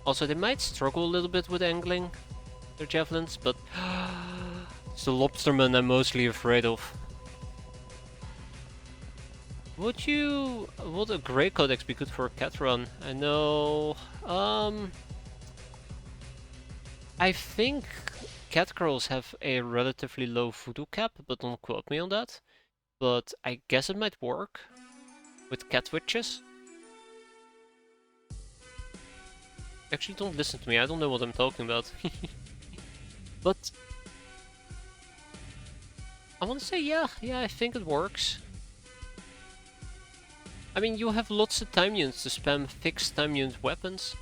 Also, they might struggle a little bit with angling their javelins, but it's the lobstermen I'm mostly afraid of. Would a grey codex be good for a cat run? I know. I think cat girls have a relatively low voodoo cap, but don't quote me on that. But I guess it might work with cat witches. Actually, don't listen to me, I don't know what I'm talking about. But I want to say, yeah, I think it works. I mean, you have lots of time units to spam fixed time unit weapons.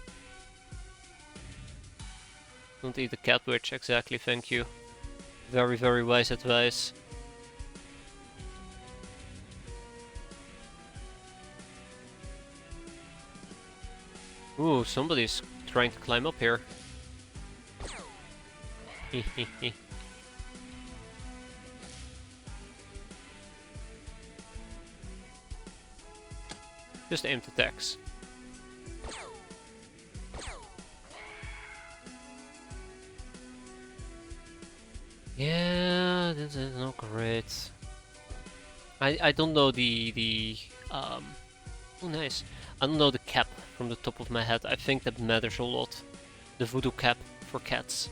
Don't eat the cat witch, exactly, thank you. Very, very wise advice. Ooh, somebody's trying to climb up here. Just aimed attacks. Yeah, this is not great. I don't know oh nice. I don't know the cap from the top of my head. I think that matters a lot. The voodoo cap for cats.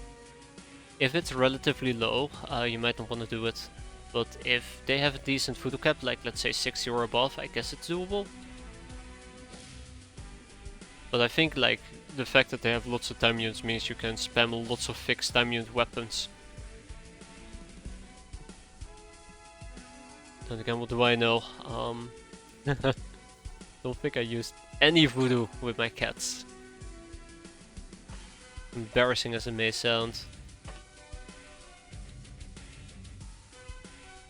If it's relatively low, you might not want to do it. But if they have a decent voodoo cap, like let's say 60 or above, I guess it's doable. But I think like the fact that they have lots of time units means you can spam lots of fixed time unit weapons. Then again, what do I know? Don't think I used any voodoo with my cats. Embarrassing as it may sound.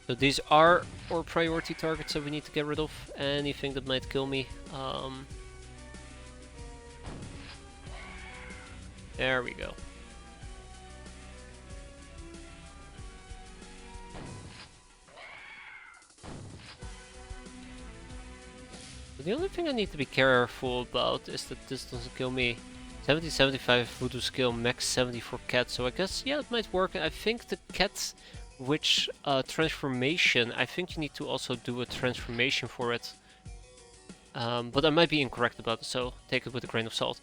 So these are our priority targets that we need to get rid of. Anything that might kill me. There we go. But the only thing I need to be careful about is that this doesn't kill me. 70-75 voodoo skill, max 70 for cat, so I guess, yeah, it might work. I think the cat witch transformation, I think you need to also do a transformation for it. But I might be incorrect about it, so take it with a grain of salt.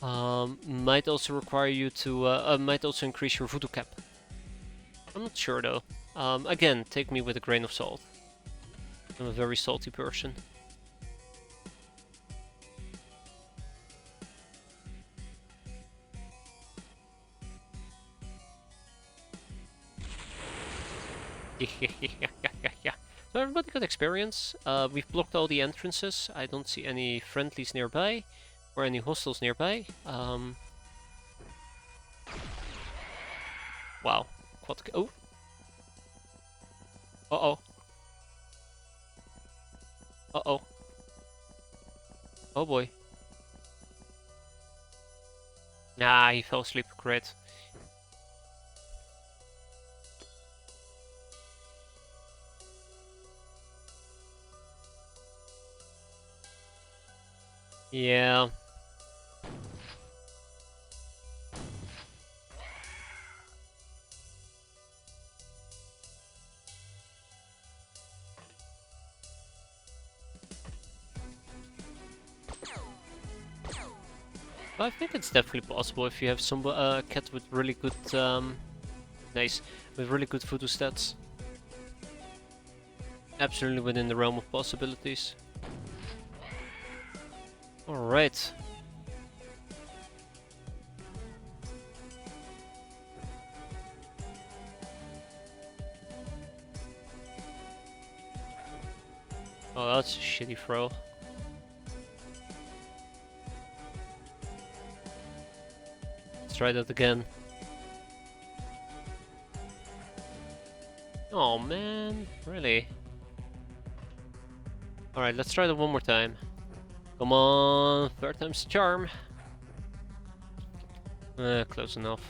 Might also require you to, might also increase your voodoo cap. I'm not sure though. Again, take me with a grain of salt. I'm a very salty person. So everybody got experience. We've blocked all the entrances. I don't see any friendlies nearby or any hostiles nearby. Wow. Oh. Uh-oh. Uh-oh. Oh boy. Nah, he fell asleep. Great. Yeah. I think it's definitely possible if you have some cat with really good, nice, with really good voodoo stats. Absolutely within the realm of possibilities. Alright. Oh, that's a shitty throw. Let's try that again. Oh man, really? Alright, let's try that one more time. Come on, third time's the charm. Close enough.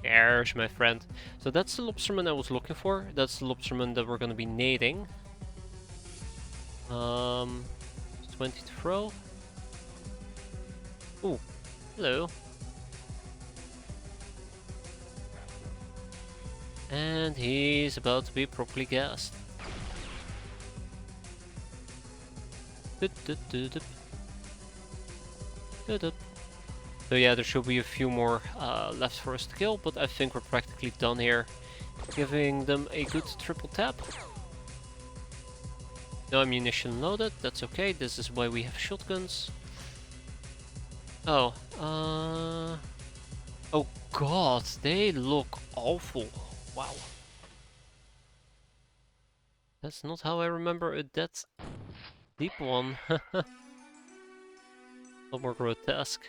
There's my friend. So that's the lobsterman I was looking for. That's the lobsterman that we're gonna be nading. 20 to throw. Ooh, hello. And he's about to be properly gassed. So yeah, there should be a few more left for us to kill, but I think we're practically done here. Giving them a good triple tap. No ammunition loaded, that's okay. This is why we have shotguns. Oh, oh god, they look awful. Wow. That's not how I remember a that deep one. A lot more grotesque.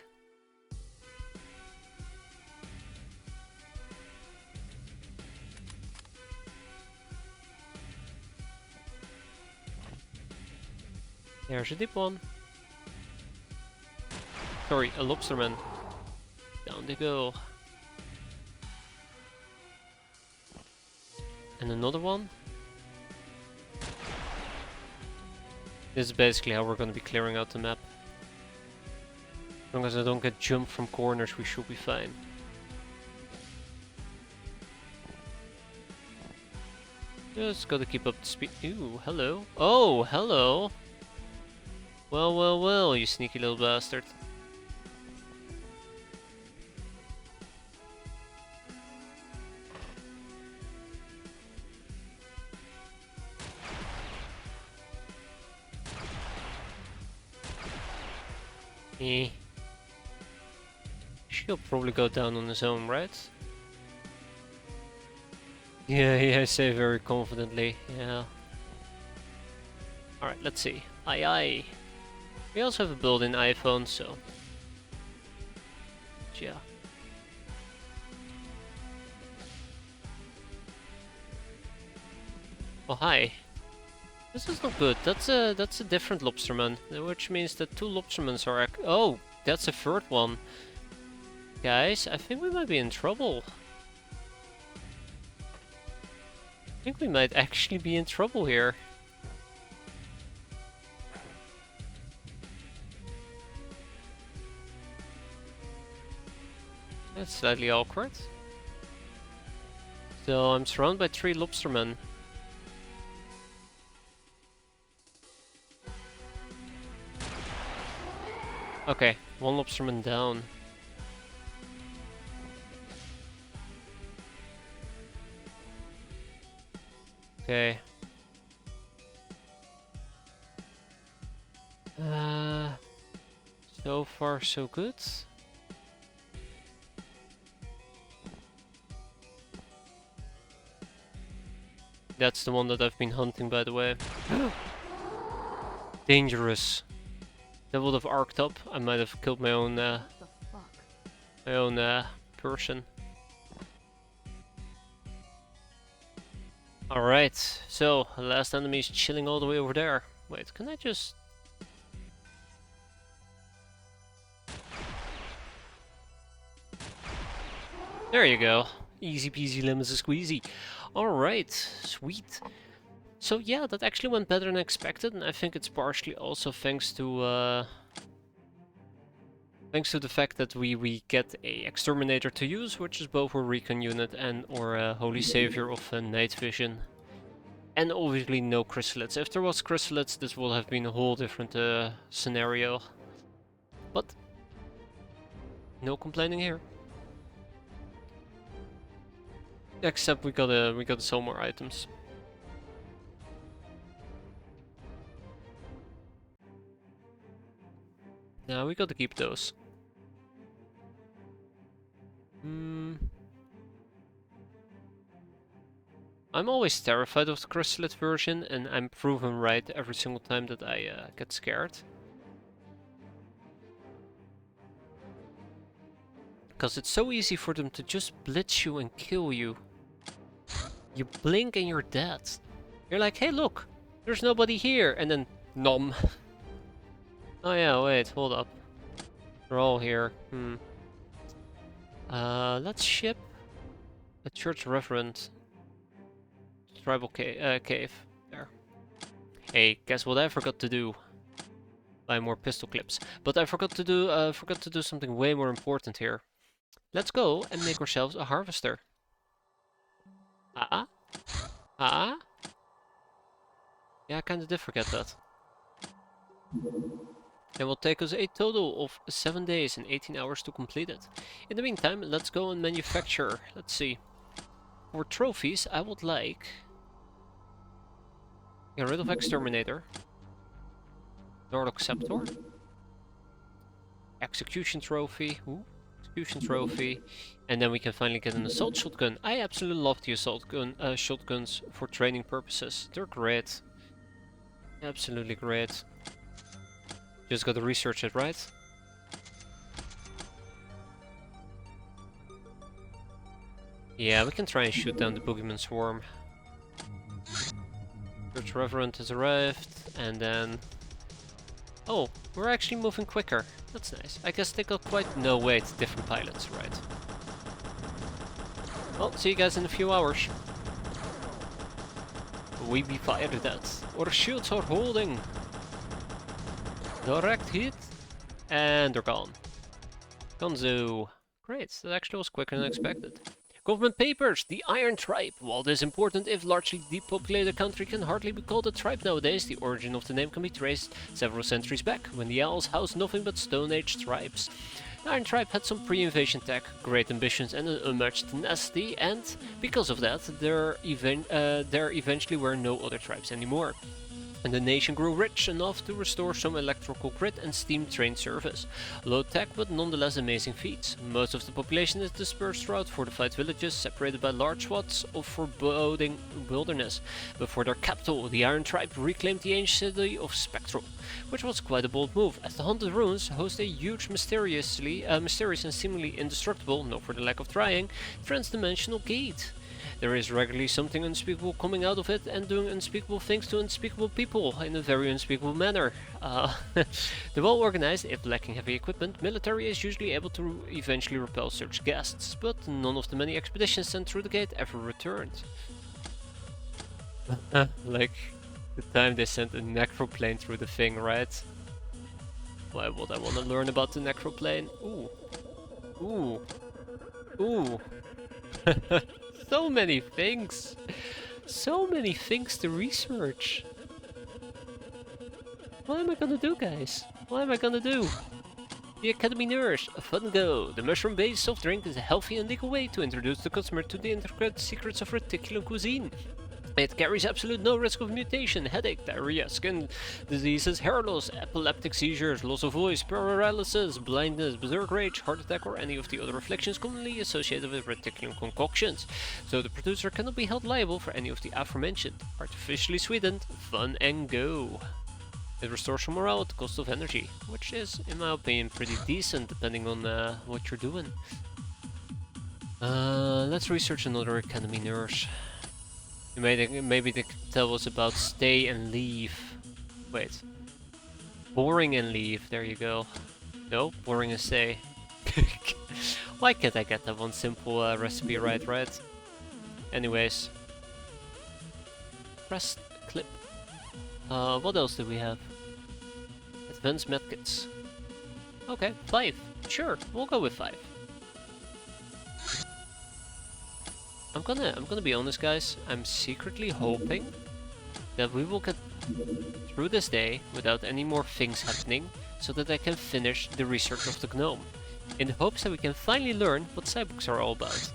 There's a deep one. Sorry, a lobsterman. Down they go. And another one. This is basically how we're going to be clearing out the map. As long as I don't get jumped from corners, we should be fine. Just gotta keep up the speed. Ooh, hello. Oh, hello. Well, well, well, you sneaky little bastard. Eh. She'll probably go down on his own, right? Yeah, I say very confidently, yeah. Alright, let's see. Aye aye. We also have a built-in iPhone, so... yeah. Oh hi. This is not good. That's a different lobsterman, which means that two lobstermans are oh, that's a third one. Guys, I think we might be in trouble. I think we might actually be in trouble here. That's slightly awkward. So I'm surrounded by 3 lobstermen. Okay, 1 lobsterman down. Okay. So far so good. That's the one that I've been hunting, by the way. Dangerous. That would have arced up. I might have killed my own person. Alright, so the last enemy is chilling all the way over there. Wait, can I just... There you go. Easy peasy lemon squeezy. Alright, sweet. So yeah, that actually went better than expected, and I think it's partially also thanks to the fact that we get a exterminator to use, which is both a recon unit and or a holy savior of night vision. And obviously no chrysalids. If there was chrysalids, this would have been a whole different scenario. But no complaining here. Except we gotta sell more items. Now we gotta keep those. I'm always terrified of the chrysalid version, and I'm proven right every single time that I get scared. Because it's so easy for them to just blitz you and kill you. You blink and you're dead. You're like, hey look, there's nobody here, and then nom. Oh yeah, wait, hold up. They're all here. Let's ship a church reverend. Tribal cave. There. Hey, guess what I forgot to do? Buy more pistol clips. But I forgot to do something way more important here. Let's go and make ourselves a harvester. Yeah, I kinda did forget that. It will take us a total of 7 days and 18 hours to complete it. In the meantime, let's go and manufacture. Let's see. For trophies, I would like Get rid of Exterminator. Norlock Scepter. Execution Trophy. Ooh. Execution Trophy. And then we can finally get an Assault Shotgun. I absolutely love the Assault gun, Shotguns for training purposes. They're great. Absolutely great. Just gotta research it, right? Yeah, we can try and shoot down the Boogeyman Swarm. Church Reverend has arrived, and then... Oh, we're actually moving quicker. That's nice. I guess they got quite... No, wait, different pilots, right. Well, see you guys in a few hours. We be fired at. Our shields are holding. Direct hit. And they're gone. Gonzo. Great, that actually was quicker than expected. Government papers! The Iron Tribe! While this important if largely depopulated country can hardly be called a tribe nowadays, the origin of the name can be traced several centuries back, when the Owls housed nothing but Stone Age tribes. The Iron Tribe had some pre-invasion tech, great ambitions and an unmatched tenacity, and because of that, there eventually were no other tribes anymore. And the nation grew rich enough to restore some electrical grid and steam train service. Low tech, but nonetheless amazing feats. Most of the population is dispersed throughout fortified villages, separated by large swaths of foreboding wilderness. But for their capital, the Iron Tribe reclaimed the ancient city of Spectral, which was quite a bold move, as the haunted ruins host a huge, mysterious and seemingly indestructible, not for the lack of trying, transdimensional gate. There is regularly something unspeakable coming out of it and doing unspeakable things to unspeakable people in a very unspeakable manner. The well-organized, if lacking heavy equipment, military is usually able to eventually repel such guests, but none of the many expeditions sent through the gate ever returned. Like the time they sent a necroplane through the thing, right? Why would I want to learn about the necroplane? Ooh. Ooh. Ooh. So many things! So many things to research! What am I gonna do, guys? What am I gonna do? The Academy Nurse, a fun go. The mushroom-based soft drink is a healthy and legal way to introduce the customer to the intricate secrets of reticulum cuisine. It carries absolute no risk of mutation, headache, diarrhea, skin diseases, hair loss, epileptic seizures, loss of voice, paralysis, blindness, berserk rage, heart attack, or any of the other afflictions commonly associated with reticulum concoctions. So the producer cannot be held liable for any of the aforementioned. Artificially sweetened, fun and go. It restores your morale at the cost of energy, which is, in my opinion, pretty decent depending on what you're doing. Let's research another Academy Nurse. Maybe they can tell us about stay and leave. Wait. Boring and leave, there you go. No, boring and stay. Why can't I get that one simple recipe right? Anyways. Press clip. What else do we have? Advanced medkits. Okay, 5. Sure, we'll go with 5. I'm gonna be honest, guys. I'm secretly hoping that we will get through this day without any more things happening, so that I can finish the research of the Gnome, in the hopes that we can finally learn what cyborgs are all about.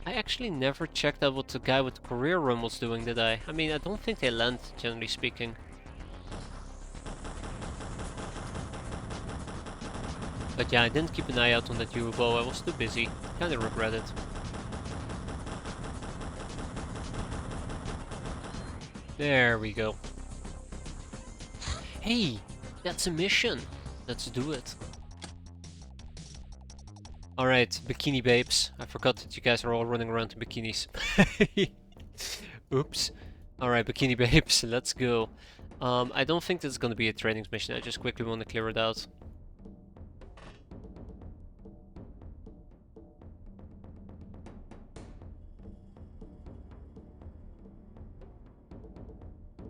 I actually never checked out what the guy with the career room was doing, did I? I mean, I don't think they land, generally speaking. But yeah, I didn't keep an eye out on that UFO, I was too busy. Kinda regret it. There we go. Hey, that's a mission! Let's do it. Alright, bikini babes. I forgot that you guys are all running around in bikinis. Oops. Alright, bikini babes, let's go. I don't think this is gonna be a training mission, I just quickly want to clear it out.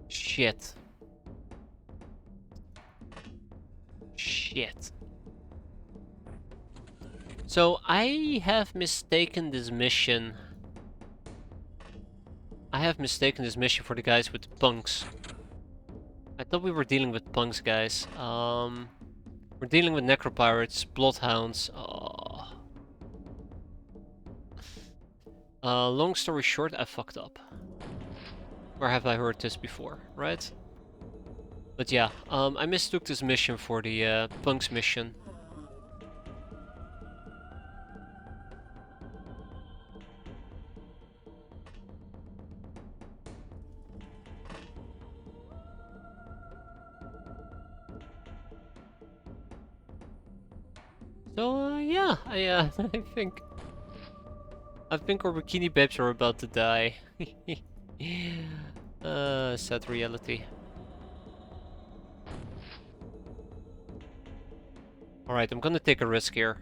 Shit. Shit. So I have mistaken this mission. For the guys with the punks. I thought we were dealing with punks, guys. We're We're dealing with necropirates, bloodhounds. Oh. Long story short, I fucked up. Or have I heard this before, right? But yeah, I mistook this mission for the punks mission. So yeah, I I think our bikini babes are about to die. Sad reality. Alright, I'm gonna take a risk here.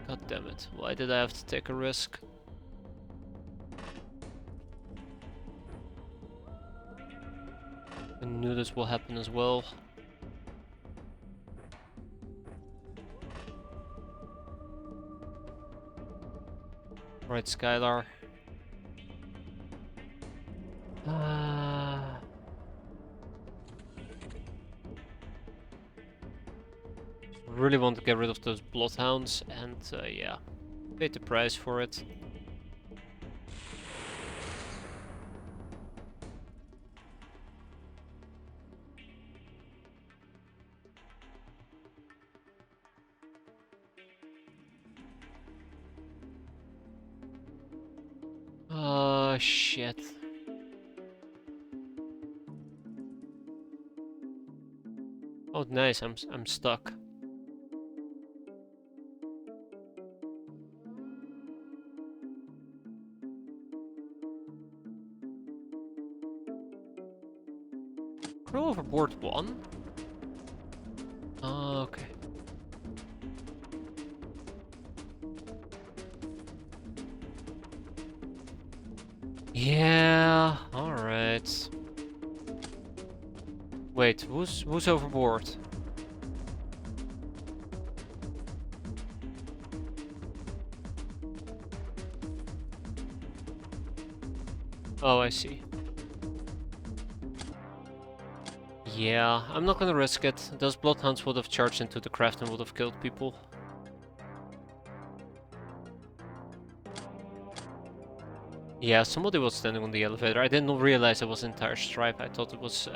God damn it, why did I have to take a risk? I knew this will happen as well. Alright, Skylar. Really want to get rid of those bloodhounds, and yeah, paid the price for it. Shit. Oh, nice. I'm stuck. Crew overboard 1? Okay. Yeah, alright. Wait, who's overboard? Oh, I see. Yeah, I'm not gonna risk it. Those bloodhounds would have charged into the craft and would have killed people. Yeah, somebody was standing on the elevator. I didn't realize it was an entire stripe. I thought it was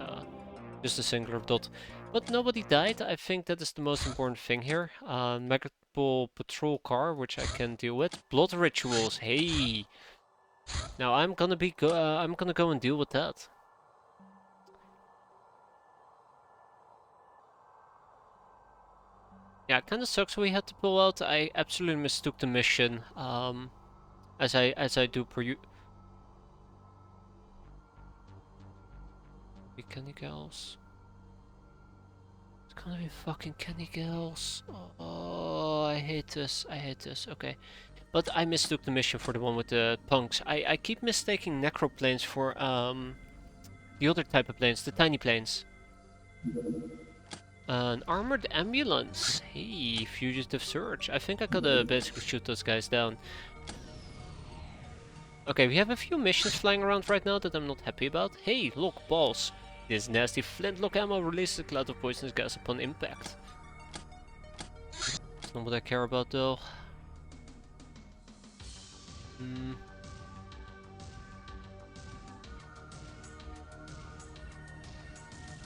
just a singular dot. But nobody died. I think that is the most important thing here. Multiple patrol car, which I can deal with. Blood rituals. Hey. Now I'm gonna go and deal with that. Yeah, it kind of sucks we had to pull out. I absolutely mistook the mission. As I do per you. Be Kenny Girls. It's gonna be fucking Kenny Girls. Oh, I hate this. I hate this. Okay. But I mistook the mission for the one with the punks. I keep mistaking necroplanes for the other type of planes, the tiny planes. An armored ambulance. Hey, fugitive search. I think I gotta basically shoot those guys down. Okay, we have a few missions flying around right now that I'm not happy about. Hey, look, balls. This nasty flintlock ammo releases a cloud of poisonous gas upon impact. That's not what I care about though.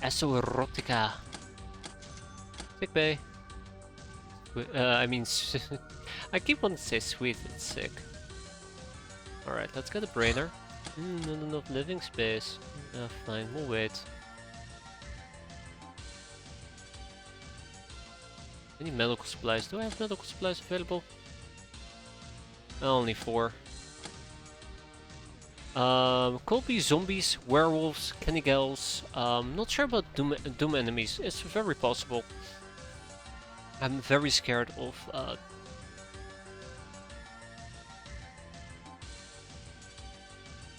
Esoerotica. Sick bay. I mean, I keep wanting to say sweet, it's sick. Alright, let's get a brainer. Not enough living space. Fine, we'll wait. Any medical supplies? Do I have medical supplies available? Only 4. Could be zombies, werewolves, cannibals. Not sure about doom enemies. It's very possible. I'm very scared of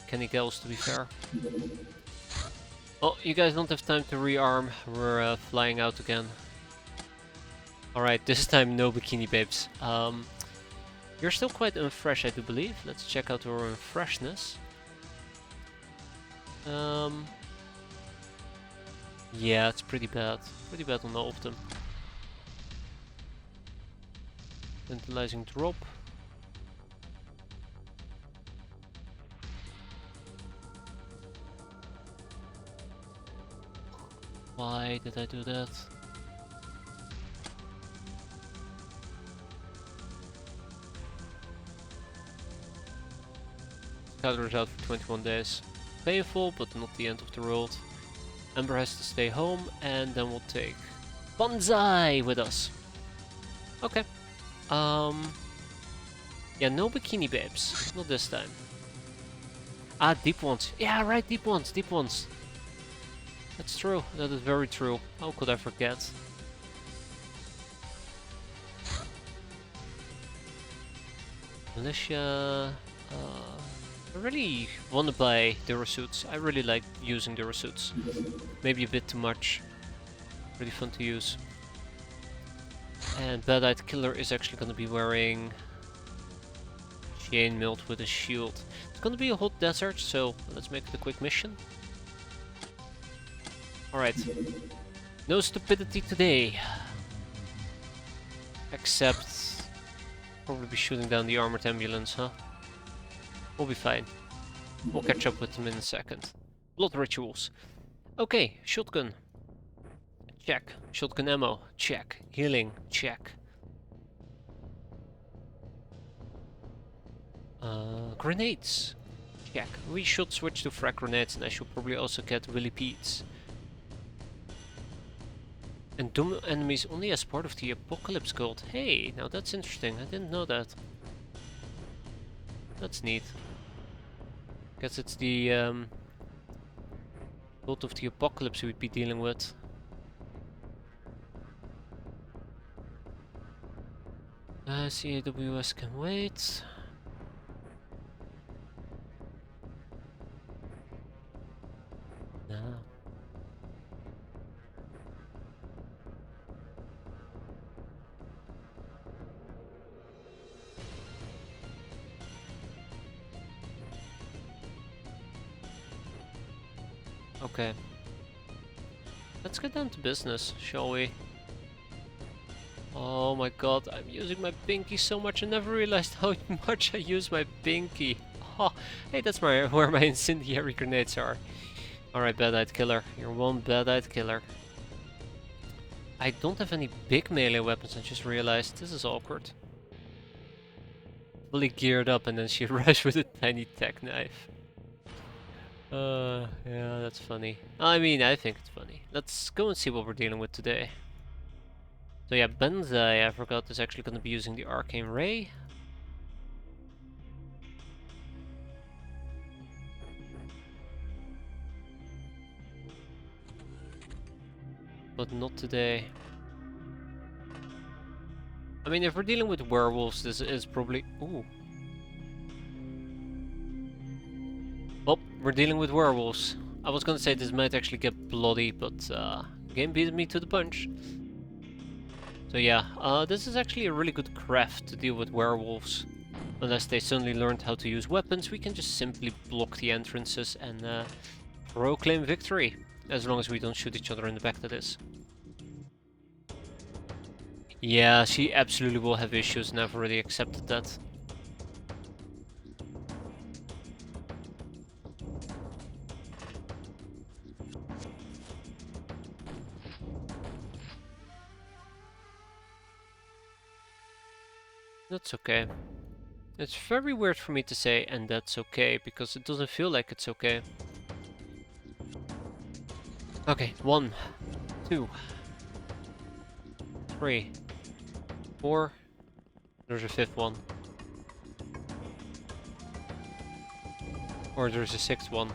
cannibals, to be fair. Oh, you guys don't have time to rearm. We're flying out again. Alright, this time no bikini babes. You're still quite unfresh, I do believe. Let's check out our freshness. Yeah, it's pretty bad. Pretty bad on all of them. Tantalizing drop. Why did I do that? Scouter's out for 21 days. Painful, but not the end of the world. Ember has to stay home, and then we'll take Bonsai with us. Okay. Yeah, no bikini babes. Not this time. Ah, deep ones. Yeah, right, deep ones, deep ones. That's true. That is very true. How could I forget? Militia. I really want to buy Durasuits. I really like using Durasuits. Maybe a bit too much. Really fun to use. And Bad-Eyed Killer is actually going to be wearing chainmail with a shield. It's going to be a hot desert, so let's make it a quick mission. Alright. No stupidity today. Except probably be shooting down the armored ambulance, huh? We'll be fine. We'll catch up with them in a second. Blood rituals. Okay, shotgun. Check. Shotgun ammo. Check. Healing. Check. Grenades. Check. We should switch to frag grenades, and I should probably also get Willy Pete's. And doom enemies only as part of the Apocalypse Guild. Hey, now that's interesting. I didn't know that. That's neat. Guess it's the Guild of the Apocalypse we'd be dealing with. CAWS can wait. No. Okay. Let's get down to business, shall we? Oh my god, I'm using my pinky so much. I never realized how much I use my pinky. Oh, hey, that's where my incendiary grenades are. Alright, Bad-Eyed Killer. You're one Bad-Eyed Killer. I don't have any big melee weapons, I just realized. This is awkward. Fully geared up and then she arrives with a tiny tech knife. Yeah, that's funny. I mean, I think it's funny. Let's go and see what we're dealing with today. So yeah, Bonsai, I forgot, is actually going to be using the Arcane Ray. But not today. I mean, if we're dealing with werewolves, this is probably... Ooh. Well, we're dealing with werewolves. I was gonna say this might actually get bloody, but game beat me to the punch. So yeah, this is actually a really good craft to deal with werewolves. Unless they suddenly learned how to use weapons, we can just simply block the entrances and proclaim victory. As long as we don't shoot each other in the back, that is. Yeah, she absolutely will have issues, and I've already accepted that. That's okay. It's very weird for me to say, and that's okay, because it doesn't feel like it's okay. Okay, 1, 2, 3, 4. There's a 5th one. Or there's a 6th one.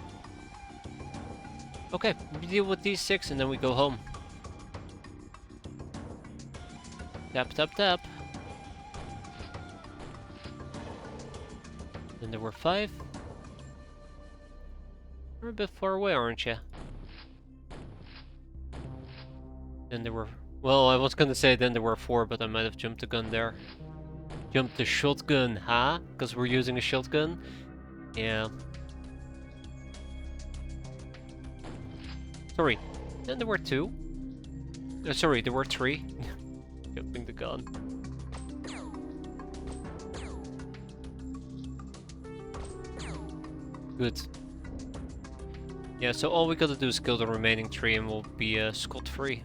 Okay, we deal with these 6 and then we go home. Tap, tap, tap. Then there were 5. You're a bit far away, aren't you? Then there were... Well, I was gonna say then there were 4, but I might have jumped the gun there. Jumped the shotgun, huh? Because we're using a shotgun? Yeah. Sorry. And there were 2. Sorry, there were 3. Jumping the gun. Good. Yeah, so all we gotta do is kill the remaining 3 and we'll be scot-free.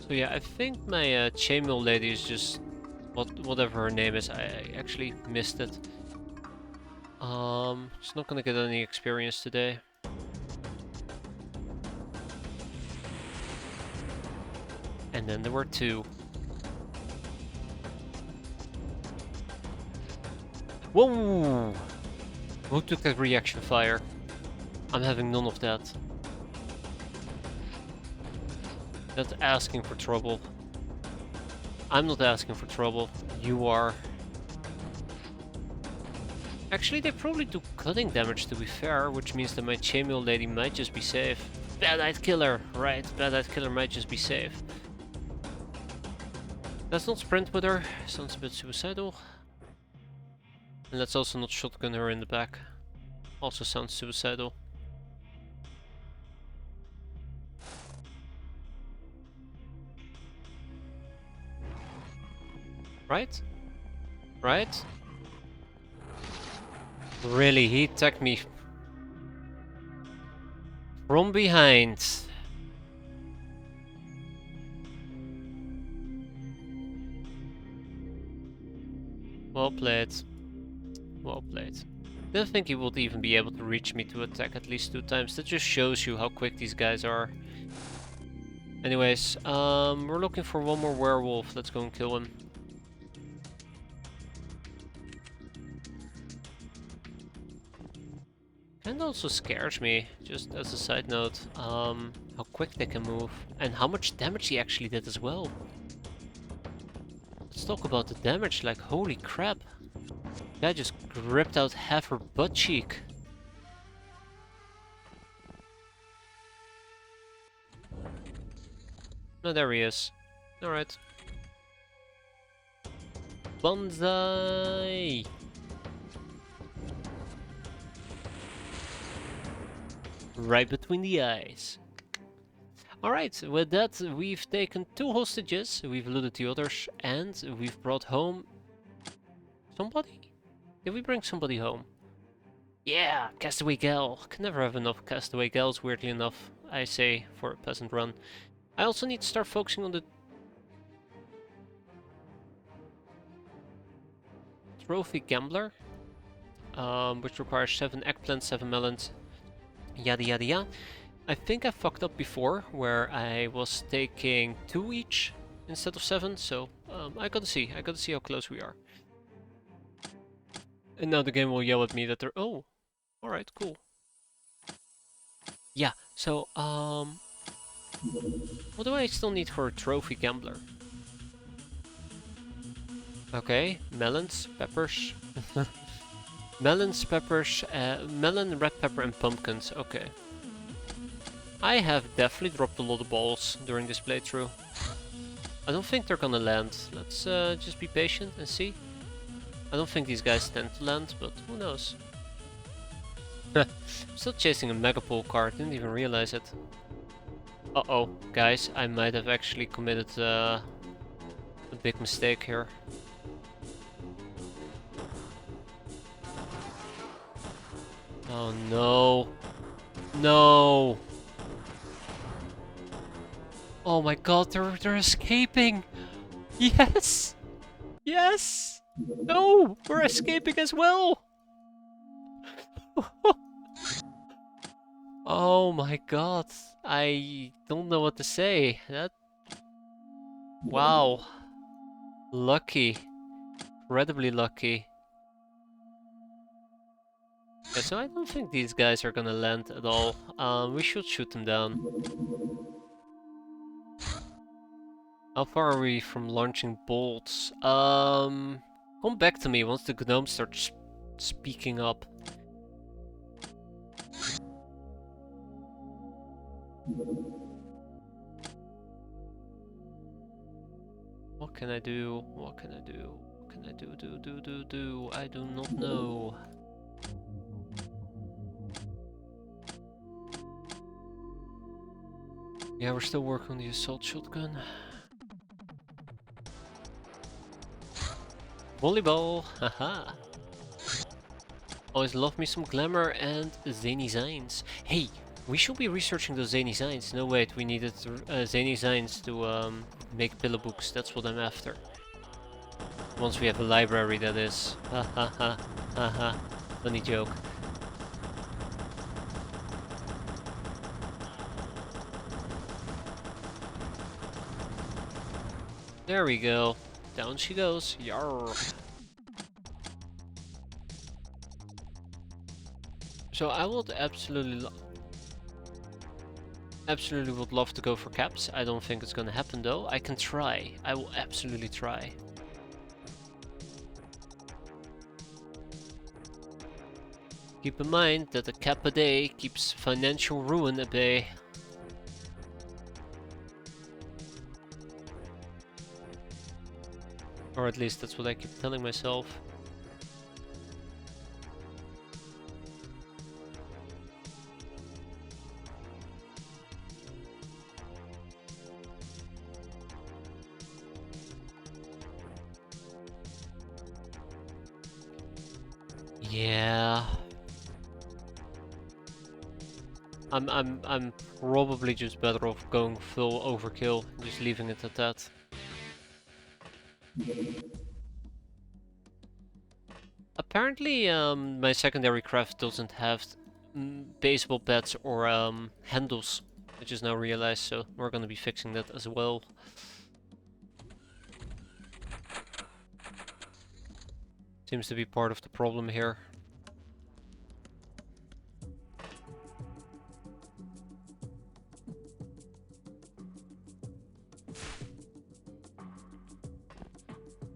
So yeah, I think my chainmail lady is just whatever her name is. I actually missed it. She's not gonna get any experience today. And then there were 2. Whoa! Who took that reaction fire? I'm having none of that. That's asking for trouble. I'm not asking for trouble. You are. Actually, they probably do cutting damage to be fair, which means that my chainmail lady might just be safe. Bad-eyed killer, right? Bad-eyed killer might just be safe. Let's not sprint with her. Sounds a bit suicidal. And let's also not shotgun her in the back. Also sounds suicidal. Right? Right? Really, he attacked me from behind. Well played. Well played. Didn't think he would even be able to reach me to attack at least 2 times. That just shows you how quick these guys are. Anyways, we're looking for one more werewolf. Let's go and kill him. And also scares me, just as a side note, how quick they can move. And how much damage he actually did as well. Let's talk about the damage, like holy crap. Guy just ripped out half her butt cheek. No, there he is. Alright. Banzai! Right between the eyes. Alright, with that we've taken 2 hostages, we've looted the others, and we've brought home... somebody? Did we bring somebody home? Yeah, Castaway Gal. Can never have enough Castaway Gals, weirdly enough, I say, for a peasant run. I also need to start focusing on the Trophy Gambler, which requires 7 eggplants, 7 melons, yada yada yada. I think I fucked up before, where I was taking 2 each instead of 7, so I gotta see how close we are. And now the game will yell at me that they're... oh, alright, cool. Yeah, so, what do I still need for a Trophy Gambler? Okay, melons, peppers. Melons, peppers, melon, red pepper and pumpkins, okay. I have definitely dropped a lot of balls during this playthrough. I don't think they're gonna land. Let's just be patient and see. I don't think these guys tend to land, but who knows. I'm still chasing a Megapole card, didn't even realize it. Uh-oh, guys, I might have actually committed a big mistake here. Oh no. No! Oh my god, they're escaping! Yes! Yes! No! We're escaping as well! Oh my god, I don't know what to say. That... wow. Lucky. Incredibly lucky. Yeah, so I don't think these guys are gonna land at all. We should shoot them down. How far are we from launching bolts? Come back to me once the gnome starts speaking up. What can I do? What can I do? What can I do? I do not know. Yeah, we're still working on the assault shotgun. Volleyball! Haha! Always love me some glamour and zany signs. Hey, we should be researching those zany signs. No, wait, we needed zany signs to make pillow books. That's what I'm after. Once we have a library, that is. Ha ha ha ha ha. Funny joke. There we go. Down she goes. Yarr. So I would absolutely would love to go for caps. I don't think it's gonna happen though. I can try. I will absolutely try. Keep in mind that a cap a day keeps financial ruin at bay. Or at least that's what I keep telling myself. Yeah. I'm probably just better off going full overkill, just leaving it at that. Apparently, my secondary craft doesn't have baseball bats or handles. I just now realized, so we're gonna be fixing that as well. Seems to be part of the problem here.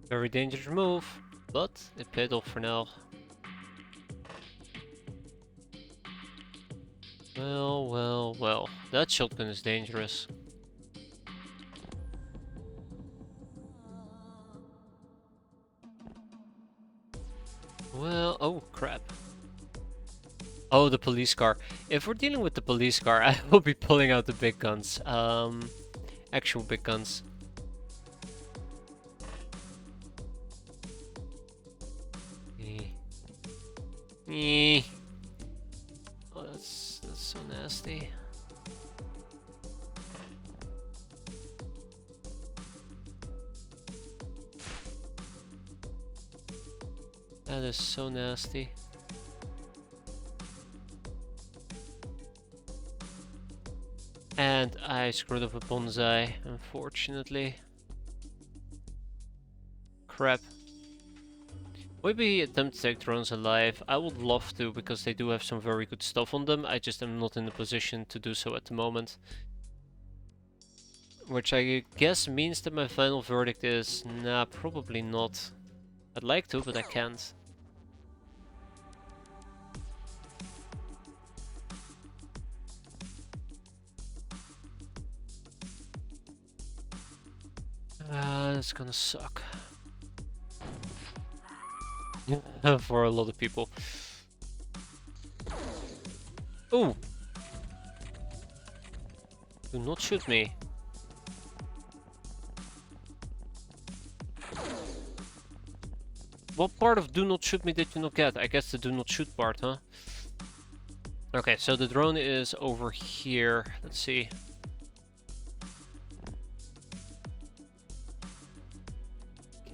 Very dangerous move, but it paid off for now. Well, well, well. That shotgun is dangerous. Well, oh crap. Oh, the police car. If we're dealing with the police car, I will be pulling out the big guns. Actual big guns. Oh, that's so nasty. That is so nasty. And I screwed up a bonsai, unfortunately. Crap. Maybe attempt to take drones alive. I would love to, because they do have some very good stuff on them. I just am not in the position to do so at the moment. Which I guess means that my final verdict is, nah, probably not. I'd like to, but I can't. It's gonna suck. For a lot of people. Ooh! Do not shoot me. What part of do not shoot me did you not get? I guess the do not shoot part, huh? Okay, so the drone is over here. Let's see.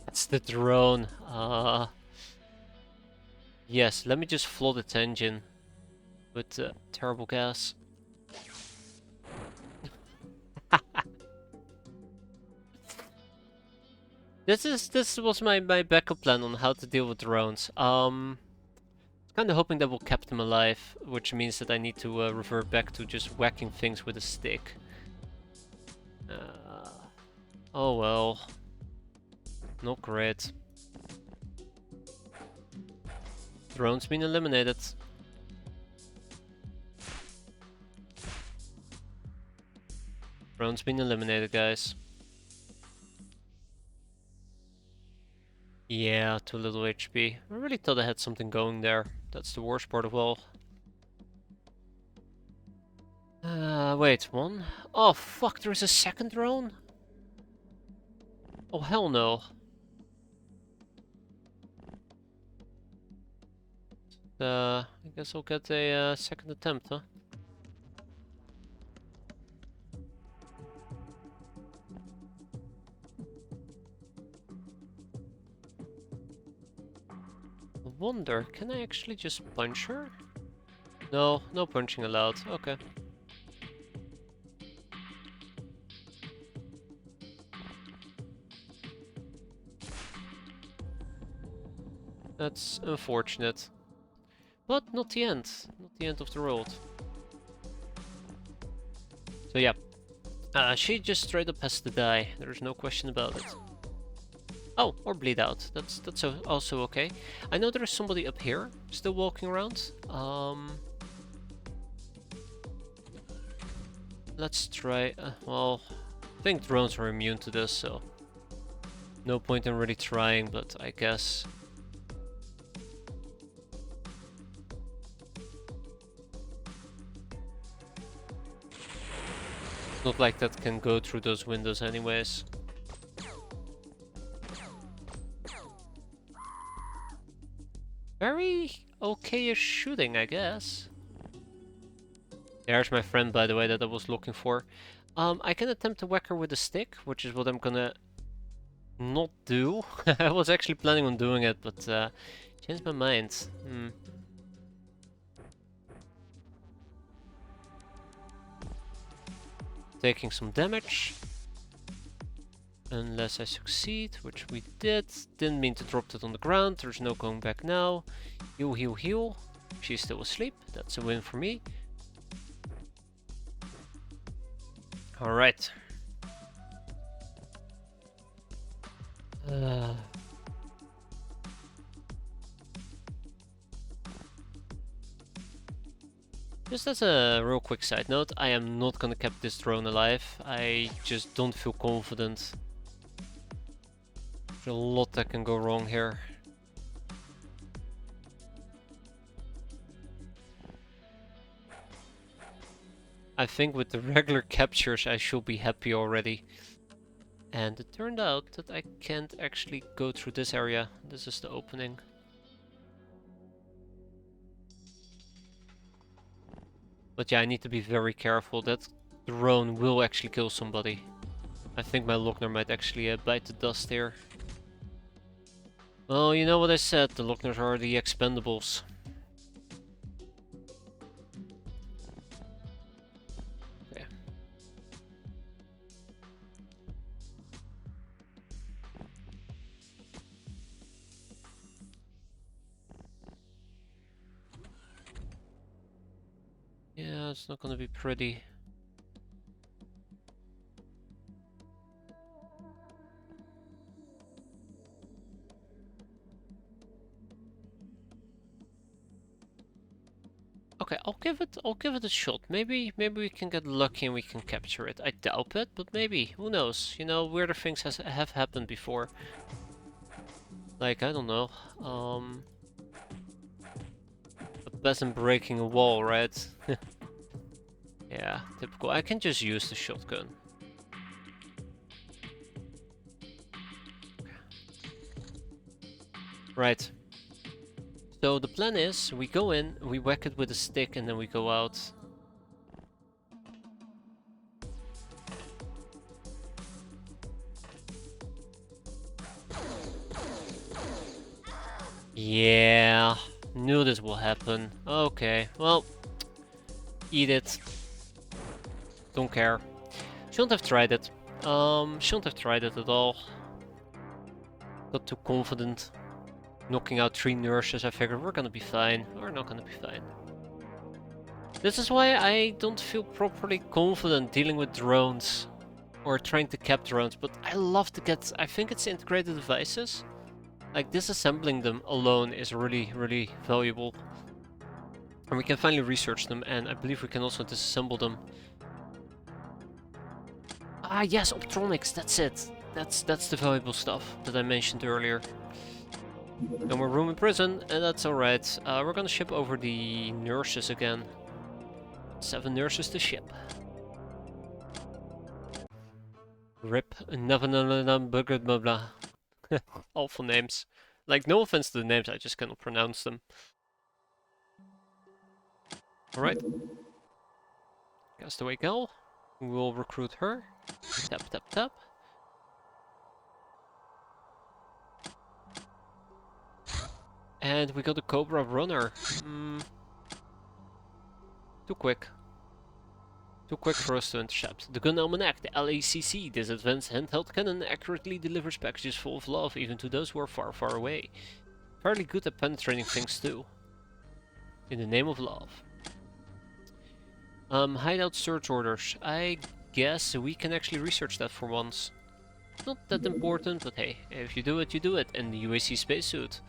It's the drone. Yes, let me just flood its engine with terrible gas. This was my backup plan on how to deal with drones. Kind of hoping that will keep them alive, which means that I need to revert back to just whacking things with a stick. Oh well. Not great. Drone's been eliminated. Drone's been eliminated, guys. Yeah, too little HP. I really thought I had something going there. That's the worst part of all. Wait, one? Oh fuck, there's a second drone? Oh hell no. I guess I'll get a second attempt, huh? I wonder, can I actually just punch her? No, no punching allowed. Okay. That's unfortunate. But not the end. Not the end of the world. So yeah. She just straight up has to die. There's no question about it. Oh, or bleed out. That's also okay. I know there is somebody up here still walking around. Let's try. Well, I think drones are immune to this, so no point in really trying. But I guess. Not like that can go through those windows anyways. Very okay-ish shooting, I guess. There's my friend, by the way, that I was looking for. I can attempt to whack her with a stick, which is what I'm gonna not do. I was actually planning on doing it, but changed my mind. Taking some damage. Unless I succeed, which we did. Didn't mean to drop that on the ground. There's no going back now. Heal, heal, heal. She's still asleep. That's a win for me. Alright. Just as a real quick side note, I am not gonna keep this drone alive. I just don't feel confident. There's a lot that can go wrong here. I think with the regular captures I should be happy already. And it turned out that I can't actually go through this area. This is the opening. But yeah, I need to be very careful. That drone will actually kill somebody. I think my Lochner might actually bite the dust here. Well, you know what I said, the Lochners are the expendables. Okay. Yeah, it's not gonna be pretty. Okay, I'll give it a shot. Maybe we can get lucky and we can capture it. I doubt it, but maybe. Who knows? You know, weirder things have happened before. Like, I don't know. A peasant breaking a wall, right? Yeah, typical. I can just use the shotgun. Right. So the plan is, we go in, we whack it with a stick, and then we go out. Yeah, knew this will happen. Okay, well, eat it. Don't care. Shouldn't have tried it. Shouldn't have tried it at all. Got too confident. Knocking out 3 nurses, I figured we're gonna be fine. We're not gonna be fine. This is why I don't feel properly confident dealing with drones. Or trying to cap drones, but I love to get... I think it's integrated devices. Like, disassembling them alone is really, really valuable. And we can finally research them, and I believe we can also disassemble them. Ah, yes, optronics, that's it. That's the valuable stuff that I mentioned earlier. No more room in prison, and that's alright. We're gonna ship over the nurses again. 7 nurses to ship. Rip. Blah blah. Awful names. Like, no offense to the names, I just cannot pronounce them. Alright. Castaway Gal. We'll recruit her. Tap, tap, tap. And we got a Cobra Runner. Too quick. Too quick for us to intercept. The Gun Almanac, the LACC. This advanced handheld cannon accurately delivers packages full of love, even to those who are far, far away. Fairly good at penetrating things too. In the name of love. Hideout search orders. I guess we can actually research that for once. Not that important, but hey, if you do it, you do it. And the UAC spacesuit.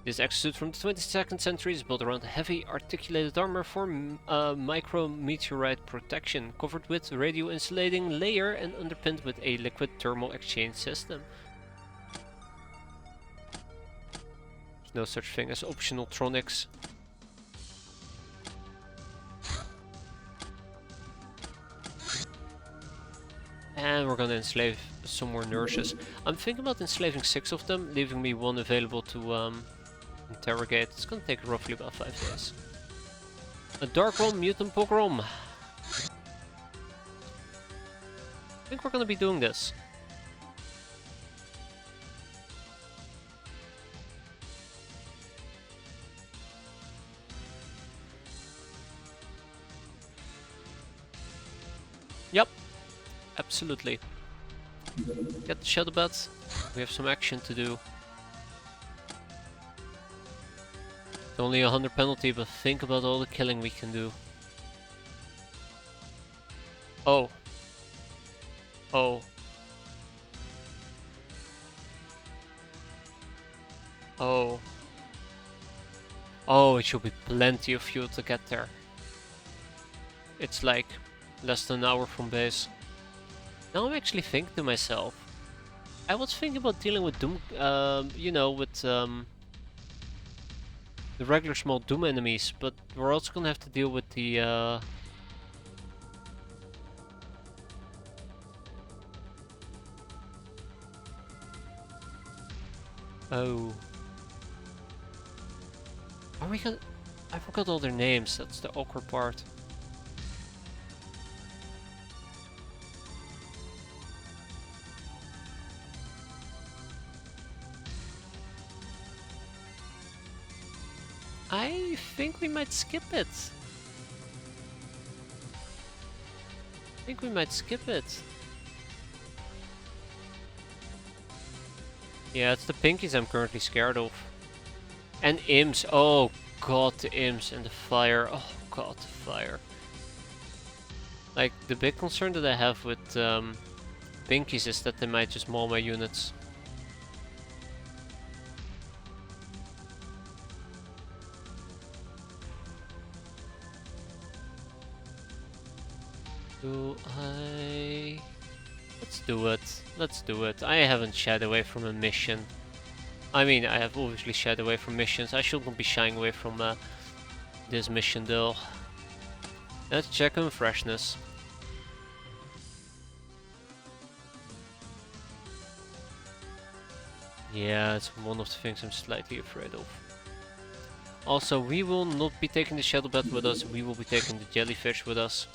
This exosuit from the 22nd century is built around heavy articulated armor for micrometeorite protection, covered with radio insulating layer and underpinned with a liquid thermal exchange system. There's no such thing as optional tronics. And we're gonna enslave some more nurses. I'm thinking about enslaving 6 of them, leaving me 1 available to interrogate. It's gonna take roughly about 5 days. A Dark One Mutant Pogrom. I think we're gonna be doing this. Yep. Absolutely. Get the Shadow Bat. We have some action to do. It's only a 100 penalty, but think about all the killing we can do. Oh. Oh. Oh. Oh, it should be plenty of fuel to get there. It's like less than an hour from base. Now I'm actually thinking to myself, I was thinking about dealing with Doom, you know, with the regular small Doom enemies, but we're also gonna have to deal with the oh. Are we gonna... I forgot all their names, that's the awkward part. I think we might skip it. I think we might skip it. Yeah, it's the pinkies I'm currently scared of. And imps. Oh god, the imps and the fire. Oh god, the fire. Like, the big concern that I have with pinkies is that they might just maul my units. Do I... Let's do it. Let's do it. I haven't shied away from a mission. I mean, I have obviously shied away from missions. I shouldn't be shying away from this mission though. Let's check on freshness. Yeah, it's one of the things I'm slightly afraid of. Also, we will not be taking the Shadow Bat with us, we will be taking the Jellyfish with us.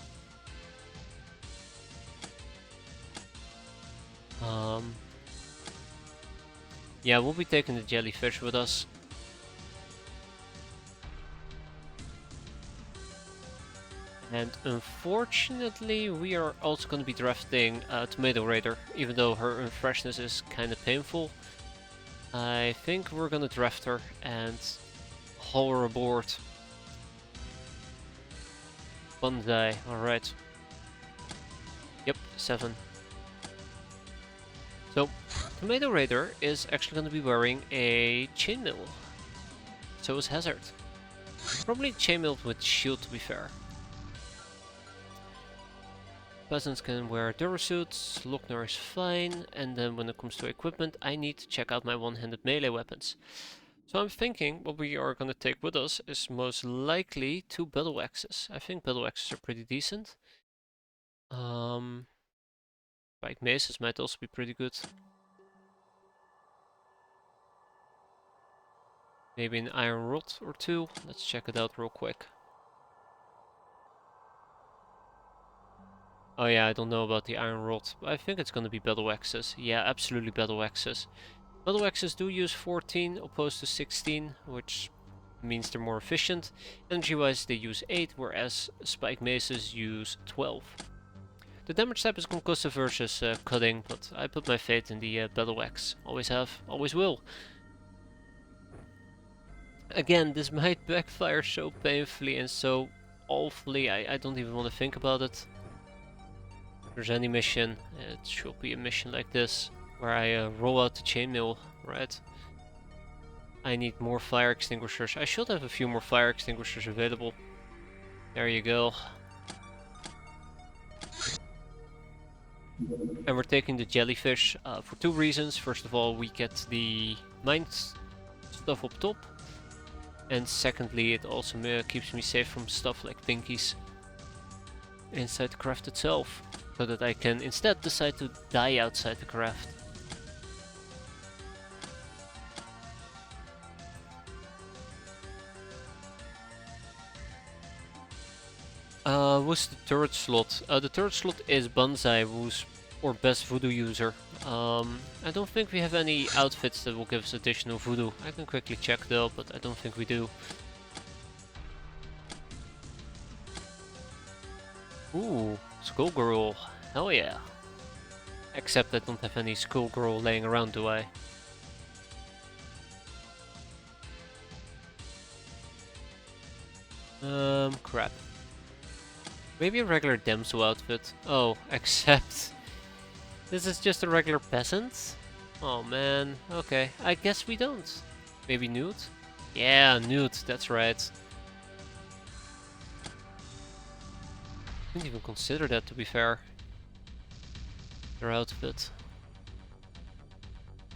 Yeah, we'll be taking the Jellyfish with us. And unfortunately, we are also going to be drafting Tomato Raider, even though her unfreshness is kind of painful. I think we're going to draft her and haul her aboard. Banzai, alright. Yep, 7. So, Tomato Raider is actually going to be wearing a chainmail. So is Hazard. Probably chainmail with shield, to be fair. Peasants can wear durasuits, Lochner is fine, and then when it comes to equipment, I need to check out my one-handed melee weapons. So I'm thinking what we are going to take with us is most likely 2 battle axes. I think battle axes are pretty decent. Like maces might also be pretty good. Maybe an iron rod or 2. Let's check it out real quick. Oh yeah, I don't know about the iron rod. I think it's gonna be battle axes. Yeah, absolutely battle axes. Battle axes do use 14 opposed to 16, which means they're more efficient. Energy-wise they use 8, whereas spike maces use 12. The damage type is concussive versus cutting, but I put my faith in the battle axe. Always have, always will. Again, this might backfire so painfully and so awfully, I don't even want to think about it. If there's any mission, it should be a mission like this, where I roll out the chainmail, right? I need more fire extinguishers. I should have a few more fire extinguishers available. There you go. And we're taking the jellyfish for 2 reasons. First of all, we get the mine stuff up top. And secondly, it also keeps me safe from stuff like pinkies inside the craft itself. So that I can instead decide to die outside the craft. What's the turret slot? The turret slot is Banzai, who's our best voodoo user. I don't think we have any outfits that will give us additional voodoo. I can quickly check though, but I don't think we do. Ooh, Skullgirl. Hell yeah. Except I don't have any Skullgirl laying around, do I? Crap. Maybe a regular damsel outfit. Oh, except this is just a regular peasant? Oh man, okay. I guess we don't. Maybe nude? Yeah, nude, that's right. Didn't even consider that, to be fair. Their outfit.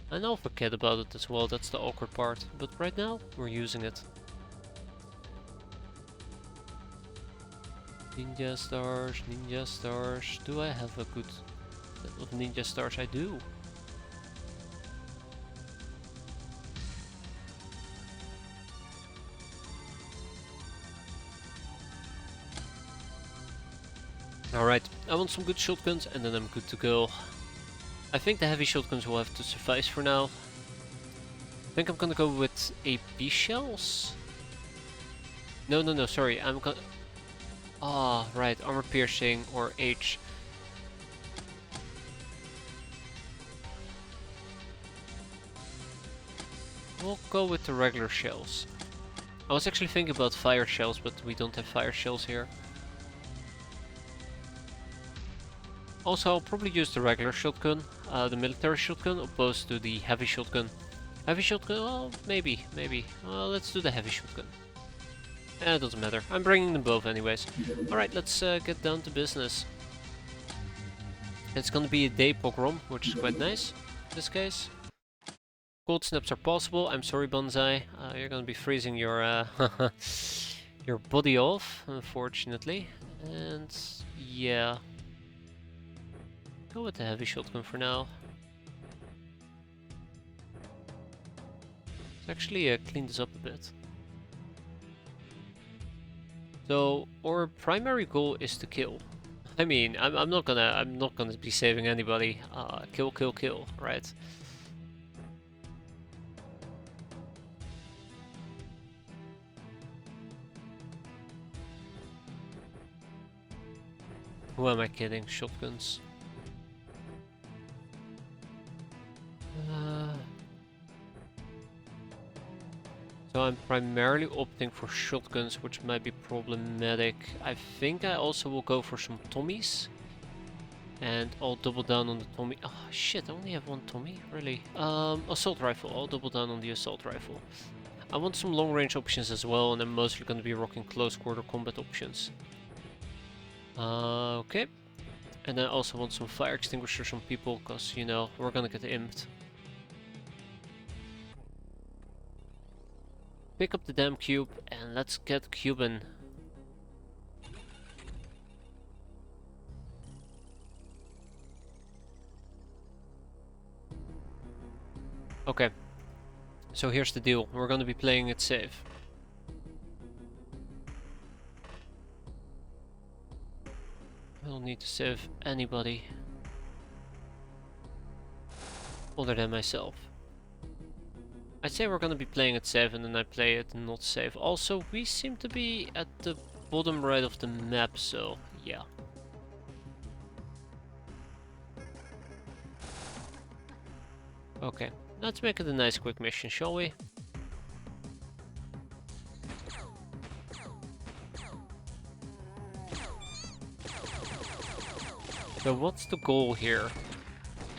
And I'll forget about it as well, that's the awkward part. But right now, we're using it. Ninja stars, ninja stars. Do I have a good set of ninja stars? I do. Alright, I want some good shotguns and then I'm good to go. I think the heavy shotguns will have to suffice for now. I think I'm gonna go with AP shells? No, sorry, I'm gonna... Ah, right, armor piercing or H. We'll go with the regular shells. I was actually thinking about fire shells, but we don't have fire shells here. Also, I'll probably use the regular shotgun, the military shotgun, opposed to the heavy shotgun. Heavy shotgun? Well, maybe. Well, let's do the heavy shotgun. It doesn't matter. I'm bringing them both anyways. Alright, let's get down to business. It's gonna be a day pogrom, which is quite nice in this case. Cold snaps are possible. I'm sorry, Banzai. You're gonna be freezing your your body off, unfortunately. And yeah. Go with the heavy shotgun for now. Let's actually clean this up a bit. So our primary goal is to kill. I mean, I'm not gonna be saving anybody. Kill, right? Who am I kidding? Shotguns. So I'm primarily opting for shotguns, which might be problematic. I think I also will go for some Tommies. And I'll double down on the Tommy. Oh shit, I only have one Tommy, really. Assault rifle, I'll double down on the assault rifle. I want some long range options as well, and I'm mostly going to be rocking close quarter combat options. Okay. And I also want some fire extinguishers on people, because, you know, we're gonna get imped. Pick up the damn cube, and let's get Cuban. Okay. So here's the deal. We're gonna be playing it safe. I don't need to save anybody other than myself. I'd say we're gonna be playing at 7 and I play it not safe. Also, we seem to be at the bottom right of the map, so yeah. Okay, let's make it a nice quick mission, shall we? So what's the goal here?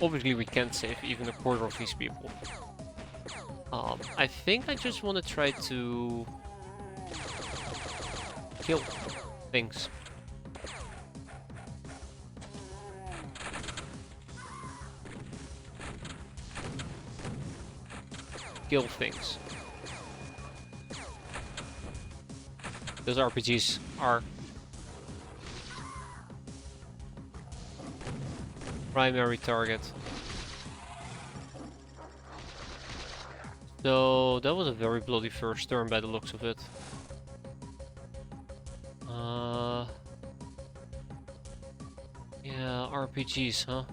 Obviously we can't save even a quarter of these people. I think I just want to try to kill things. Kill things. Those RPGs are primary target. So that was a very bloody first turn by the looks of it. Yeah, RPGs, huh?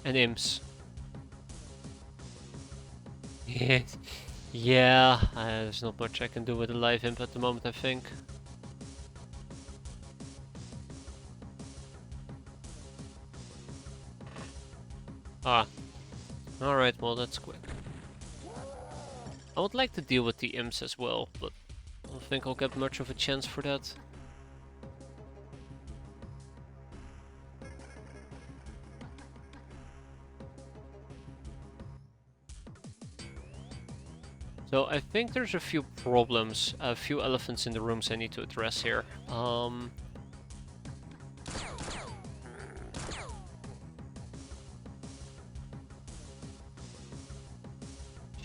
And imps. Yeah, there's not much I can do with a live imp at the moment, I think. Ah, alright, well that's quick. I would like to deal with the imps as well, but I don't think I'll get much of a chance for that. So I think there's a few problems, a few elephants in the rooms I need to address here.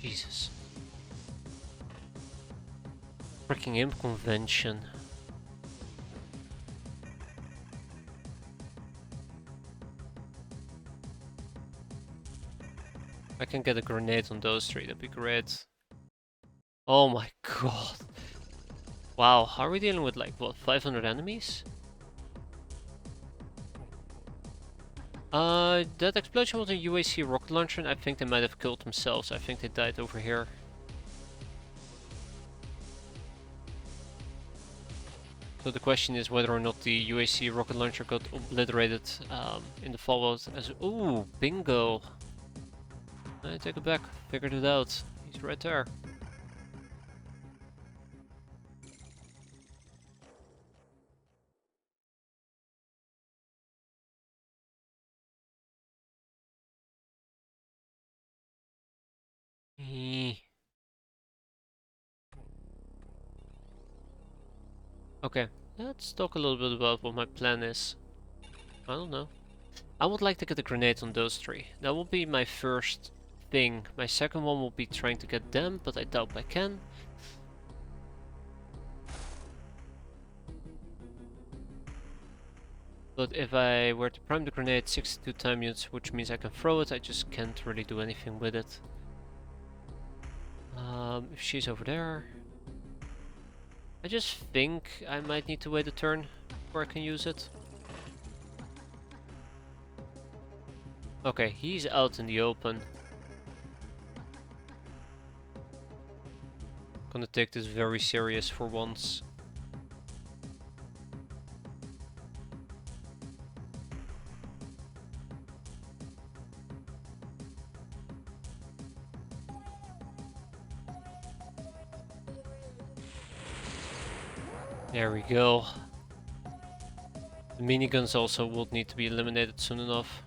Jesus. Freaking imp convention. I can get a grenade on those three, that'd be great. Oh my god. Wow, are we dealing with like, what, 500 enemies? That explosion was a UAC rocket launcher and I think they might have killed themselves. I think they died over here. So the question is whether or not the UAC rocket launcher got obliterated in the fallout as... Ooh, bingo! I take it back, figured it out. He's right there. Okay, let's talk a little bit about what my plan is. I don't know. I would like to get a grenade on those three. That will be my first thing. My second one will be trying to get them, but I doubt I can. But if I were to prime the grenade 62 time units, which means I can throw it, I just can't really do anything with it. If she's over there... I just think I might need to wait a turn before I can use it. Okay, he's out in the open. Gonna take this very serious for once. There we go. The miniguns also would need to be eliminated soon enough.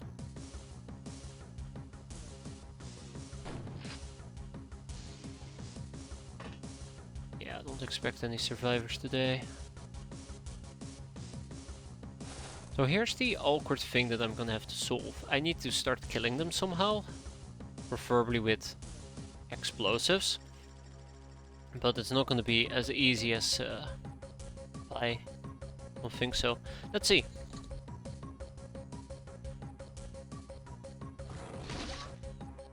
Yeah, I don't expect any survivors today. So here's the awkward thing that I'm gonna have to solve. I need to start killing them somehow, preferably with explosives. But it's not gonna be as easy as I don't think so. Let's see.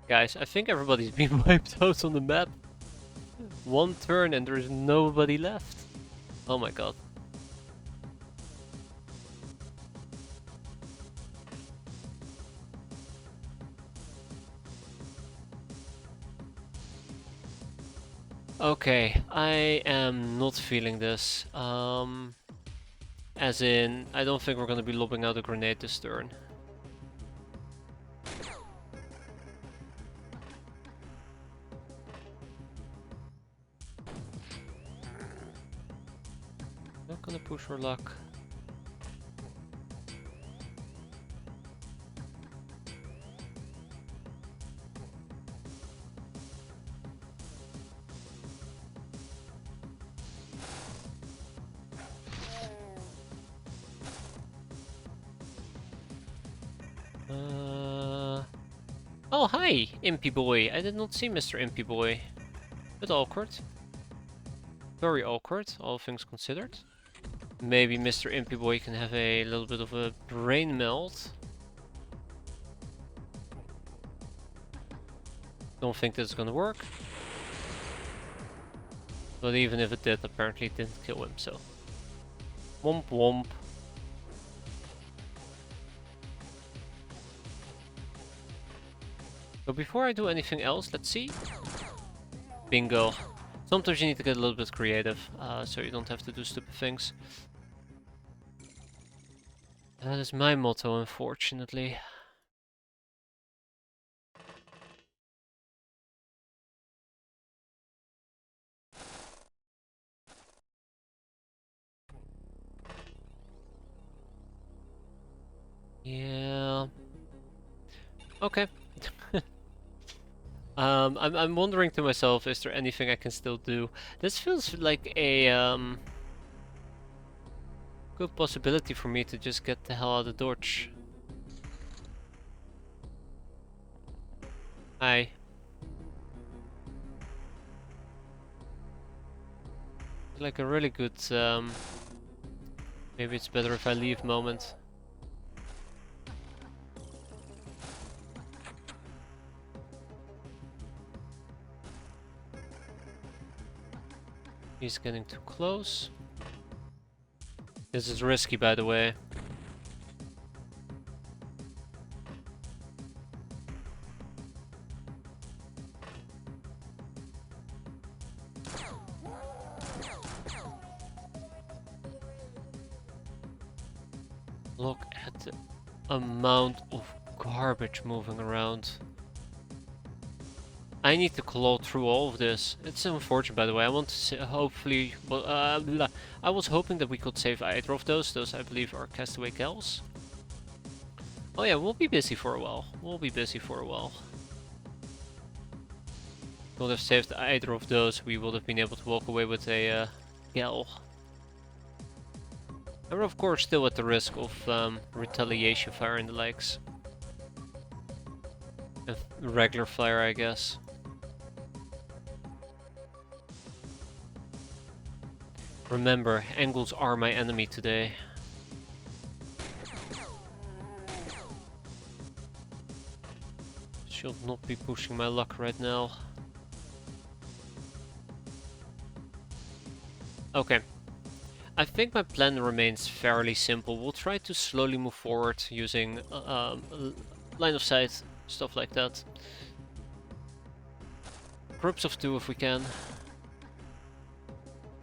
Guys, I think everybody's been wiped out on the map. One turn and there's nobody left. Oh my god. Okay, I am not feeling this. As in, I don't think we're gonna be lobbing out a grenade this turn. Not gonna push our luck. Oh, hi, Impy Boy. I did not see Mr. Impy Boy. Bit awkward. Very awkward, all things considered. Maybe Mr. Impy Boy can have a little bit of a brain melt. Don't think that's gonna work. But even if it did, apparently it didn't kill him, so... Womp womp. So before I do anything else, let's see. Bingo. Sometimes you need to get a little bit creative, so you don't have to do stupid things. That is my motto, unfortunately. Yeah. Okay. I'm wondering to myself, is there anything I can still do? This feels like a good possibility for me to just get the hell out of Dodge. Hi. Like a really good maybe it's better if I leave moment. He's getting too close. This is risky, by the way. Look at the amount of garbage moving around. I need to claw through all of this. It's unfortunate, by the way. I want to hopefully... Well, I was hoping that we could save either of those. Those, I believe, are castaway gals. Oh yeah, we'll be busy for a while. We'll be busy for a while. If we would have saved either of those, we would have been able to walk away with a gal. And we're of course still at the risk of retaliation fire and the likes. And regular fire, I guess. Remember, angles are my enemy today. Should not be pushing my luck right now. Okay. I think my plan remains fairly simple. We'll try to slowly move forward using line of sight, stuff like that. Groups of 2 if we can.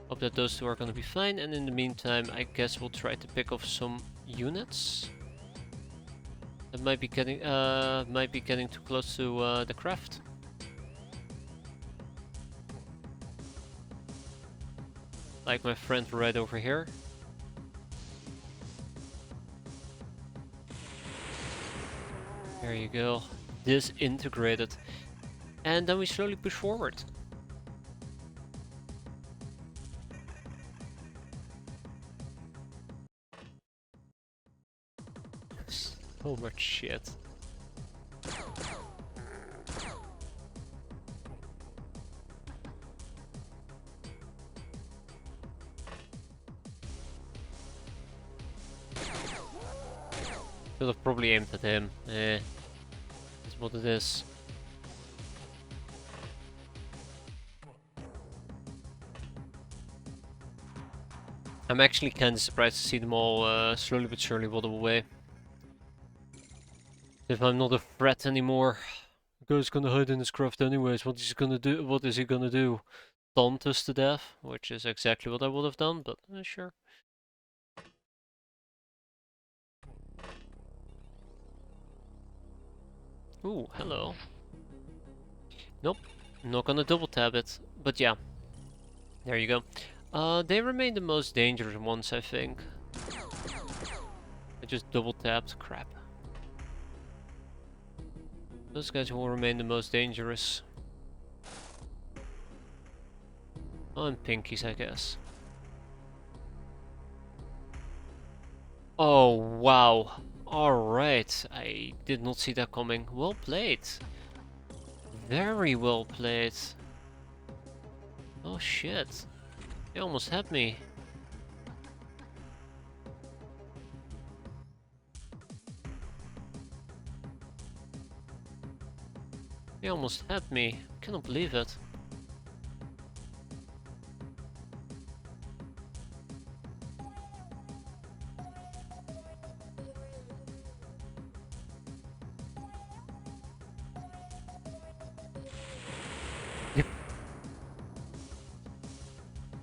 Hope that those 2 are gonna be fine, and in the meantime I guess we'll try to pick off some units. That might be getting too close to the craft. Like my friend right over here. There you go. Disintegrated. And then we slowly push forward. So much shit. Should have probably aimed at him. That's what it is. I'm actually kinda surprised to see them all slowly but surely waddle away. If I'm not a threat anymore. The guy's gonna hide in his craft anyways, what is he gonna do? What is he gonna do? Taunt us to death? Which is exactly what I would have done, but sure. Ooh, hello. Nope, not gonna double tap it, but yeah. There you go. They remain the most dangerous ones, I think. I just double tapped, crap. Those guys will remain the most dangerous. Oh, and pinkies, I guess. Oh, wow. Alright, I did not see that coming. Well played. Very well played. Oh shit. They almost had me. They almost had me. Cannot believe it.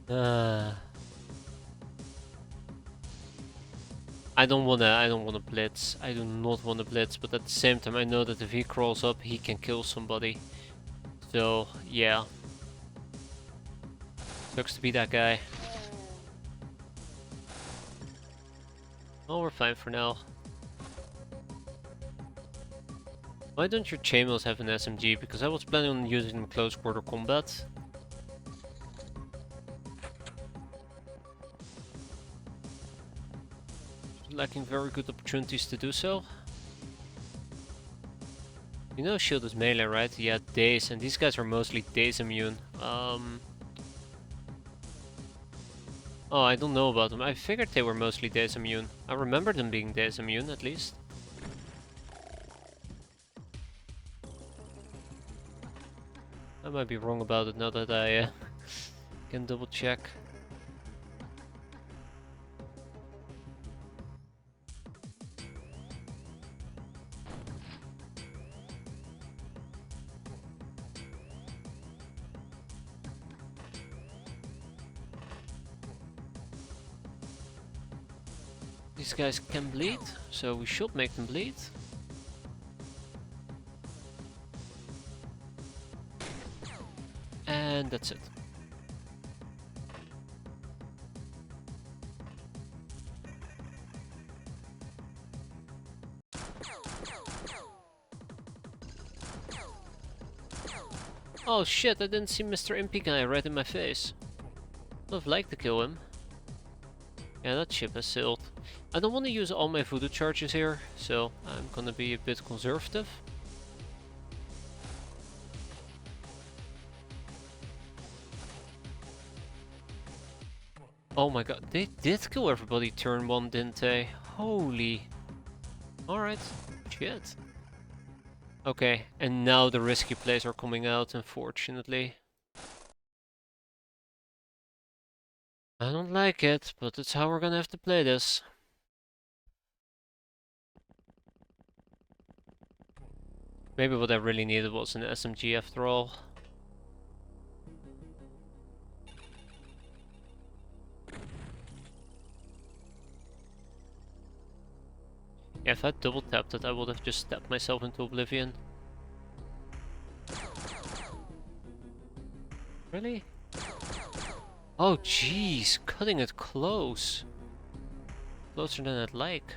uh, I don't wanna blitz. I do not wanna blitz, but at the same time I know that if he crawls up he can kill somebody. So yeah. Sucks to be that guy. Oh, we're fine for now. Why don't your chainmails have an SMG? Because I was planning on using them in close quarter combat. Lacking very good opportunities to do so. You know shield is melee, right? Yeah, daze, and these guys are mostly daze immune. Oh, I don't know about them. I figured they were mostly daze immune. I remember them being daze immune, at least. I might be wrong about it now that I can double check. These guys can bleed, so we should make them bleed. And that's it. Oh shit, I didn't see Mr. Impy guy right in my face. Would have liked to kill him. Yeah, that ship has sailed. I don't want to use all my voodoo charges here, so I'm gonna be a bit conservative. Oh my god, they did kill everybody turn 1, didn't they? Holy. Alright, shit. Okay, and now the risky plays are coming out, unfortunately. I don't like it, but it's how we're gonna have to play this. Maybe what I really needed was an SMG after all. Yeah, if I double tapped it, I would have just stepped myself into oblivion. Really? Oh jeez, cutting it close. Closer than I'd like.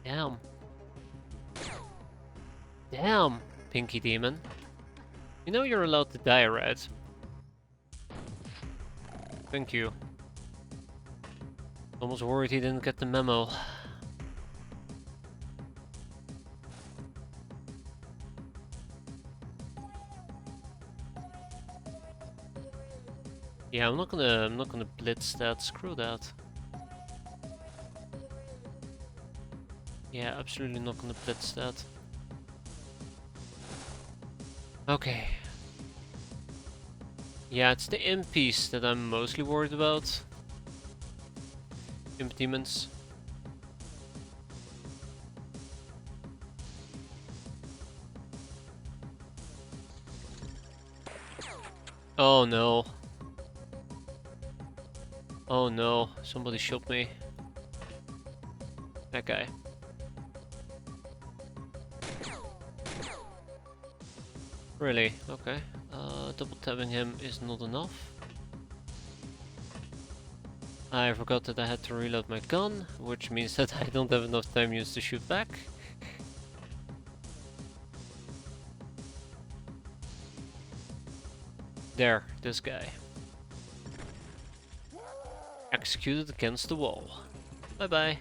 Damn. Damn, Pinky Demon. You know you're allowed to die, right? Thank you. Almost worried he didn't get the memo. Yeah, I'm not gonna blitz that. Screw that. Yeah, absolutely not gonna blitz that. Okay. Yeah, it's the impies that I'm mostly worried about. Imp demons. Oh no. Oh no, somebody shot me. That guy. Really? Okay. Double tapping him is not enough. I forgot that I had to reload my gun, which means that I don't have enough time used to shoot back. There, this guy. Executed against the wall. Bye bye.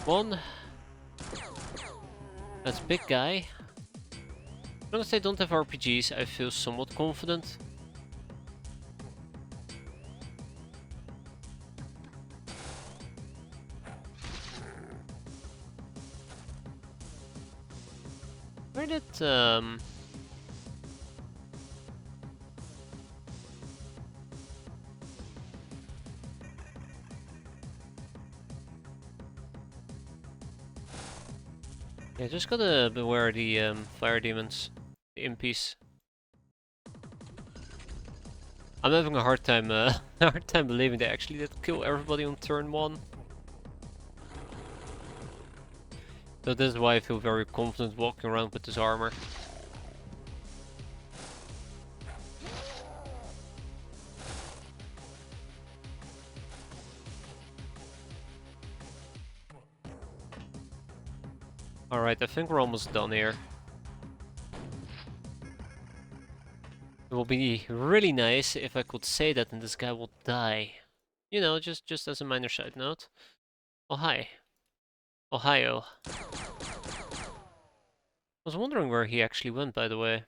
One. That's big guy. As long as I don't have RPGs, I feel somewhat confident. Where did yeah, just gotta beware the fire demons, the impies. I'm having a hard time, hard time believing they actually did kill everybody on turn 1. So this is why I feel very confident walking around with this armor. Alright, I think we're almost done here. It will be really nice if I could say that and this guy will die. You know, just as a minor side note. Oh hi. Ohio. I was wondering where he actually went, by the way.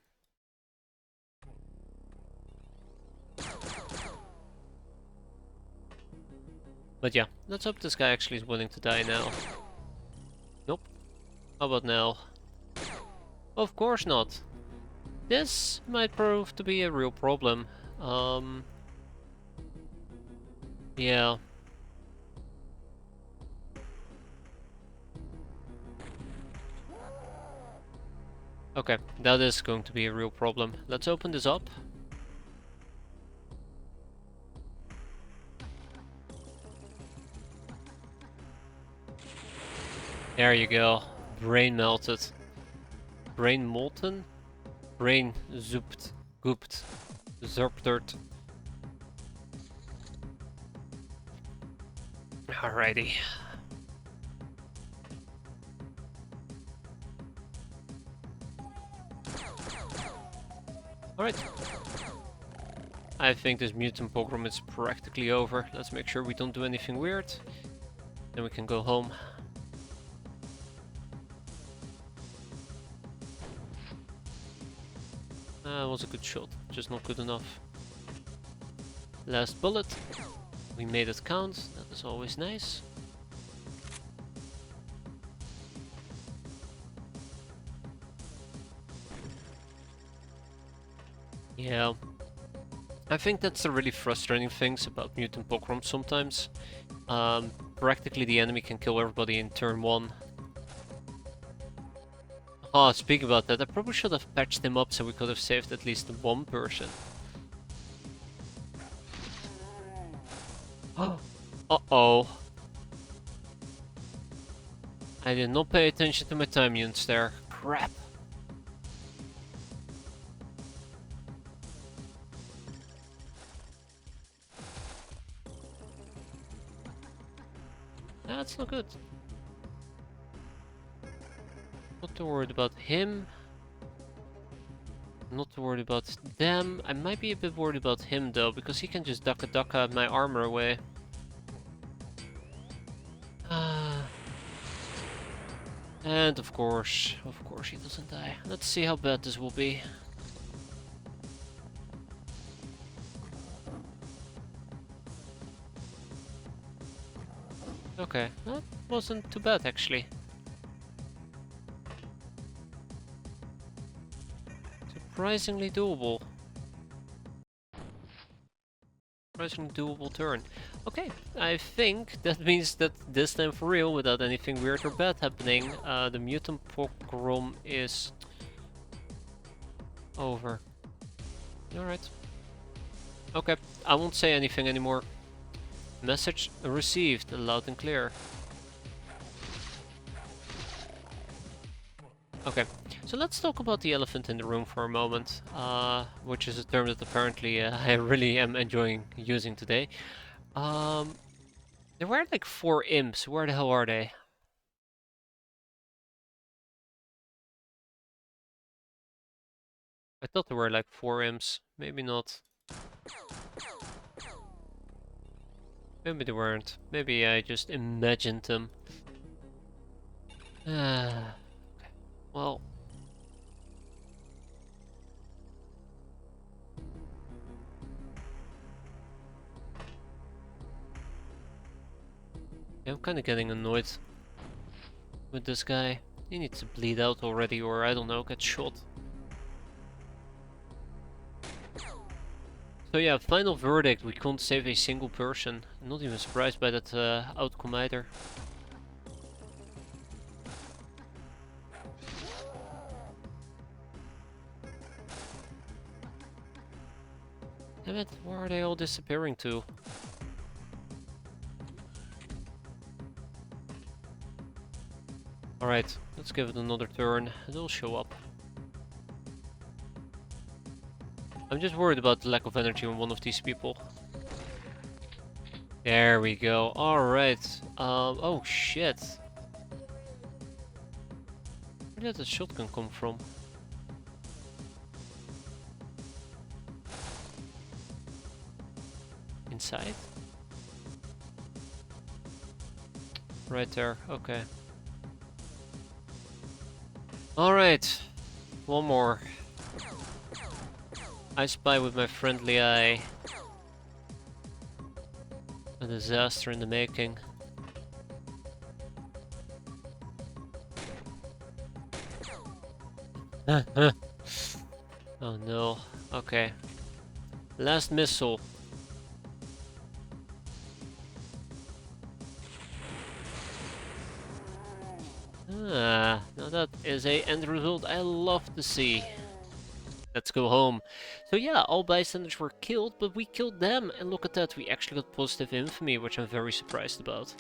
But yeah, let's hope this guy actually is willing to die now. Nope. How about now? Of course not. This might prove to be a real problem. Yeah. Okay, that is going to be a real problem. Let's open this up. There you go. Brain melted. Brain molten? Brain zooped. Gooped. Zerptert. Alrighty. Alright. I think this mutant pogrom is practically over. Let's make sure we don't do anything weird. Then we can go home. Was a good shot, just not good enough. Last bullet. We made it count, that is always nice. Yeah. I think that's the really frustrating things about mutant pogrom sometimes. Practically the enemy can kill everybody in turn 1. Oh, speaking about that, I probably should have patched him up so we could have saved at least one person. Uh-oh. I did not pay attention to my time units there. Crap. That's not good. Not too worried about him. Not too worried about them. I might be a bit worried about him though, because he can just ducka my armor away. And of course he doesn't die. Let's see how bad this will be. Okay, that wasn't too bad actually. Surprisingly doable. Surprisingly doable turn. Okay, I think that means that this time for real, without anything weird or bad happening, the mutant pogrom is over. Alright. Okay, I won't say anything anymore. Message received, loud and clear. Okay, so let's talk about the elephant in the room for a moment, which is a term that apparently I really am enjoying using today. There were like 4 imps, where the hell are they? I thought there were like 4 imps, maybe not. Maybe they weren't, maybe I just imagined them. Okay. Well... I'm kinda getting annoyed with this guy. He needs to bleed out already, or I don't know, get shot. So yeah, final verdict, we can't save a single person. I'm not even surprised by that outcome either. Damn it, where are they all disappearing to? Alright, let's give it another turn, they'll show up. I'm just worried about the lack of energy on one of these people. There we go, alright. Oh shit. Where did the shotgun come from? Inside? Right there, okay. Alright, one more. I spy with my friendly eye. A disaster in the making. Oh no, okay. Last missile. Now that is a end result I love to see. Let's go home. So yeah, all bystanders were killed, but we killed them, and look at that, we actually got positive infamy, which I'm very surprised about.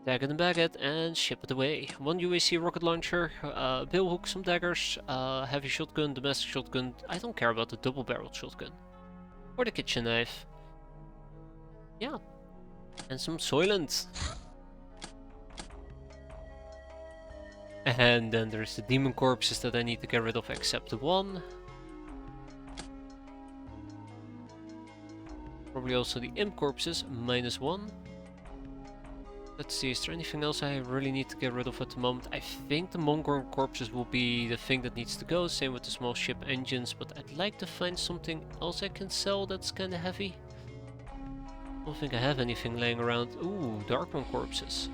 Tag it and bag it, and ship it away. 1 UAC rocket launcher, bill hook, some daggers, heavy shotgun, domestic shotgun. I don't care about the double-barreled shotgun. Or the kitchen knife. Yeah. And some Soylent. And then there's the demon corpses that I need to get rid of, except the one. Probably also the imp corpses, -1. Let's see, is there anything else I really need to get rid of at the moment? I think the Mongorn corpses will be the thing that needs to go, same with the small ship engines, but I'd like to find something else I can sell that's kinda heavy. I don't think I have anything laying around. Ooh, Darkmoon corpses.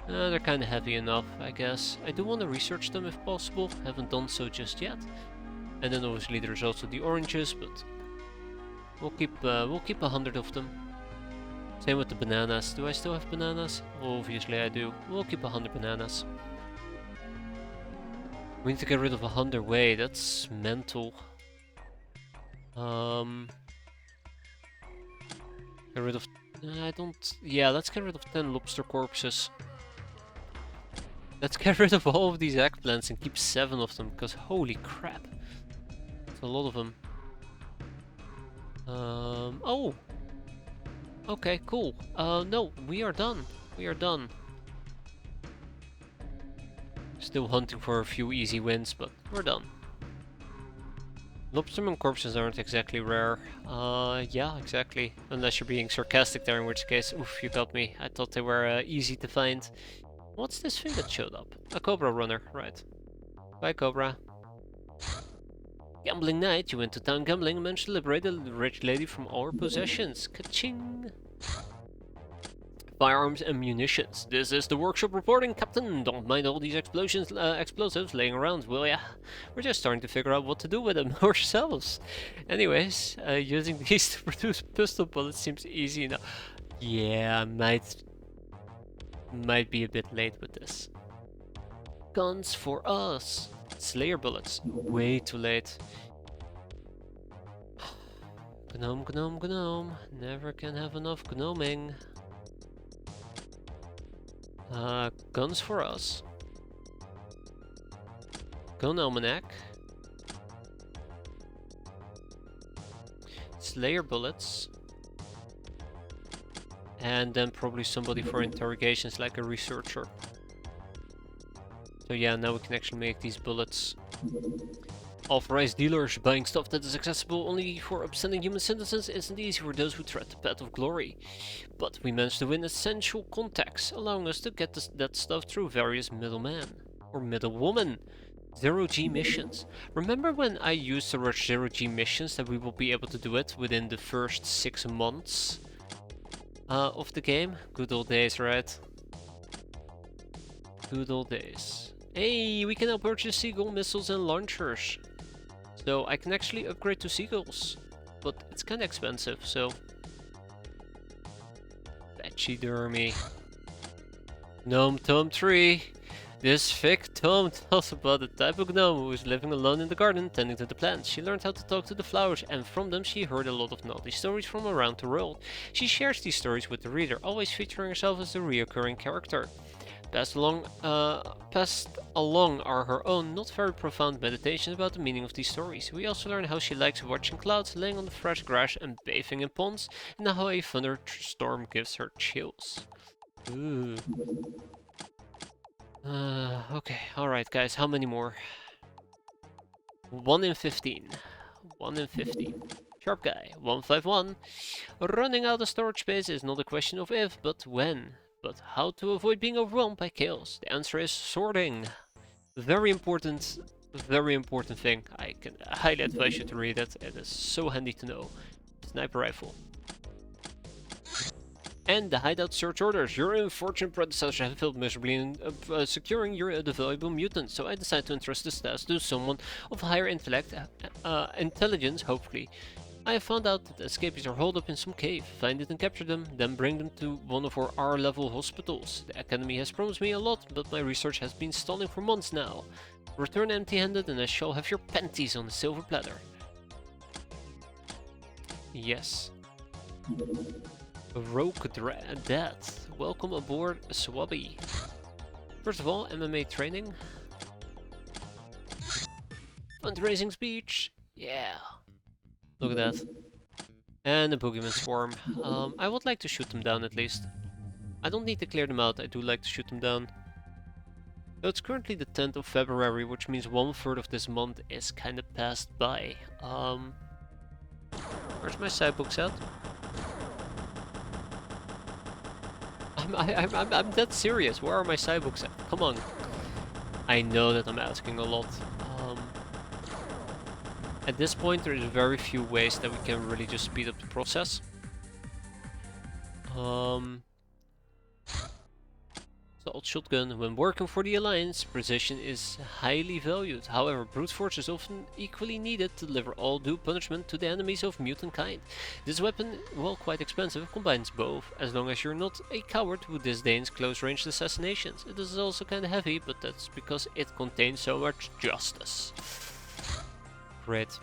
They're kinda heavy enough, I guess. I do want to research them if possible, haven't done so just yet. And then obviously there's also the oranges, but we'll keep 100 of them. Same with the bananas. Do I still have bananas? Obviously I do. We'll keep 100 bananas. We need to get rid of 100 weight, that's mental. Get rid of... I don't... Yeah, let's get rid of 10 lobster corpses. Let's get rid of all of these eggplants and keep 7 of them, because holy crap. That's a lot of them. Oh! Okay, cool. No, we are done. We are done. Still hunting for a few easy wins, but we're done. Lobsterman corpses aren't exactly rare. Yeah, exactly. Unless you're being sarcastic there, in which case, oof, you got me. I thought they were easy to find. What's this thing that showed up? A Cobra runner, right. Bye, Cobra. Gambling night, you went to town gambling and managed to liberate a rich lady from all her possessions. Ka-ching! Firearms and munitions. This is the workshop reporting, Captain. Don't mind all these explosives laying around, will ya? We're just starting to figure out what to do with them ourselves. Anyways, using these to produce pistol bullets seems easy enough. Yeah, might be a bit late with this. Guns for us. Slayer bullets. Way too late. Gnome, gnome, gnome. Never can have enough gnoming. Guns for us. Gun almanac. Slayer bullets. And then probably somebody for interrogations, like a researcher. So yeah, now we can actually make these bullets. Authorized dealers. Buying stuff that is accessible only for upstanding human citizens isn't easy for those who tread the path of glory. But we managed to win essential contacts, allowing us to get that stuff through various middlemen. Or middlewoman. Zero-G missions. Remember when I used to rush zero-G missions that we will be able to do it within the first 6 months of the game? Good old days, right? Good old days. Hey, we can now purchase seagull missiles and launchers. So I can actually upgrade to seagulls. But it's kinda expensive, so... Pachydermy. Gnome Tome 3. This thick tome tells about the type of gnome who is living alone in the garden, tending to the plants. She learned how to talk to the flowers, and from them she heard a lot of naughty stories from around the world. She shares these stories with the reader, always featuring herself as a recurring character. Passed along are her own, not very profound meditations about the meaning of these stories. We also learn how she likes watching clouds, laying on the fresh grass and bathing in ponds, and how a thunderstorm gives her chills. Ooh. Okay, alright guys, how many more? 1 in 15. 1 in 15. Sharp guy, 151. Running out of storage space is not a question of if, but when. But how to avoid being overwhelmed by chaos? The answer is sorting. Very important thing. I can highly advise you to read it. It is so handy to know. Sniper rifle. And the hideout search orders. Your unfortunate predecessor have failed miserably in securing your the valuable mutant, so I decided to entrust this task to someone of higher intelligence, hopefully. I have found out that the escapees are holed up in some cave. Find it and capture them, then bring them to one of our R-level hospitals. The Academy has promised me a lot, but my research has been stalling for months now. Return empty-handed and I shall have your panties on a silver platter. Yes. Rogue Dad. Welcome aboard Swabby. First of all, MMA training. Fundraising speech. Yeah. Look at that. And a boogeyman swarm. I would like to shoot them down at least. I don't need to clear them out, I do like to shoot them down. So it's currently the 10th of February, which means 1/3 of this month is kinda passed by. Where's my sidebooks at? I'm that serious. Where are my sidebooks at? Come on. I know that I'm asking a lot. At this point, there is very few ways that we can really just speed up the process. Assault shotgun. When working for the Alliance, precision is highly valued. However, brute force is often equally needed to deliver all due punishment to the enemies of mutant kind. This weapon, while quite expensive, combines both, as long as you're not a coward who disdains close-range assassinations. It is also kinda heavy, but that's because it contains so much justice. Great.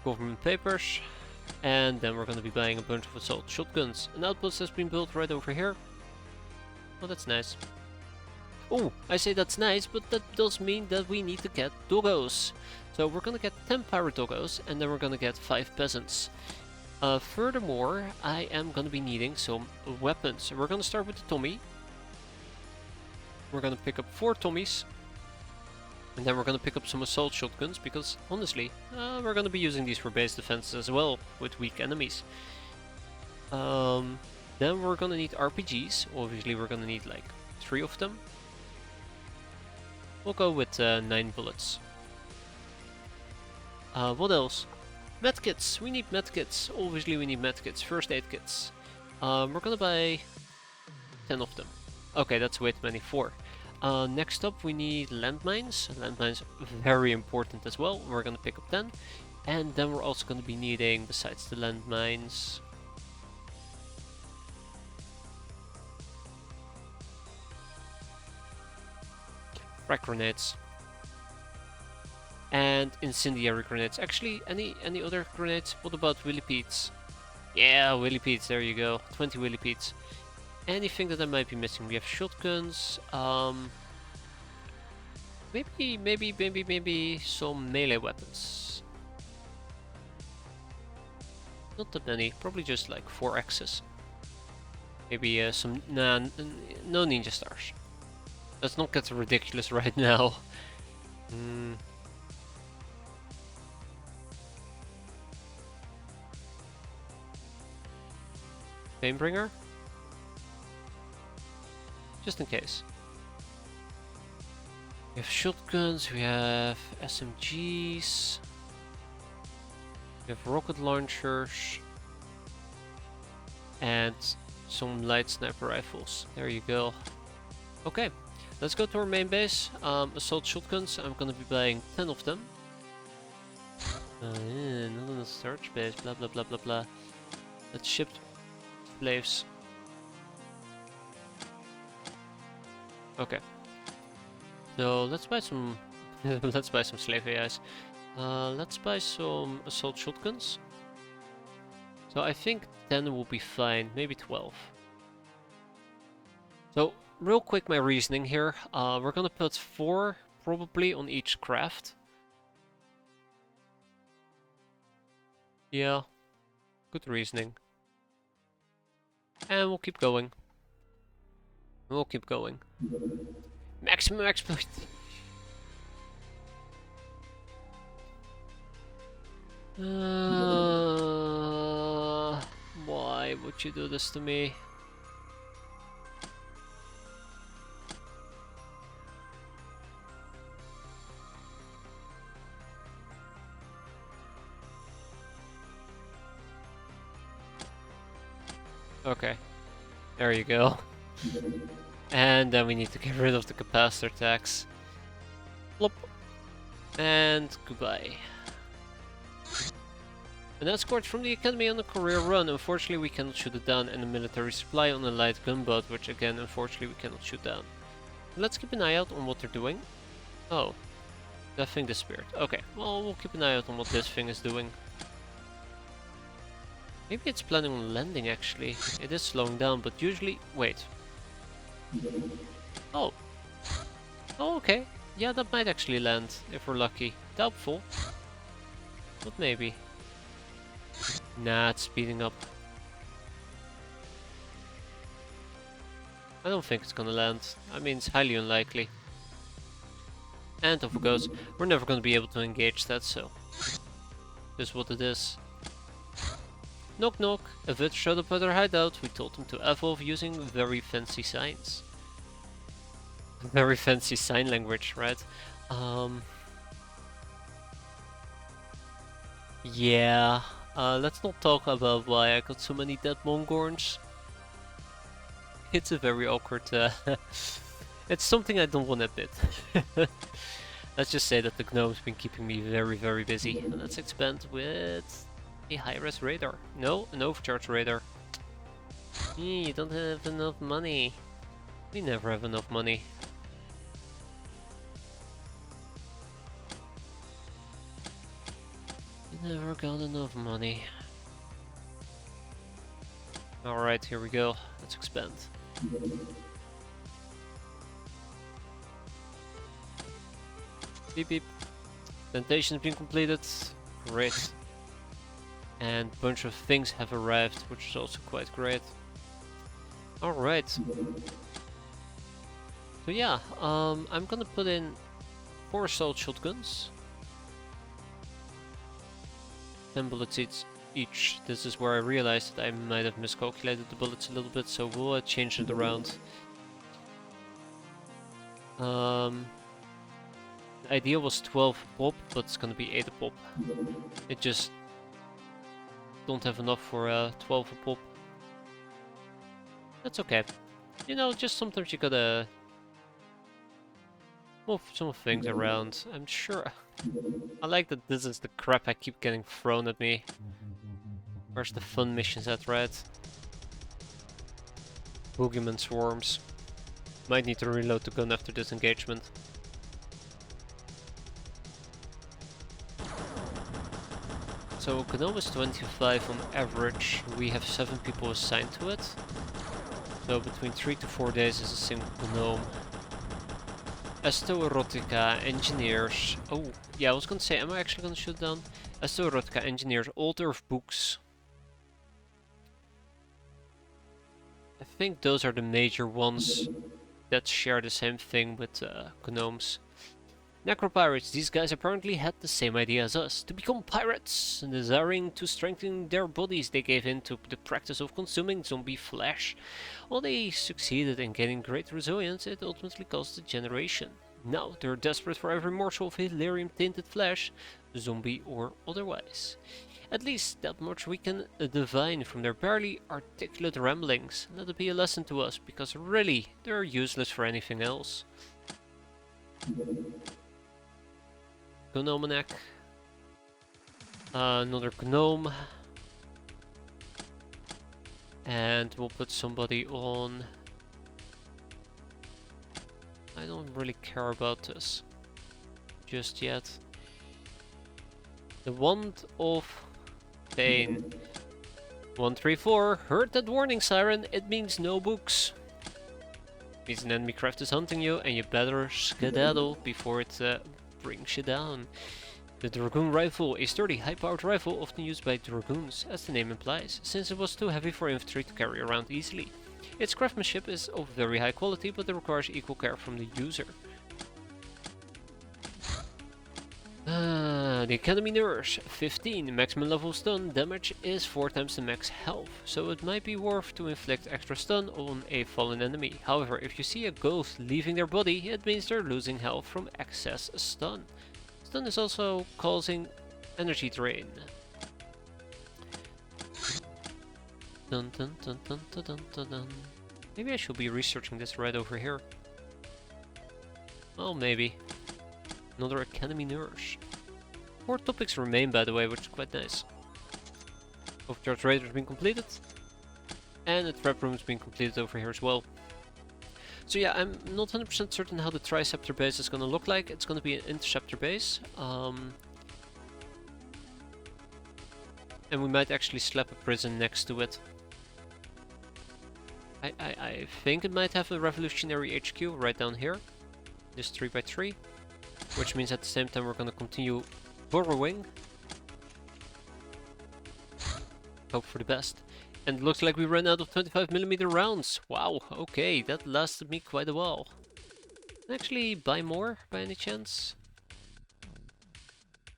Government papers. And then we're going to be buying a bunch of assault shotguns. An outpost has been built right over here. Oh, that's nice. Oh, I say that's nice, but that does mean that we need to get doggos. So we're going to get 10 pirate doggos, and then we're going to get 5 peasants. Furthermore, I am going to be needing some weapons. We're going to start with the Tommy. We're gonna pick up 4 Tommies. And then we're gonna pick up some assault shotguns, because honestly, we're gonna be using these for base defense as well, with weak enemies. Then we're gonna need RPGs. Obviously we're gonna need like 3 of them. We'll go with 9 bullets. What else? Medkits! We need medkits. Obviously we need medkits. First aid kits. We're gonna buy 10 of them. Okay, that's way too many. 4. Next up we need landmines. Landmines very important as well. We're gonna pick up 10. And then we're also gonna be needing, besides the landmines, frag grenades. And incendiary grenades. Actually, any other grenades? What about willypedes? Yeah, willypedes, there you go. 20 willypedes. Anything that I might be missing? We have shotguns. Maybe some melee weapons. Not that many. Probably just like 4 axes. Maybe some... Nah, no ninja stars. Let's not get ridiculous right now. Famebringer? Just in case. We have shotguns, we have SMGs, we have rocket launchers, and some light sniper rifles. There you go. Okay, let's go to our main base. Assault shotguns, I'm gonna be buying 10 of them. Not on the search base, blah blah blah blah blah. Let's ship slaves. Okay. So let's buy some let's buy some slave AIs. Let's buy some assault shotguns. So I think 10 will be fine, maybe 12. So real quick my reasoning here. We're gonna put 4 probably on each craft. Yeah, good reasoning. And we'll keep going. We'll keep going. Maximum exploit. Why would you do this to me? Okay, there you go. And then we need to get rid of the capacitor tax. Plop. And goodbye. An escort from the academy on a career run. Unfortunately we cannot shoot it down, and a military supply on a light gunboat, which again unfortunately we cannot shoot down. Let's keep an eye out on what they're doing. Oh, that thing disappeared. Okay, well we'll keep an eye out on what this thing is doing. Maybe it's planning on landing actually. It is slowing down, but usually... Wait. Oh. Oh, okay. Yeah, that might actually land, if we're lucky. Doubtful. But maybe. Nah, it's speeding up. I don't think it's gonna land. I mean, it's highly unlikely. And off it goes. We're never gonna be able to engage that, so... This is what it is. Knock knock. A vid showed up at our hideout. We told him to evolve using very fancy signs. Very fancy sign language, right? Yeah. Let's not talk about why I got so many dead Mongorns. It's a very awkward... it's something I don't want to admit. Let's just say that the Gnome's been keeping me very, very busy. And let's expand with a high-res radar. No, an overcharge radar. You don't have enough money. We never have enough money. Never got enough money. Alright, here we go. Let's expand. Beep beep. Plantation's been completed. Great. And a bunch of things have arrived, which is also quite great. Alright. So yeah, I'm gonna put in 4 assault shotguns. 10 bullets each. This is where I realized that I might have miscalculated the bullets a little bit, so we'll change it around. The idea was 12 a pop, but it's gonna be 8 a pop. It just don't have enough for 12 a pop. That's okay. You know, just sometimes you gotta move some things around. I'm sure. I like that this is the crap I keep getting thrown at me. Where's the fun missions at, right? Boogeyman swarms. Might need to reload the gun after this engagement. So Gnome is 25 on average. We have 7 people assigned to it. So between 3 to 4 days is a single Gnome. Erotica engineers. Oh, yeah, I was gonna say, am I actually gonna shoot down? Erotica engineers, Old Earth books. I think those are the major ones that share the same thing with Gnomes. Necropirates, these guys apparently had the same idea as us, to become pirates. Desiring to strengthen their bodies, they gave in to the practice of consuming zombie flesh. While they succeeded in gaining great resilience, it ultimately caused degeneration. Now they're desperate for every morsel of Hilarium-tainted flesh, zombie or otherwise. At least that much we can divine from their barely articulate ramblings. Let it be a lesson to us, because really, they're useless for anything else. Gnomanac. Another gnome. And we'll put somebody on. I don't really care about this just yet. The Wand of Pain. 134. Heard that warning siren? It means no books. Means an enemy craft is hunting you, and you better skedaddle before it brings you down. The Dragoon Rifle, a sturdy, high-powered rifle often used by Dragoons, as the name implies, since it was too heavy for infantry to carry around easily. Its craftsmanship is of very high quality, but it requires equal care from the user. The Academy Nurse, 15. Maximum level stun damage is 4 times the max health, so it might be worth to inflict extra stun on a fallen enemy. However, if you see a ghost leaving their body, it means they're losing health from excess stun. Stun is also causing energy drain. Dun dun dun dun dun dun dun dun. Maybe I should be researching this right over here. Oh, maybe. Another Academy Nurse. 4 topics remain, by the way, which is quite nice. Overcharged Raider's been completed. And the trap room's been completed over here as well. So yeah, I'm not 100% certain how the Triceptor base is going to look like. It's going to be an Interceptor base. And we might actually slap a prison next to it. I think it might have a Revolutionary HQ right down here. This 3x3. Which means at the same time we're going to continue burrowing. Hope for the best. And it looks like we ran out of 25mm rounds. Wow, okay, that lasted me quite a while. Can I actually buy more by any chance?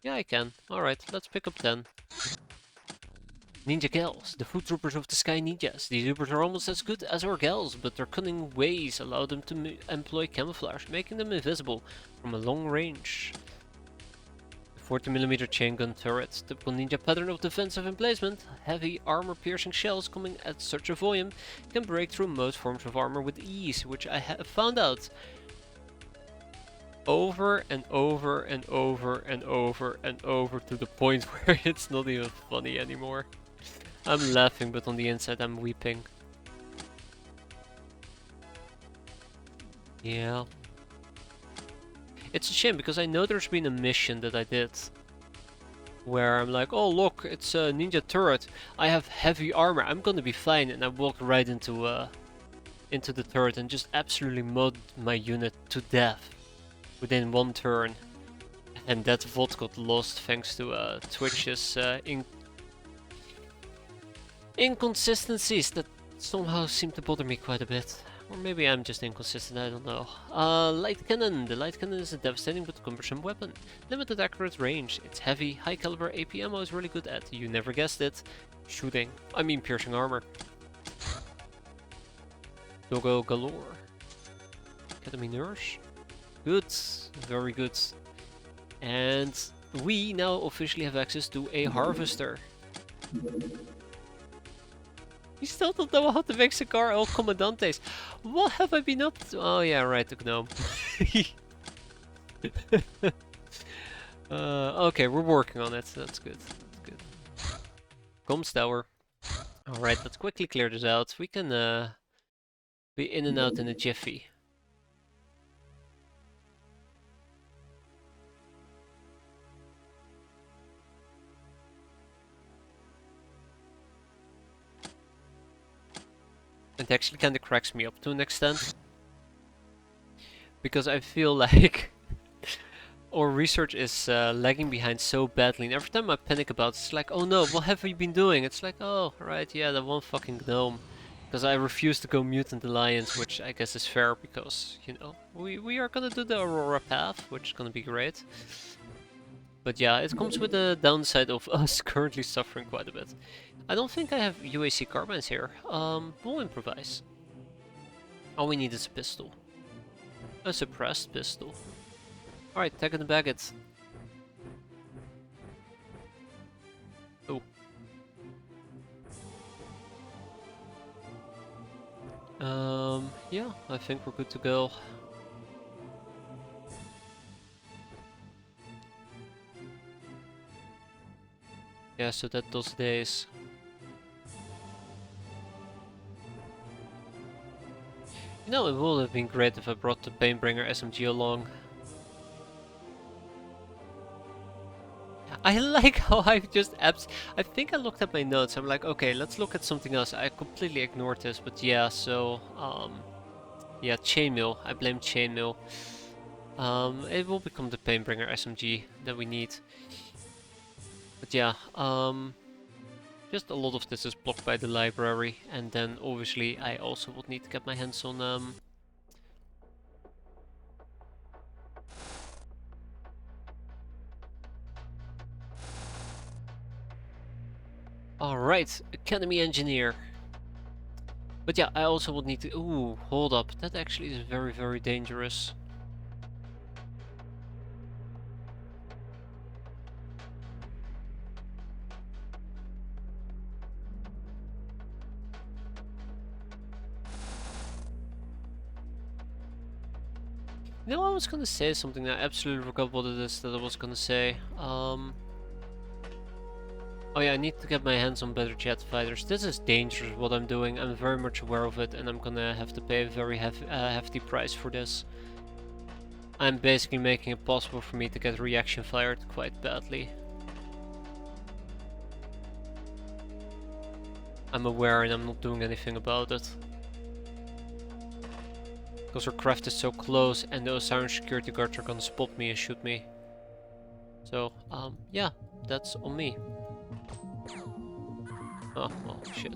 Yeah, I can. Alright, let's pick up 10. Ninja Gals, the foot troopers of the sky ninjas. These troopers are almost as good as our gals, but their cunning ways allow them to employ camouflage, making them invisible from a long range. The 40mm chain gun turret, typical ninja pattern of defensive emplacement. Heavy armor-piercing shells coming at such a volume can break through most forms of armor with ease, which I have found out over and over and over and over and over to the point where it's not even funny anymore. I'm laughing, but on the inside I'm weeping. Yeah. It's a shame, because I know there's been a mission that I did where I'm like, oh look, it's a ninja turret. I have heavy armor, I'm gonna be fine. And I walked right into the turret and just absolutely mowed my unit to death within one turn. And that VOD got lost thanks to Twitch's inconsistencies that somehow seem to bother me quite a bit. Or maybe I'm just inconsistent, I don't know. Light cannon. The light cannon is a devastating but cumbersome weapon. Limited accurate range. It's heavy, high caliber AP ammo is really good at, you never guessed it, shooting. I mean piercing armor. Doggo galore. Academy nurse. Good. Very good. And we now officially have access to a harvester. You still don't know how to make cigar El Comandantes. What have I been up to? Oh yeah, right, the gnome. Okay, we're working on it. That's good. That's good. Comms tower. Alright, let's quickly clear this out. We can be in and out in a jiffy. It actually kinda cracks me up to an extent. Because I feel like our research is lagging behind so badly, and every time I panic about it, it's like, oh no, what have we been doing? It's like, oh, right, yeah, that one fucking gnome. Because I refuse to go Mutant Alliance, which I guess is fair, because, you know, we are gonna do the Aurora path, which is gonna be great. But yeah, it comes with the downside of us currently suffering quite a bit. I don't think I have UAC carbines here. We'll improvise. All we need is a pistol. A suppressed pistol. Alright, tag and bag it. Oh. Yeah, I think we're good to go. Yeah, so that those days. You know, it would have been great if I brought the Painbringer SMG along. I like how I just I think I looked at my notes. I'm like, okay, let's look at something else. I completely ignored this, but yeah, so yeah, chainmail. I blame chainmail. It will become the Painbringer SMG that we need. But yeah, just a lot of this is blocked by the library, and then obviously I also would need to get my hands on Alright, Academy Engineer. But yeah, I also would need to... Ooh, hold up. That actually is very, very dangerous. You know, I was gonna say something that I absolutely forgot what it is that I was gonna say. Oh yeah, I need to get my hands on better jet fighters. This is dangerous what I'm doing. I'm very much aware of it, and I'm gonna have to pay a very hefty price for this. I'm basically making it possible for me to get reaction fired quite badly. I'm aware and I'm not doing anything about it. Because our craft is so close and those Osiris security guards are gonna spot me and shoot me. So, yeah, that's on me. Oh, well, shit.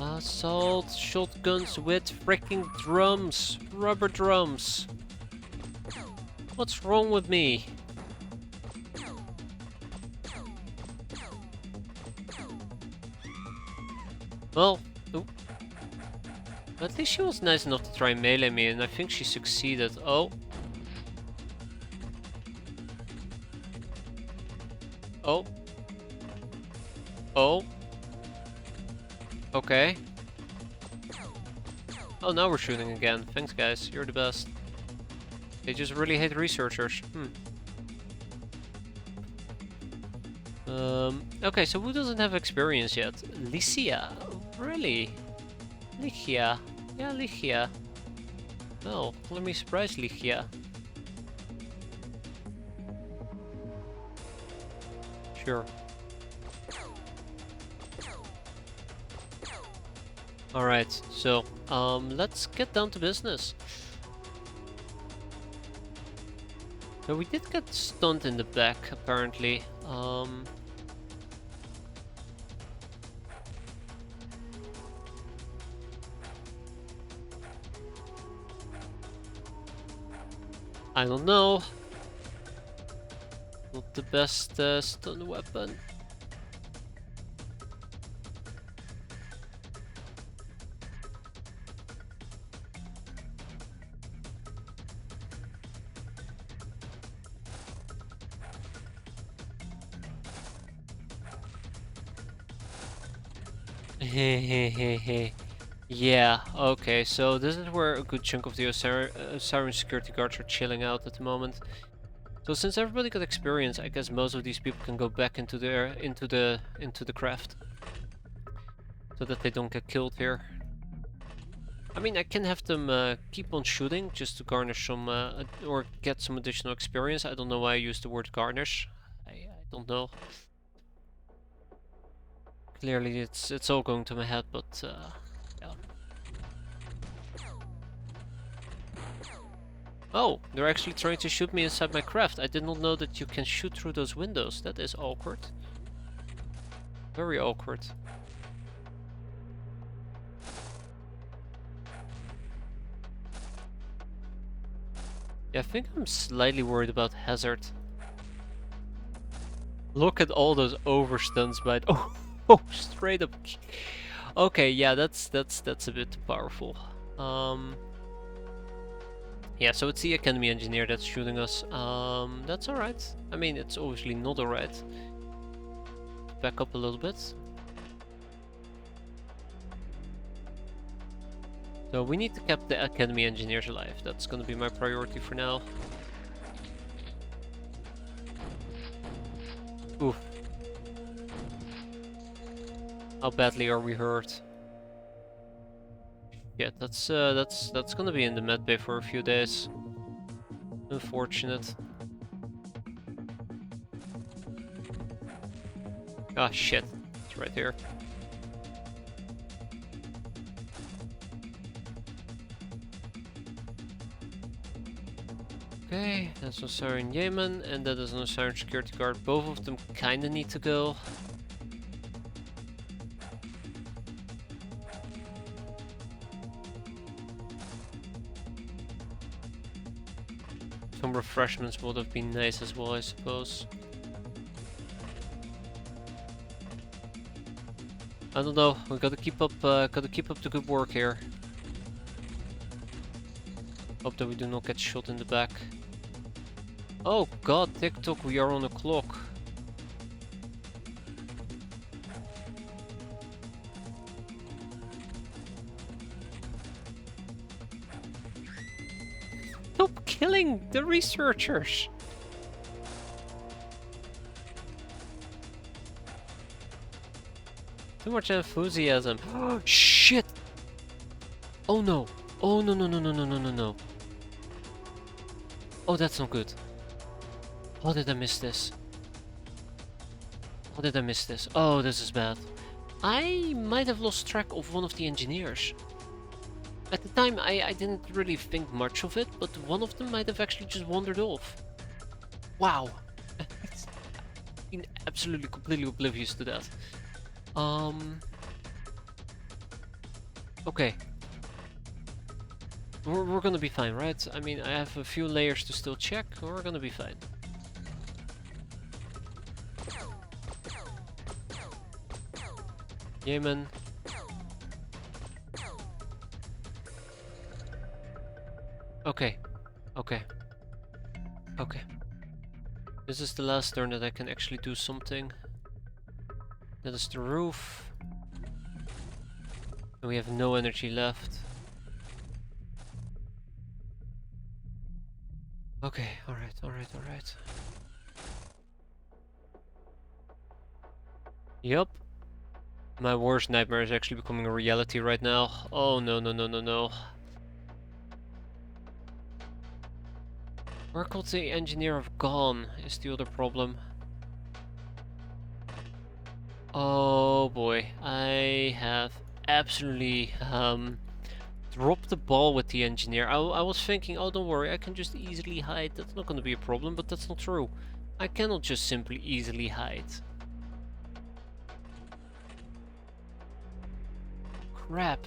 Assault shotguns with freaking drums! Rubber drums! What's wrong with me? Well, at least she was nice enough to try and melee me, and I think she succeeded. Oh. Oh. Oh. Okay. Oh, now we're shooting again. Thanks, guys. You're the best. They just really hate researchers. Okay, so who doesn't have experience yet? Licia. Really? Licia. Yeah, Licia. Oh, let me surprise Licia. Sure. Alright, so, let's get down to business. So we did get stunned in the back, apparently. I don't know. Not the best stun weapon. Hehehehe. Yeah, okay, so this is where a good chunk of the Osiris security guards are chilling out at the moment. So since everybody got experience, I guess most of these people can go back into the craft. So that they don't get killed here. I mean, I can have them keep on shooting just to garnish some or get some additional experience. I don't know why I used the word garnish. I don't know. Clearly, it's all going to my head, but yeah. Oh, they're actually trying to shoot me inside my craft. I did not know that you can shoot through those windows. That is awkward. Very awkward. Yeah, I think I'm slightly worried about hazard. Look at all those overstuns by oh, straight up. Okay, yeah, that's a bit too powerful. Yeah, so it's the Academy engineer that's shooting us. That's alright. I mean, it's obviously not alright. Back up a little bit. So we need to keep the Academy engineers alive. That's gonna be my priority for now. Oof. How badly are we hurt? Yeah, that's gonna be in the med bay for a few days. Unfortunate. Ah, shit. It's right here. Okay, that's an Siren Yemen, and that is an Siren security guard. Both of them kinda need to go. Some refreshments would have been nice as well, I suppose. I don't know. We gotta keep up the good work here. Hope that we do not get shot in the back. Oh god, TikTok, we are on a clock. Stop killing the researchers! Too much enthusiasm. Oh shit! Oh no! Oh no no no no no no no no! Oh, that's not good. How did I miss this? How did I miss this? Oh, this is bad. I might have lost track of one of the engineers. At the time, I didn't really think much of it, but one of them might have actually just wandered off. Wow. Been absolutely completely oblivious to that. Okay. We're gonna be fine, right? I mean, I have a few layers to still check. We're gonna be fine. Yemen. Okay. Okay. Okay. This is the last turn that I can actually do something. That is the roof. And we have no energy left. Okay, alright, alright, alright. Yup. My worst nightmare is actually becoming a reality right now. Oh no, no, no, no, no. Where could the engineer have gone is the other problem. Oh boy, I have absolutely dropped the ball with the engineer. I was thinking, oh don't worry, I can just easily hide. That's not going to be a problem, but that's not true. I cannot just simply easily hide. Crap.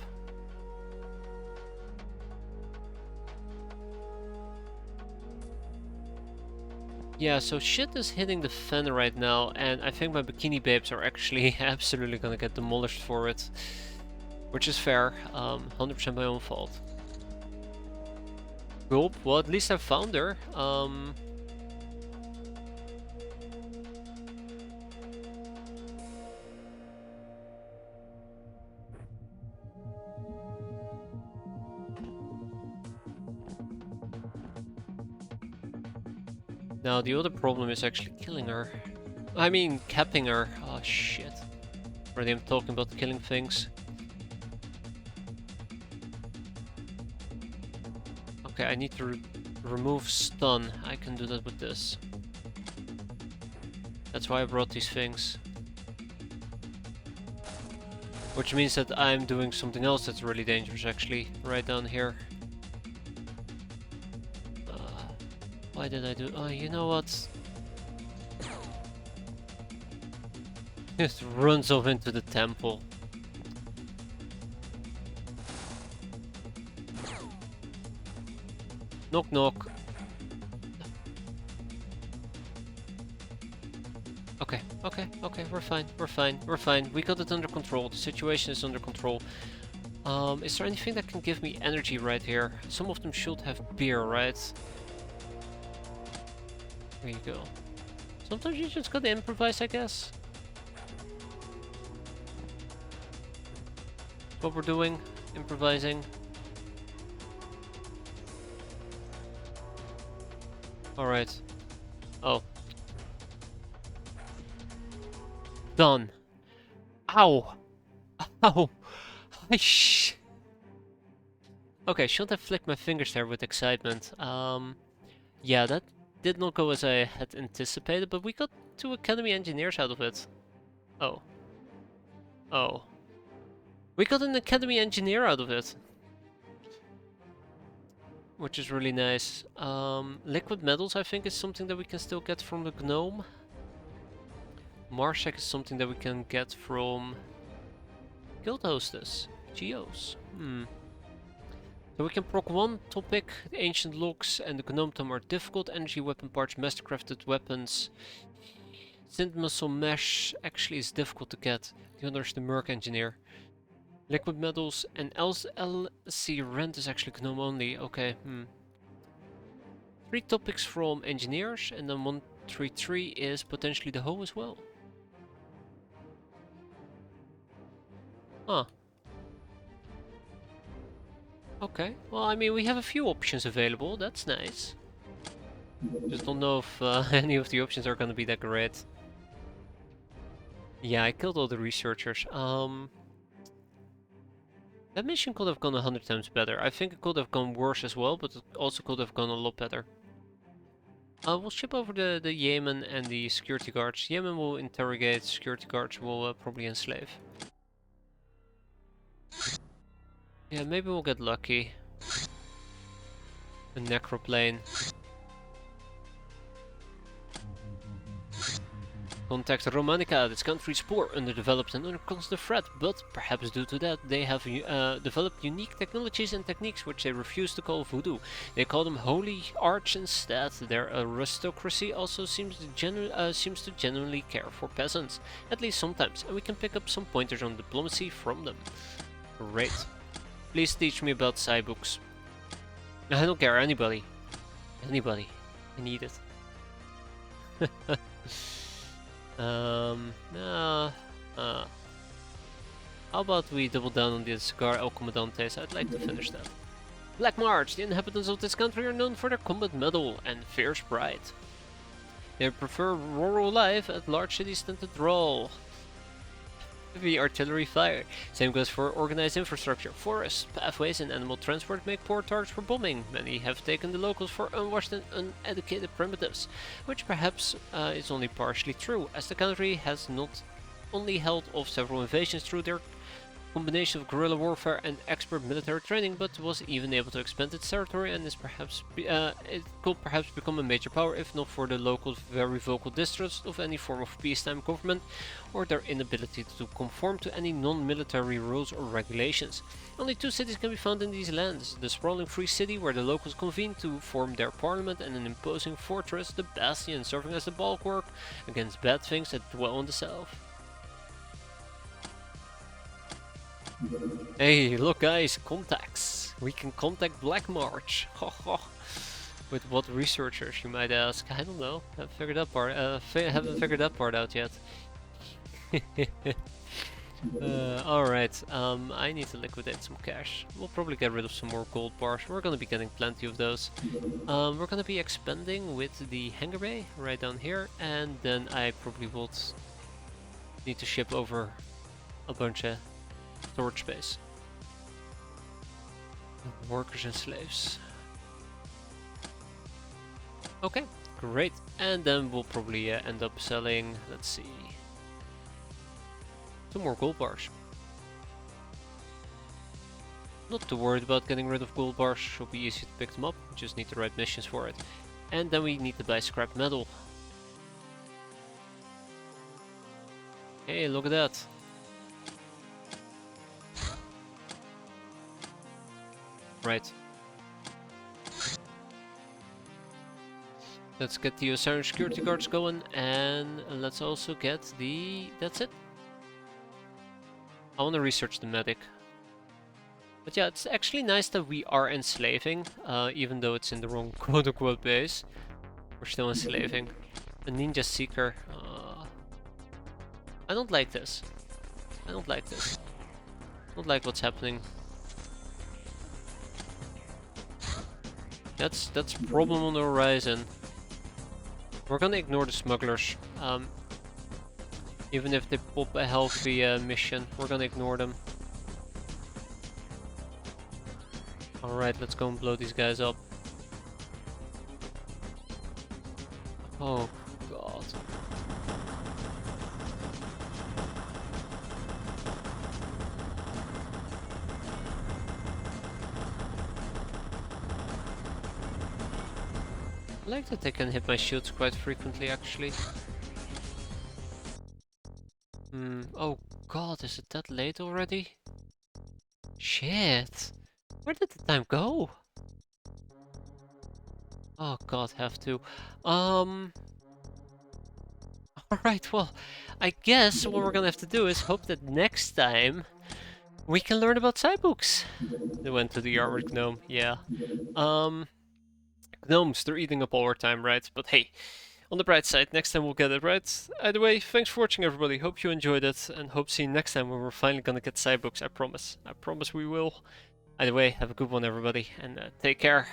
Yeah, so shit is hitting the fan right now, and I think my bikini babes are actually absolutely gonna get demolished for it. Which is fair, 100% my own fault. Cool, well at least I found her. Now the other problem is actually killing her. I mean, capping her. Oh shit. Already I'm talking about killing things. Okay, I need to remove stun. I can do that with this. That's why I brought these things. Which means that I'm doing something else that's really dangerous actually, right down here. Why did I do... Oh, you know what? Just runs off into the temple. Knock knock. Okay, we're fine. We got it under control. The situation is under control. Is there anything that can give me energy right here? Some of them should have beer, right? There you go. Sometimes you just gotta improvise, I guess. What we're doing, improvising. Alright. Oh. Done. Ow! Ow! Okay, shouldn't have flicked my fingers there with excitement. Yeah, that did not go as I had anticipated, but we got 2 Academy engineers out of it. Oh. Oh. We got an Academy engineer out of it. Which is really nice. Liquid metals I think is something that we can still get from the Gnome. Marsec is something that we can get from Guild Hostess. Geos. So we can proc 1 topic, the ancient logs and the Gnome Tome are difficult, energy weapon parts, mastercrafted weapons. Synth muscle mesh actually is difficult to get. The other is the Merc engineer. Liquid metals and LC rent is actually Gnome only. Okay, 3 topics from engineers and then 133 is potentially the hoe as well. Huh. Okay, well I mean we have a few options available, that's nice. Just don't know if any of the options are gonna be that great. Yeah, I killed all the researchers. That mission could have gone 100 times better. I think it could have gone worse as well, but it also could have gone a lot better. We'll ship over the Yemen and the security guards. Yemen will interrogate, security guards will probably enslave. Yeah, maybe we'll get lucky. A necroplane. Contact Romanica, this country is poor, underdeveloped and under constant threat, but perhaps due to that they have developed unique technologies and techniques which they refuse to call voodoo. They call them holy arts instead. Their aristocracy also seems to genuinely care for peasants, at least sometimes, and we can pick up some pointers on diplomacy from them. Great. Please teach me about Psy books. I don't care, anybody. Anybody. I need it. How about we double down on the cigar El Comandantes? I'd like to finish that. Black March. The inhabitants of this country are known for their combat mettle and fierce pride. They prefer rural life at large cities tend to drawl heavy artillery fire. Same goes for organized infrastructure. Forests, pathways and animal transport make poor targets for bombing. Many have taken the locals for unwashed and uneducated primitives, which perhaps is only partially true, as the country has not only held off several invasions through their combination of guerrilla warfare and expert military training, but was even able to expand its territory and is perhaps it could perhaps become a major power if not for the locals' very vocal distrust of any form of peacetime government or their inability to conform to any non-military rules or regulations. Only 2 cities can be found in these lands: the sprawling free city where the locals convene to form their parliament, and an imposing fortress, the Bastion, serving as the bulwark against bad things that dwell in the south. Hey, look guys, contacts. We can contact Black March. With what researchers, you might ask? I don't know. Haven't figured that part out yet. Alright, I need to liquidate some cash. We'll probably get rid of some more gold bars. We're gonna be getting plenty of those. We're gonna be expanding with the hangar bay right down here, and then I probably will need to ship over a bunch of storage space. Workers and slaves. Okay, great. And then we'll probably end up selling, let's see, some more gold bars. Not too worried about getting rid of gold bars, should be easy to pick them up, we just need the right missions for it. And then we need to buy scrap metal. Hey, look at that. Right. Let's get the Osiris security guards going, and let's also get the... that's it. I want to research the medic. But yeah, it's actually nice that we are enslaving, even though it's in the wrong quote-unquote base. We're still enslaving. A ninja seeker. I don't like this. I don't like this. I don't like what's happening. That's a problem on the horizon. We're gonna ignore the smugglers. Even if they pop a healthy mission, we're gonna ignore them. Alright, let's go and blow these guys up. Oh god. I like that they can hit my shields quite frequently, actually. Oh god, is it that late already? Shit! Where did the time go? Oh god, have to. Alright, well, I guess what we're gonna have to do is hope that next time we can learn about Cybooks. They went to the armored gnome, yeah. Gnomes, they're eating up all our time, right? But hey, on the bright side, next time we'll get it, right? Either way, thanks for watching everybody, hope you enjoyed it, and hope to see you next time when we're finally gonna get Cybooks, I promise. I promise we will. Either way, have a good one everybody, and take care.